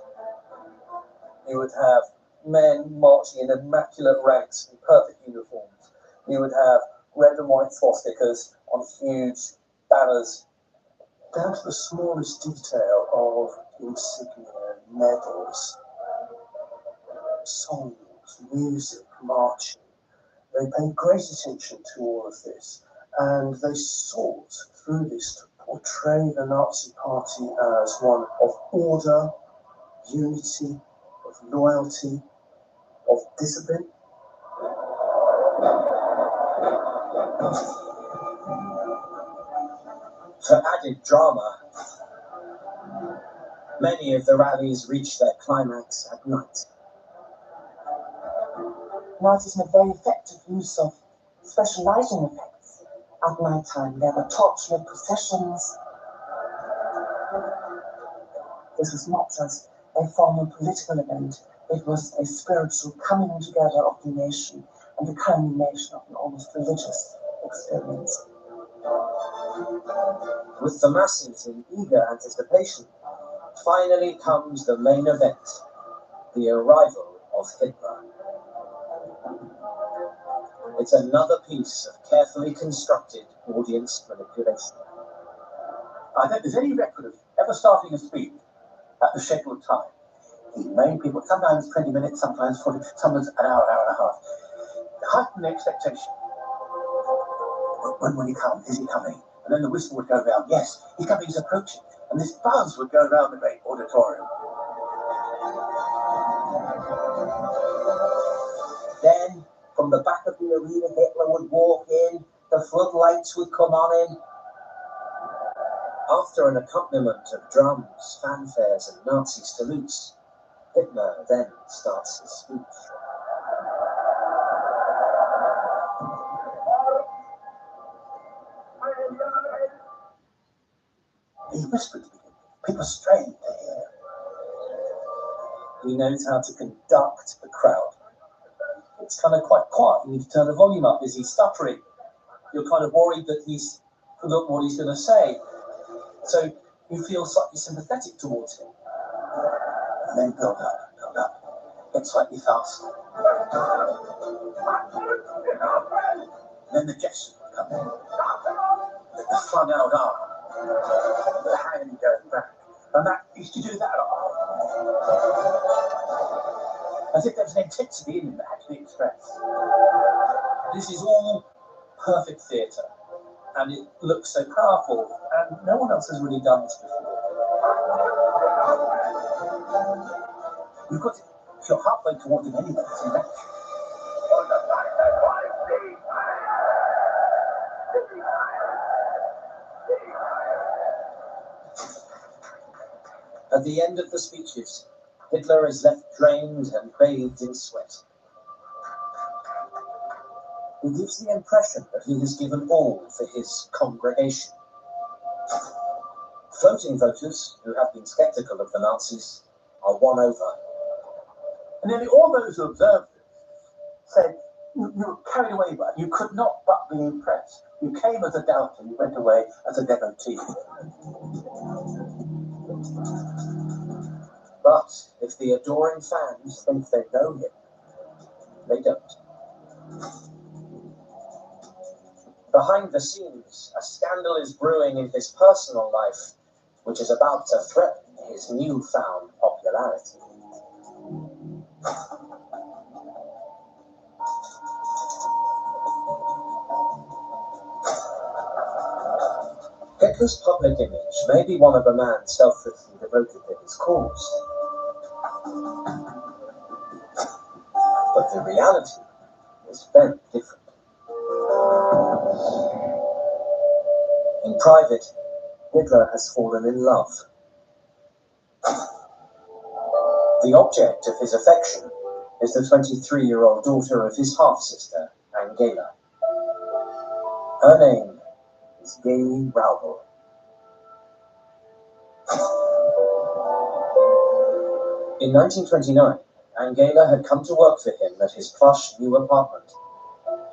You would have men marching in immaculate ranks in perfect uniforms. You would have red and white swastikas on huge banners. Down to the smallest detail of insignia, medals, songs, music, marching. They paid great attention to all of this, and they sought through this to portray the Nazi Party as one of order, unity, of loyalty, of discipline. For added drama, many of the rallies reach their climax at night. Nazis made very effective use of special lighting effects. At night time, there were torchlit processions. This was not just a formal political event, it was a spiritual coming together of the nation and the culmination of an almost religious experience. With the masses in eager anticipation, finally comes the main event, the arrival of Hitler. It's another piece of carefully constructed audience manipulation. I don't think there's any record of ever starting a speech at the scheduled time. He made people, sometimes 20 minutes, sometimes 40, sometimes an hour, hour and a half. Heighten the expectation. When will he come? Is he coming? And then the whistle would go round, yes, he's coming, he's approaching. And this buzz would go round the great auditorium. Then, from the back of the arena, Hitler would walk in, the floodlights would come on him. After an accompaniment of drums, fanfares, and Nazi salutes, Hitler then starts his speech. He whispered to people. People strained to hear. He knows how to conduct the crowd. It's kind of quite quiet. You need to turn the volume up. Is he stuttering? You're kind of worried that he's forgotten what he's going to say. So you feel slightly sympathetic towards him. And then build up, get slightly faster. Then the gestures would come in. The flung out arm, the hand going back, And that used to do that. As if there was an intensity in him that had to be expressed. This is all perfect theatre, and it looks so powerful, and no one else has really done this before. You've got to, if you're halfway towards it anyway, it's an action. At the end of the speeches, Hitler is left drained and bathed in sweat. He gives the impression that he has given all for his congregation. Floating voters, who have been sceptical of the Nazis, are won over. And nearly all those who observed this said, you were carried away by it. You could not but be impressed. You came as a doubter, you went away as a devotee. But if the adoring fans think they know him, they don't. Behind the scenes, a scandal is brewing in his personal life, which is about to threaten his newfound popularity. Hitler's public image may be one of a man selflessly devoted to his cause. But the reality is very different. In private, Hitler has fallen in love. The object of his affection is the 23-year-old daughter of his half-sister, Angela. Her name is Gaily Raubel. In 1929, Angela had come to work for him at his plush new apartment,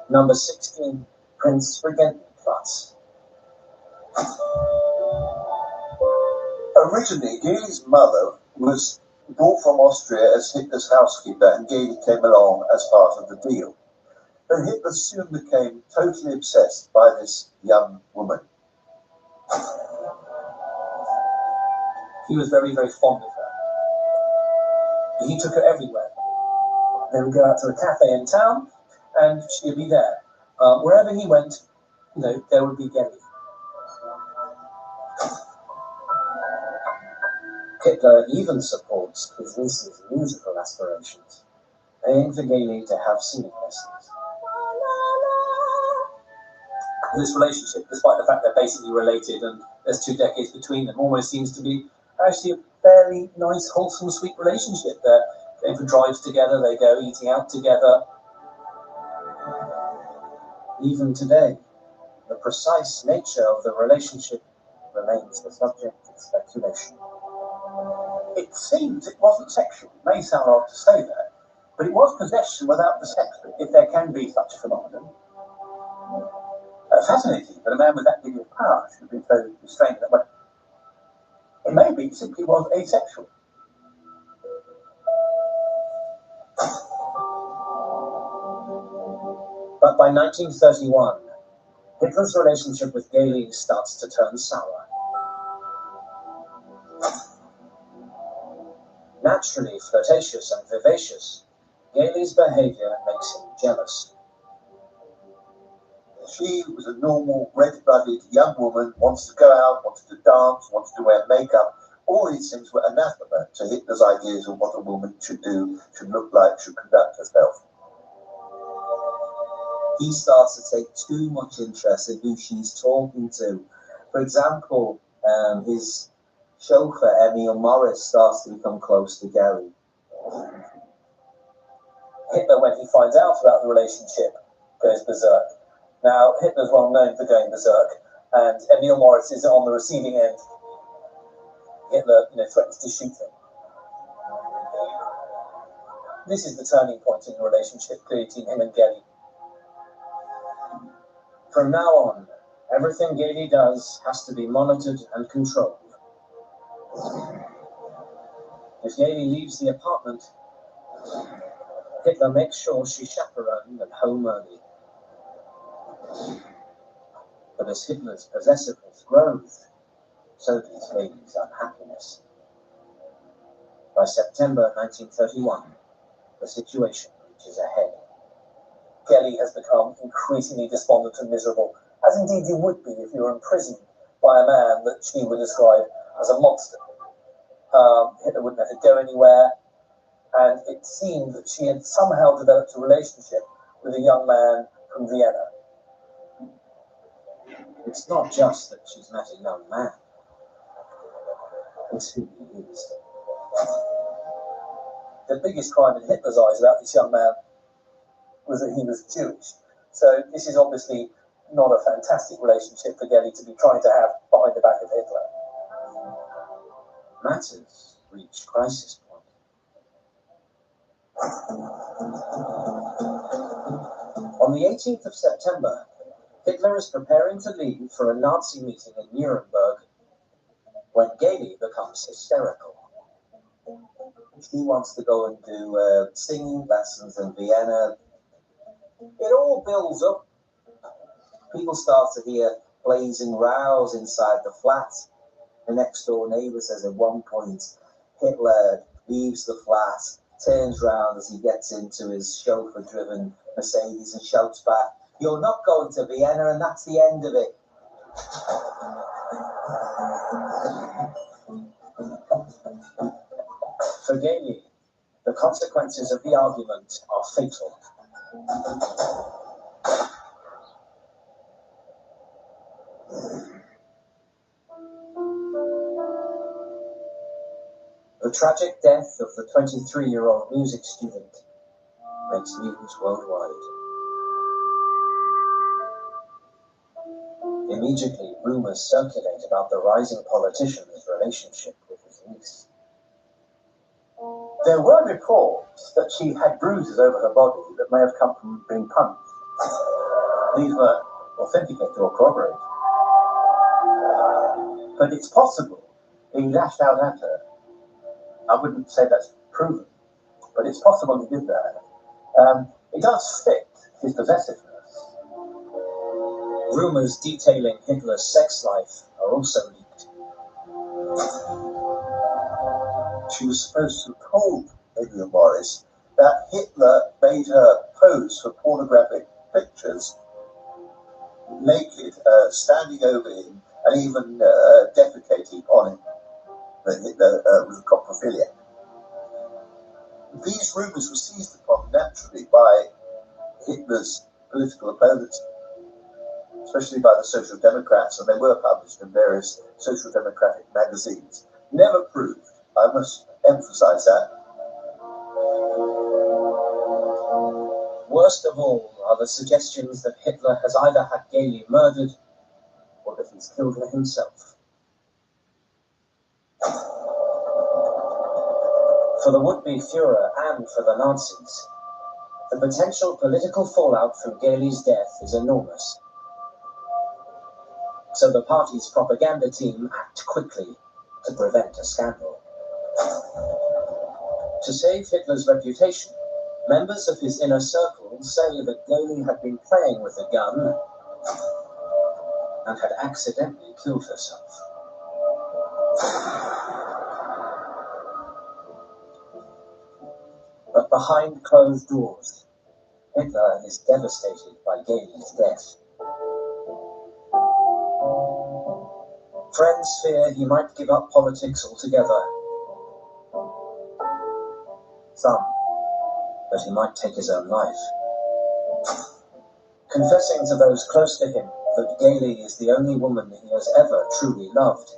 number 16 Prince Regentenplatz. Originally, Gaily's mother was brought from Austria as Hitler's housekeeper, and Gaily came along as part of the deal. But Hitler soon became totally obsessed by this young woman. He was very, very fond of her. He took her everywhere. They would go out to a cafe in town, and she'd be there. Wherever he went, there would be Gaily. Hitler even supports his niece's musical aspirations, paying for Gaily to have singing lessons. This relationship, despite the fact they're basically related and there's 2 decades between them, almost seems to be actually a fairly nice, wholesome, sweet relationship. They're going for drives together, they go eating out together. Even today, the precise nature of the relationship remains the subject of speculation. It seems it wasn't sexual. It may sound odd to say that, but it was possession without the sex, if there can be such a phenomenon. Fascinating that a man with that degree of power should be so restrained that way. It may be simply was asexual. But by 1931, Hitler's relationship with Gaily starts to turn sour. Naturally flirtatious and vivacious, Gaily's behavior makes him jealous. She was a normal, red-blooded young woman, wants to go out, wants to dance, wants to wear makeup. All these things were anathema to Hitler's ideas of what a woman should do, should look like, should conduct herself. He starts to take too much interest in who she's talking to. For example, his chauffeur, Emil Morris, starts to become close to Gaily. Hitler, when he finds out about the relationship, goes berserk. Now, Hitler's well known for going berserk, and Emil Morris is on the receiving end. Hitler, threatens to shoot him. This is the turning point in the relationship between him and Gaily. From now on, everything Gaily does has to be monitored and controlled. If Gaily leaves the apartment, Hitler makes sure she's chaperoned and home early. But as Hitler's possessiveness grows, so does Gaily's unhappiness. By September 1931, the situation reaches a head. Gellie has become increasingly despondent and miserable, as indeed you would be if you were imprisoned by a man that she would describe as a monster. Hitler wouldn't let her go anywhere, and it seemed that she had somehow developed a relationship with a young man from Vienna. It's not just that she's met a young man, it's who he is. The biggest crime in Hitler's eyes about this young man was that he was Jewish. So this is obviously not a fantastic relationship for Gellie to be trying to have behind the back of Hitler. Matters reach crisis point. On the 18th of September, Hitler is preparing to leave for a Nazi meeting in Nuremberg when Gellie becomes hysterical. She wants to go and do singing lessons in Vienna. It all builds up. People start to hear blazing rows inside the flat. The next door neighbour says at one point, Hitler leaves the flat, turns round as he gets into his chauffeur-driven Mercedes and shouts back, "You're not going to Vienna, and that's the end of it." For Gellie, the consequences of the argument are fatal. The tragic death of the 23-year-old music student makes news worldwide. Immediately, rumours circulate about the rising politician's relationship with his niece. There were reports that she had bruises over her body that may have come from being punched. These were authenticated or corroborated. But it's possible he lashed out at her. I wouldn't say that's proven, but it's possible he did that. It does fit his possessiveness. Rumours detailing Hitler's sex life are also leaked. She was supposed to have told Adrian Morris that Hitler made her pose for pornographic pictures, naked, standing over him, and even defecating on him. That Hitler was a coprophiliac. These rumours were seized upon naturally by Hitler's political opponents, especially by the Social Democrats, and they were published in various social democratic magazines. Never proved. I must emphasize that. Worst of all are the suggestions that Hitler has either had Gellie murdered or that he's killed her himself. For the would-be Führer and for the Nazis, the potential political fallout from Gellie's death is enormous. So the party's propaganda team act quickly to prevent a scandal. To save Hitler's reputation, members of his inner circle say that Gellie had been playing with a gun and had accidentally killed herself. But behind closed doors, Hitler is devastated by Gellie's death. Friends fear he might give up politics altogether. Some, that he might take his own life. Confessing to those close to him that Gellie is the only woman he has ever truly loved,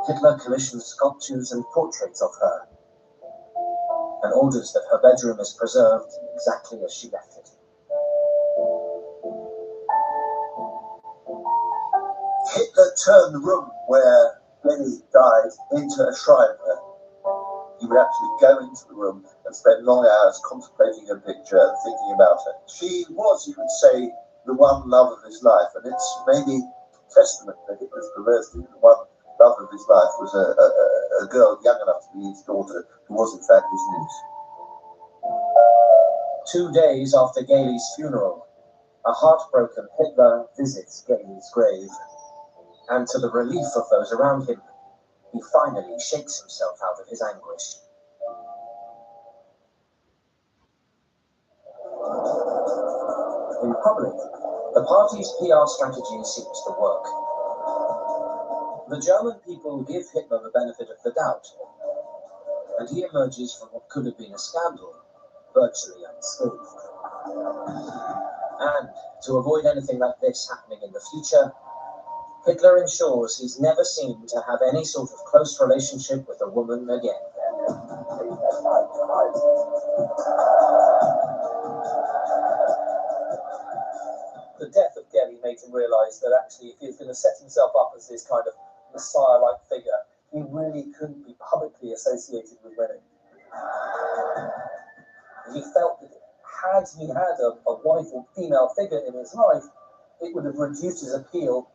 Hitler commissions sculptures and portraits of her, and orders that her bedroom is preserved exactly as she left it. Hitler turned the room where Gellie died into a shrine. He would actually go into the room and spend long hours contemplating her picture and thinking about her. She was, you could say, the one love of his life, and it's maybe testament to Hitler's perversity. The one love of his life was a girl young enough to be his daughter, who was in fact his niece. 2 days after Gellie's funeral, a heartbroken Hitler visits Gellie's grave, and to the relief of those around him, he finally shakes himself out of his anguish. In public, the party's PR strategy seems to work. The German people give Hitler the benefit of the doubt, and he emerges from what could have been a scandal virtually unscathed. And to avoid anything like this happening in the future, Hitler ensures he's never seen to have any sort of close relationship with a woman again. The death of Geli made him realise that actually if he was going to set himself up as this kind of messiah-like figure, he really couldn't be publicly associated with women. He felt that had he had a wife or female figure in his life, it would have reduced his appeal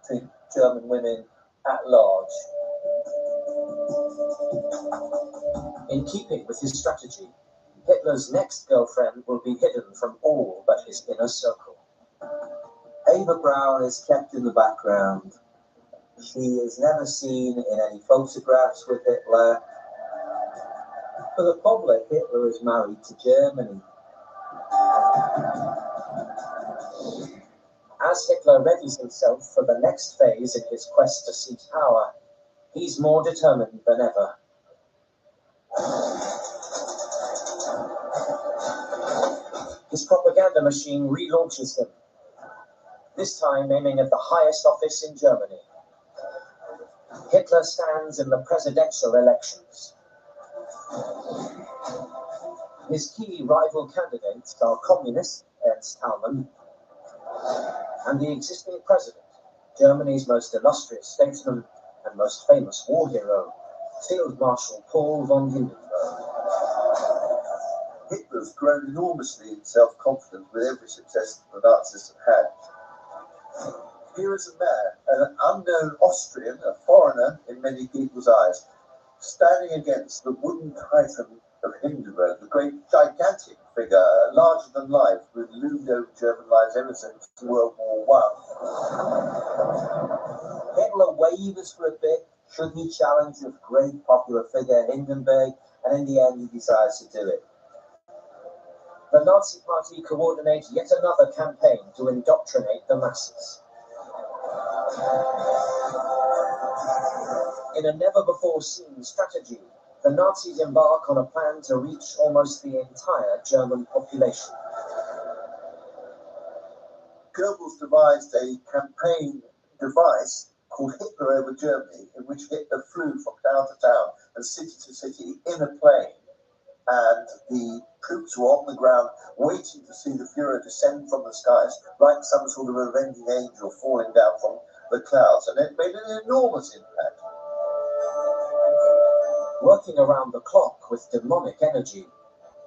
to German women at large. In keeping with his strategy, Hitler's next girlfriend will be hidden from all but his inner circle. Eva Braun is kept in the background. She is never seen in any photographs with Hitler. For the public, Hitler is married to Germany. As Hitler readies himself for the next phase in his quest to seize power, he's more determined than ever. His propaganda machine relaunches him, this time aiming at the highest office in Germany. Hitler stands in the presidential elections. His key rival candidates are communist Ernst Thälmann and the existing president, Germany's most illustrious statesman and most famous war hero, Field Marshal Paul von Hindenburg. Hitler's grown enormously in self-confidence with every success the Nazis have had. Here is a man, an unknown Austrian, a foreigner in many people's eyes, standing against the wooden titan of Hindenburg, the great gigantic figure, larger than life, who had loomed over German lines ever since World War I. Hitler wavers for a bit, should he challenge the great popular figure Hindenburg, and in the end he decides to do it. The Nazi Party coordinates yet another campaign to indoctrinate the masses. In a never-before-seen strategy, the Nazis embark on a plan to reach almost the entire German population. Goebbels devised a campaign device called Hitler over Germany, in which Hitler flew from town to town and city to city in a plane. And the troops were on the ground waiting to see the Fuhrer descend from the skies like some sort of avenging angel falling down from the clouds. And it made an enormous impact. Working around the clock with demonic energy,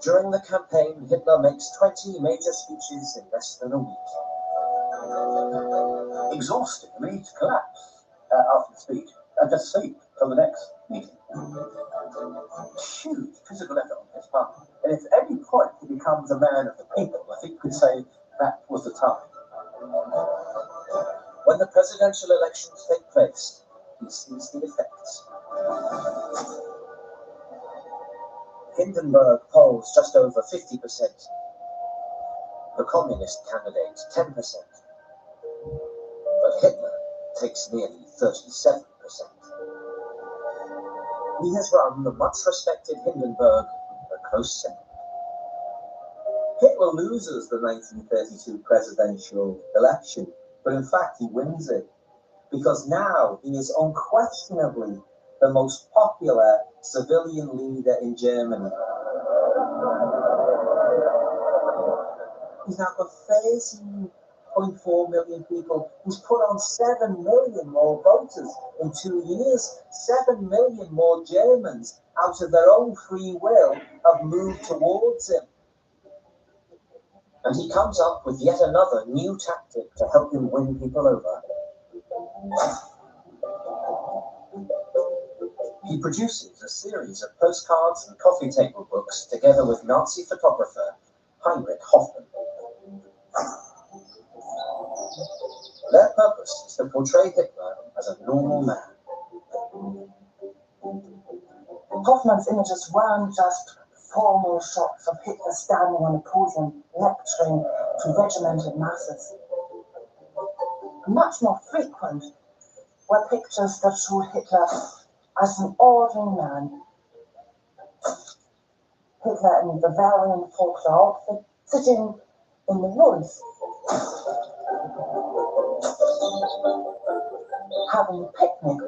during the campaign, Hitler makes 20 major speeches in less than a week. Exhausted, I mean, to collapse after the speech and just sleep till the next meeting. Huge physical effort on his part. And if at any point he becomes a man of the people, I think we could say that was the time. When the presidential elections take place, he sees the effects. Hindenburg polls just over 50%. The communist candidate 10%. But Hitler takes nearly 37%. He has run the much-respected Hindenburg a close second. Hitler loses the 1932 presidential election, but in fact he wins it, because now he is unquestionably the most popular civilian leader in Germany. He's now got 13.4 million people. He's put on 7 million more voters in 2 years. 7 million more Germans, out of their own free will, have moved towards him. And he comes up with yet another new tactic to help him win people over. He produces a series of postcards and coffee table books together with Nazi photographer Heinrich Hoffmann. Their purpose is to portray Hitler as a normal man. Hoffman's images weren't just formal shots of Hitler standing on a podium lecturing to regimented masses. Much more frequent were pictures that showed Hitler as an ordinary man. Hitler in Bavarian folklore outfit, sitting in the woods, having a picnic.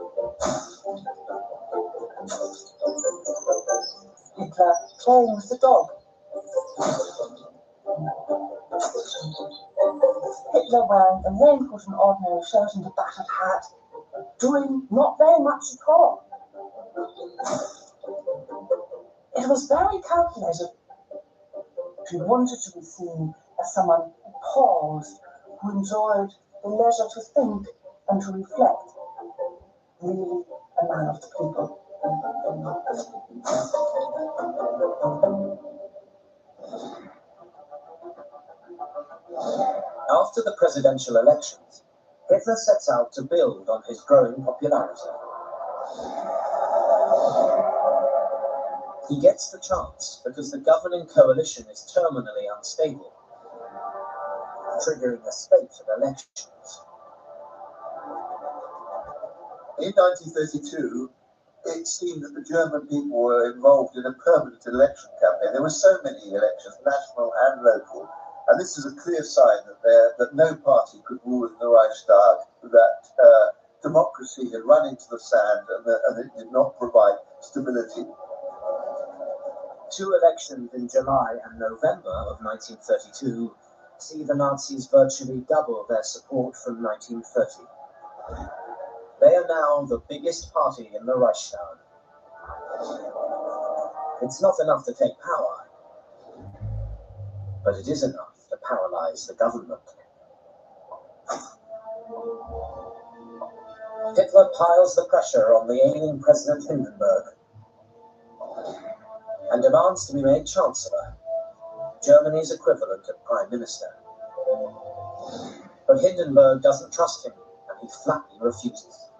Hitler playing with the dog. Hitler wearing a raincoat, an ordinary shirt and a battered hat, doing not very much at all. It was very calculated. He wanted to be seen as someone who paused, who enjoyed the leisure to think and to reflect. Really a man of the people. After the presidential elections, Hitler sets out to build on his growing popularity. He gets the chance because the governing coalition is terminally unstable, triggering a spate of elections. In 1932, it seemed that the German people were involved in a permanent election campaign. There were so many elections, national and local, and this is a clear sign that no party could rule in the Reichstag, that democracy had run into the sand and it did not provide stability. 2 elections in July and November of 1932 see the Nazis virtually double their support from 1930. They are now the biggest party in the Reichstag. It's not enough to take power, but it is enough to paralyze the government. Hitler piles the pressure on the ailing President Hindenburg and demands to be made Chancellor, Germany's equivalent of Prime Minister. But Hindenburg doesn't trust him, and he flatly refuses.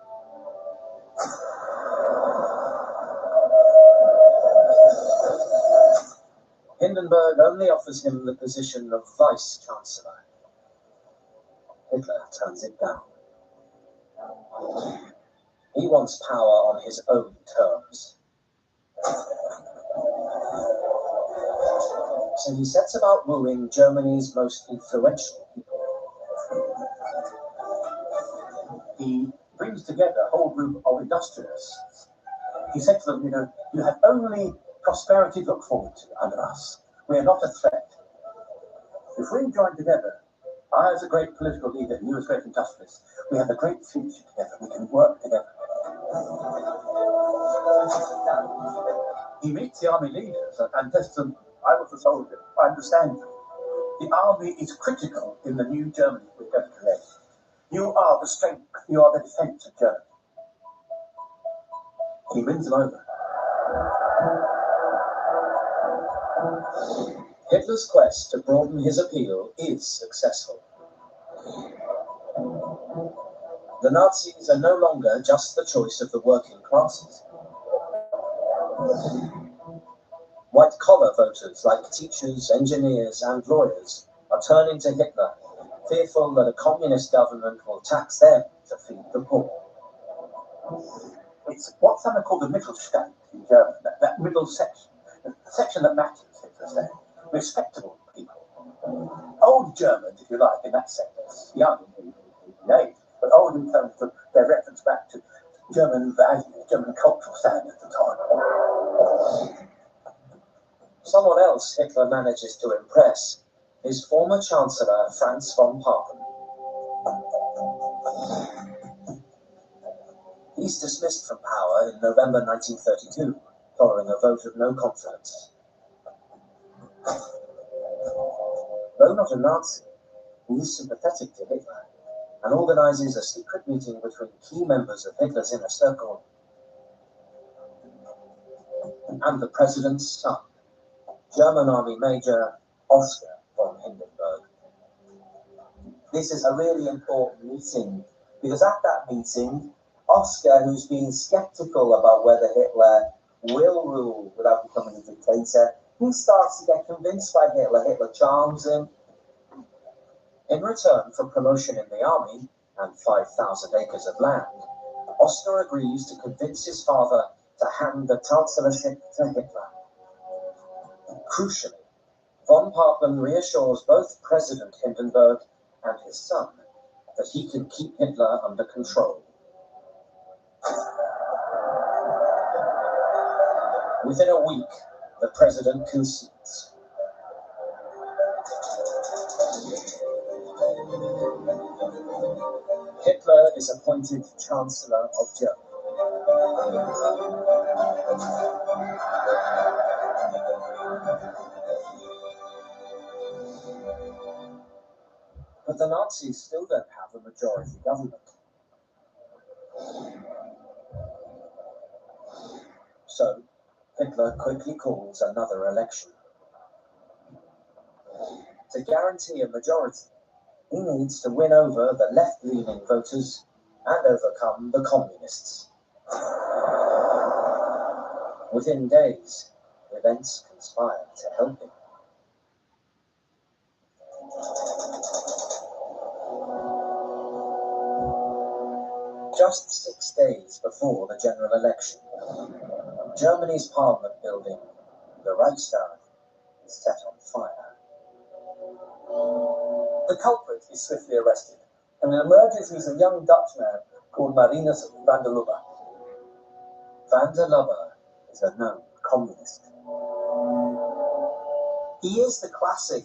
Hindenburg only offers him the position of Vice-Chancellor. Hitler turns it down. He wants power on his own terms. So he sets about wooing Germany's most influential people. He brings together a whole group of industrialists. He said to them, you have only prosperity to look forward to under us. We are not a threat. If we join together, I as a great political leader, you as great industrialist, we have a great future together. We can work together. He meets the army leaders and says to them, I was a soldier, I understand you. The army is critical in the new Germany we're going to create. You are the strength, you are the defense of Germany. He wins them over. Hitler's quest to broaden his appeal is successful. The Nazis are no longer just the choice of the working classes. White-collar voters like teachers, engineers, and lawyers are turning to Hitler, fearful that a communist government will tax them to feed the poor. It's what some have called the Mittelstand in German, that middle section, the section that matters, Hitler said. Respectable people. Old Germans, if you like, in that sense. Young in age, but old in terms of their reference back to German values, German cultural standards at the time. Someone else Hitler manages to impress is former Chancellor Franz von Papen. He's dismissed from power in November 1932, following a vote of no confidence. Though not a Nazi, he is sympathetic to Hitler and organizes a secret meeting between key members of Hitler's inner circle and the president's son, German Army Major Oskar von Hindenburg. This is a really important meeting because at that meeting, Oskar, who's been skeptical about whether Hitler will rule without becoming a dictator. He starts to get convinced by Hitler. Hitler charms him. In return for promotion in the army and 5,000 acres of land, Oskar agrees to convince his father to hand the chancellorship to Hitler. Crucially, von Papen reassures both President Hindenburg and his son that he can keep Hitler under control. Within a week, the president concedes. Hitler is appointed Chancellor of Germany. But the Nazis still don't have a majority government. So, Hitler quickly calls another election. To guarantee a majority, he needs to win over the left-leaning voters and overcome the communists. Within days, events conspire to help him. Just 6 days before the general election, Germany's parliament building, the Reichstag, is set on fire. The culprit is swiftly arrested, and it emerges he's a young Dutchman called Marinus van der Lubbe. Van der Lubbe is a known communist. He is the classic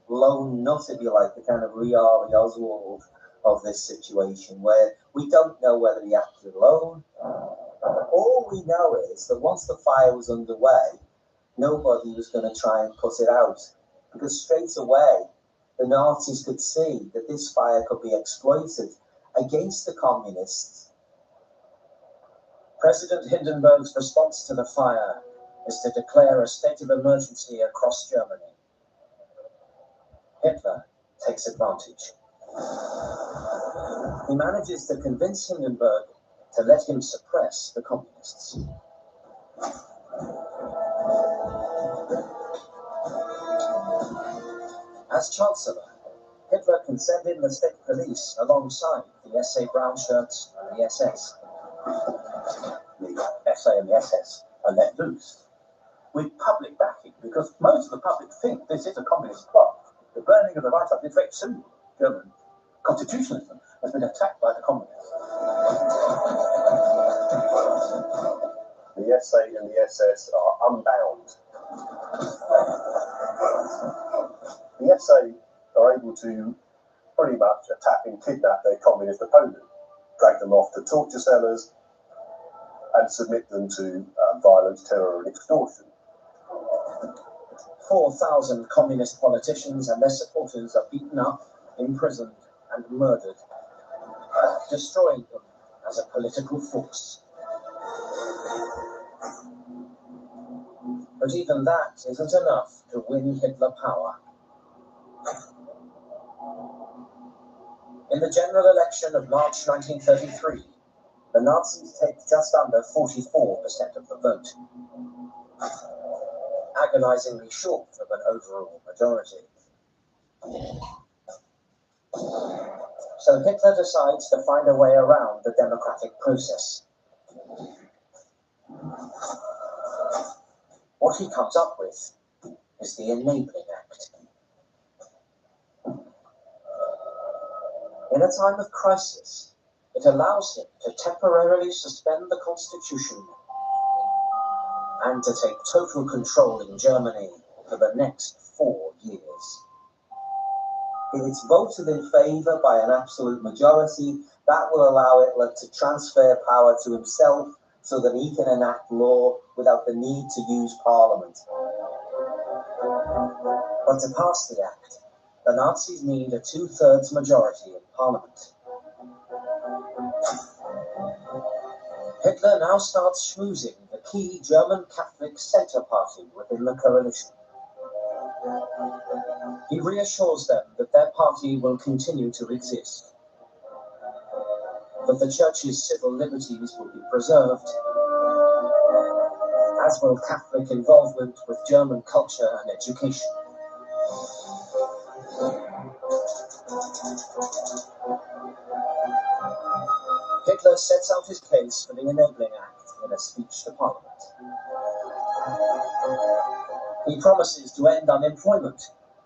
lone nut, if you like, the kind of Lee Harvey Oswald of this situation, where we don't know whether he acted alone. All we know is that once the fire was underway, nobody was going to try and put it out, because straight away the Nazis could see that this fire could be exploited against the communists. President Hindenburg's response to the fire is to declare a state of emergency across Germany. Hitler takes advantage. He manages to convince Hindenburg to let him suppress the communists. As Chancellor, Hitler can send in the state police alongside the SA brown shirts and the SS. The SA and the SS are let loose with public backing, because most of the public think this is a communist plot. The burning of the Reichstag is very soon. German constitutionalism has been attacked by the communists. The SA and the SS are unbound. The SA are able to pretty much attack and kidnap their communist opponent, drag them off to torture cellars, and submit them to violence, terror, and extortion. 4,000 communist politicians and their supporters are beaten up, imprisoned, and murdered, destroying them as a political force. But even that isn't enough to win Hitler power. In the general election of March 1933, the Nazis take just under 44% of the vote, agonizingly short of an overall majority. So Hitler decides to find a way around the democratic process. What he comes up with is the Enabling Act. In a time of crisis, it allows him to temporarily suspend the constitution and to take total control in Germany for the next 4 years. If it's voted in favour by an absolute majority, that will allow Hitler to transfer power to himself so that he can enact law without the need to use Parliament. But to pass the act, the Nazis need a 2/3 majority in Parliament. Hitler now starts schmoozing the key German Catholic Centre Party within the coalition. He reassures them that their party will continue to exist, that the church's civil liberties will be preserved, as will Catholic involvement with German culture and education. Hitler sets out his case for the Enabling Act in a speech to Parliament. He promises to end unemployment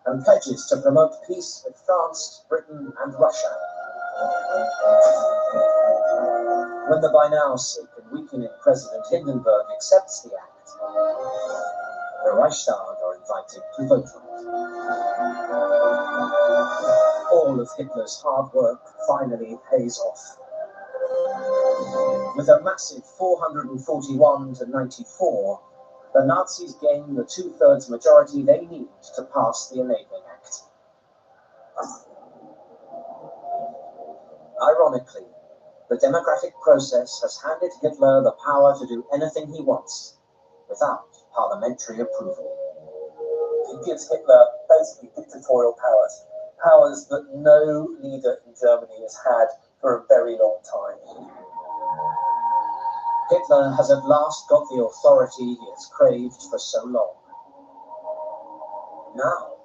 and pledges to promote peace with France, Britain and Russia. When the by now sick and weakening President Hindenburg accepts the act, the Reichstag are invited to vote on it. All of Hitler's hard work finally pays off. With a massive 441 to 94, the Nazis gain the two-thirds majority they need to pass the Enabling Act. Ironically, the democratic process has handed Hitler the power to do anything he wants, without parliamentary approval. It gives Hitler basically dictatorial powers, powers that no leader in Germany has had for a very long time. Hitler has at last got the authority he has craved for so long. Now,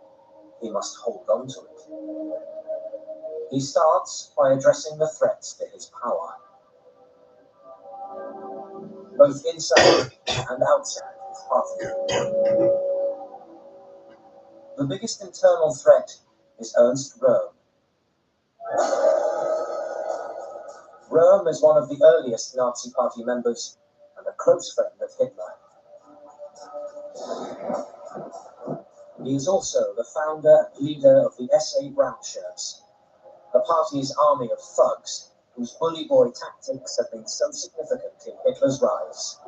he must hold on to it. He starts by addressing the threats to his power, both inside and outside his party. The biggest internal threat is Ernst Röhm. Röhm is one of the earliest Nazi Party members and a close friend of Hitler. He is also the founder and leader of the SA Brown Shirts, the party's army of thugs whose bully boy tactics have been so significant in Hitler's rise.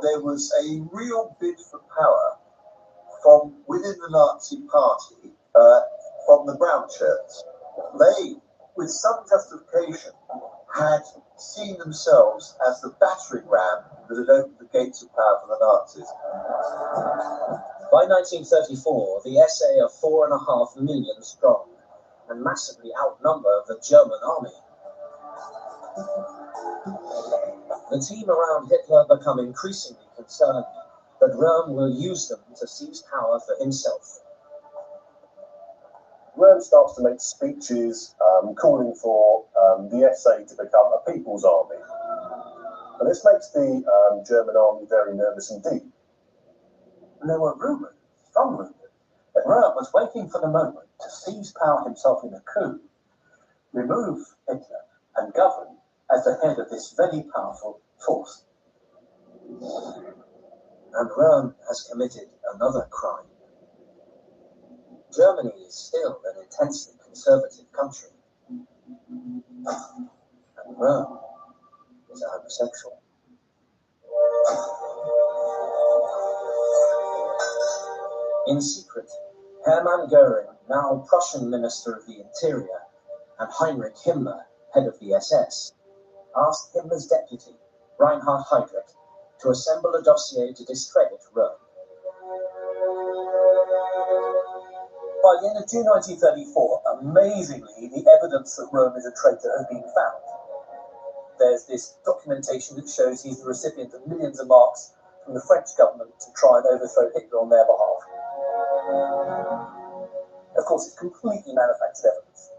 There was a real bid for power from within the Nazi Party, from the Brown Shirts. They, with some justification, had seen themselves as the battering ram that had opened the gates of power for the Nazis. By 1934, the SA are 4.5 million strong and massively outnumber the German army. The team around Hitler become increasingly concerned that Röhm will use them to seize power for himself. Röhm starts to make speeches calling for the SA to become a people's army. And this makes the German army very nervous indeed. And there were rumours, strong rumours, that Röhm was waiting for the moment to seize power himself in a coup, remove Hitler, and govern as the head of this very powerful force. And Röhm has committed another crime. Germany is still an intensely conservative country. And Röhm is a homosexual. In secret, Hermann Göring, now Prussian Minister of the Interior, and Heinrich Himmler, head of the SS, asked Himmler's deputy, Reinhard Heydrich, to assemble a dossier to discredit Röhm. By the end of June 1934, amazingly, the evidence that Röhm is a traitor had been found. There's this documentation that shows he's the recipient of millions of marks from the French government to try and overthrow Hitler on their behalf. Of course, it's completely manufactured evidence.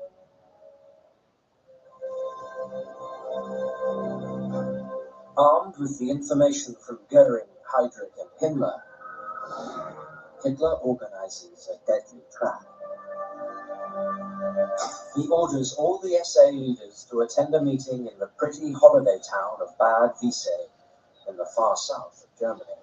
Armed with the information from Göring, Heydrich and Himmler, Hitler organizes a deadly trap. He orders all the SA leaders to attend a meeting in the pretty holiday town of Bad Wiessee in the far south of Germany.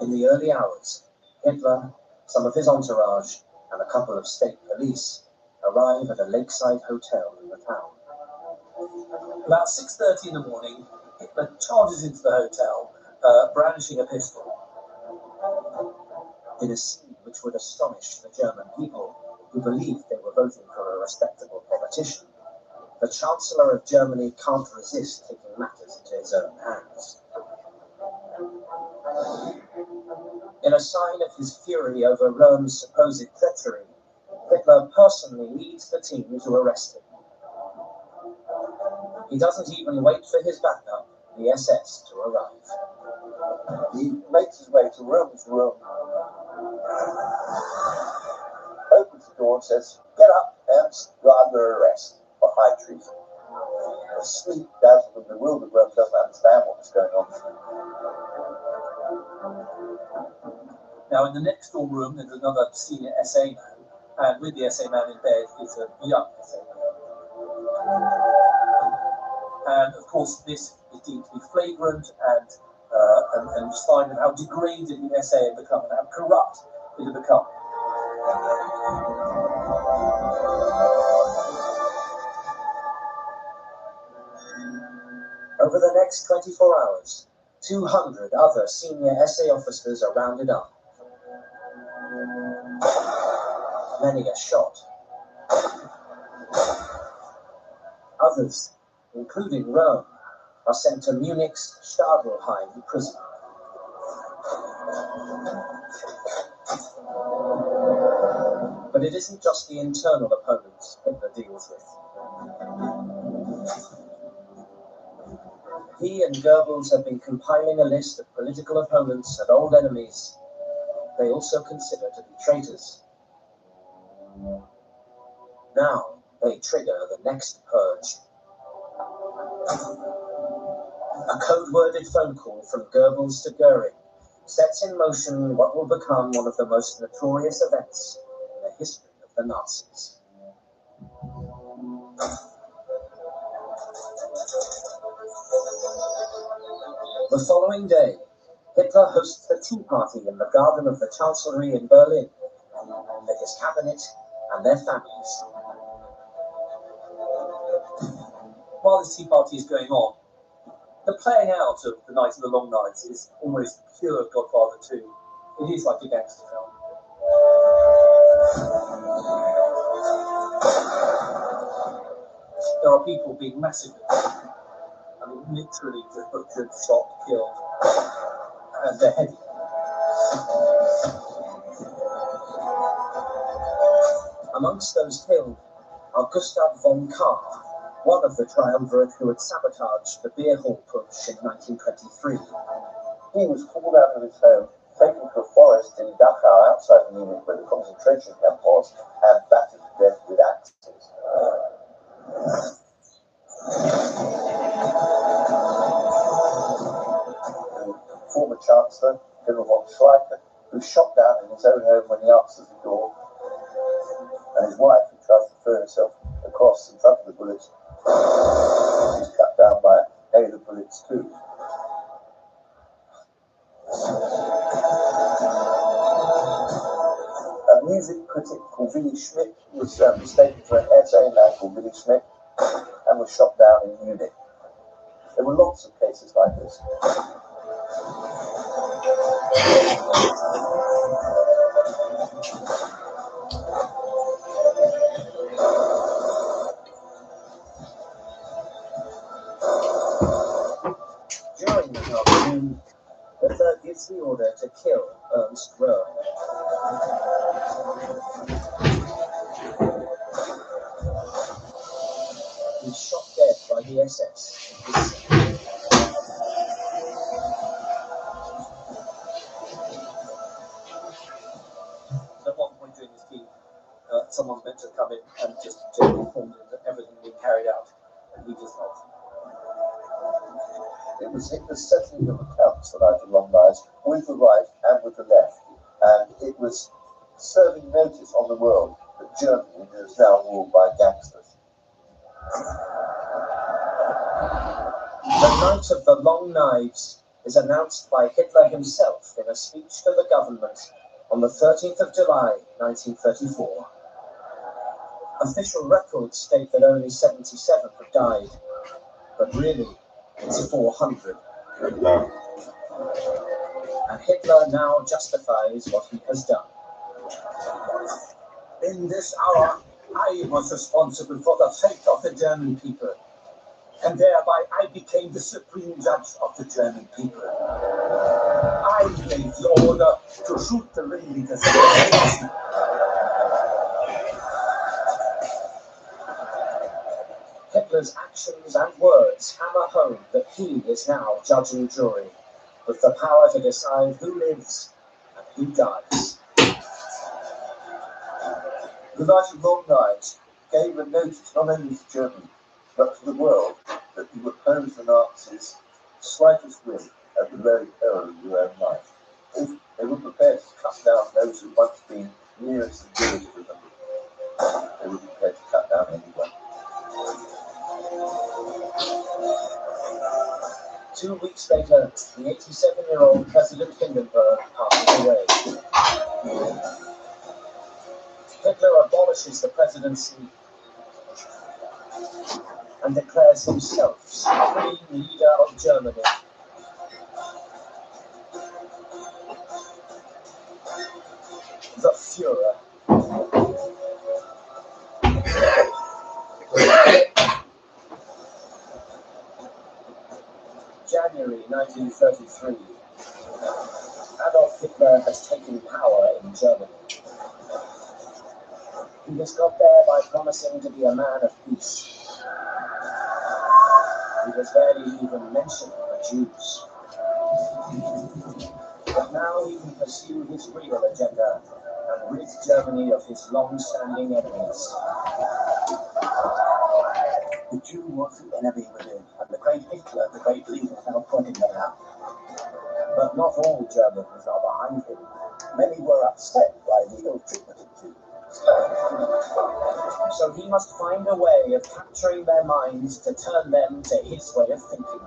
In the early hours, Hitler, some of his entourage, and a couple of state police arrive at a lakeside hotel in the town. About 6:30 in the morning, Hitler charges into the hotel, brandishing a pistol. In a scene which would astonish the German people, who believed they were voting for a respectable politician, the Chancellor of Germany can't resist taking matters into his own hands. In a sign of his fury over Röhm's supposed treachery, Hitler Hitler personally leads the team to arrest him. He doesn't even wait for his backup, the SS, to arrive. He makes his way to room, opens the door and says, "Get up, Ernst, you're under arrest for high treason." The sleep, dazzled and bewildered Rome doesn't understand what's going on. Now, in the next door room, there's another senior SA man, and with the SA man in bed is a young SA man. And of course, this is deemed to be flagrant and sign of how degraded the SA had become and how corrupt it had become. Over the next 24 hours, 200 other senior SA officers are rounded up. Many are shot. Others, including Rome, are sent to Munich's Stadelheim prison. But it isn't just the internal opponents Hitler deals with. He and Goebbels have been compiling a list of political opponents and old enemies they also consider to be traitors. Now they trigger the next purge. A code-worded phone call from Goebbels to Goering sets in motion what will become one of the most notorious events in the history of the Nazis. The following day, Hitler hosts a tea party in the garden of the Chancellery in Berlin with his cabinet and their families. While this tea party is going on, the playing out of The Night of the Long Nights is almost pure Godfather 2. It is like a gangster film. There are people being massacred. I mean, literally just butchered, shot, killed, and beheaded. Amongst those killed are Gustav von Kahr, one of the triumvirate who had sabotaged the beer hall putsch in 1923. He was hauled out of his home, taken to a forest in Dachau outside Munich where the concentration camp was, and battered to death with axes. The former Chancellor, General von Schleicher, who was shot down in his own home when he answered the door, and his wife, who tried to throw herself across in front of the bullets, was cut down by a hail of bullets too. A music critic called Willy Schmidt was mistaken for an SA man called Willy Schmidt and was shot down in Munich. There were lots of cases like this. During the afternoon, Hitler gives the order to kill Ernst Röhm. He's shot dead by the SS. At one point during this scene, someone's meant to come in and just inform him that everything had been carried out, and he does not. It was Hitler's settling of accounts the Night of Long Nights with the right and with the left, and it was serving notice on the world that Germany is now ruled by gangsters. The Night of the Long Knives is announced by Hitler himself in a speech to the government on the 13th of July, 1934. Official records state that only 77 have died, but really, it's 400. And Hitler now justifies what he has done. In this hour, I was responsible for the fate of the German people, and thereby I became the supreme judge of the German people. I gave the order to shoot the ringleaders of the revolution. Hitler's actions and words hammer home that he is now judge and jury, with the power to decide who lives and who dies. The night of long night gave a notice not only to Germany, but to the world that you oppose the Nazis' slightest whim at the very peril of your own life. If they were prepared to cut down those who once been nearest and dearest to them, they were prepared to cut down anyone. 2 weeks later, the 87-year-old President Hindenburg passes away. Hitler abolishes the presidency and declares himself supreme leader of Germany. The Führer. January 1933. Adolf Hitler has taken power in Germany. He has got there by promising to be a man of peace. He has barely even mentioned the Jews. But now he can pursue his real agenda and rid Germany of his long-standing enemies. The Jew was the enemy within, and the great Hitler, the great leader, now pointing that out. But not all Germans are behind him. Many were upset by the ill treatment of Jews. So he must find a way of capturing their minds to turn them to his way of thinking.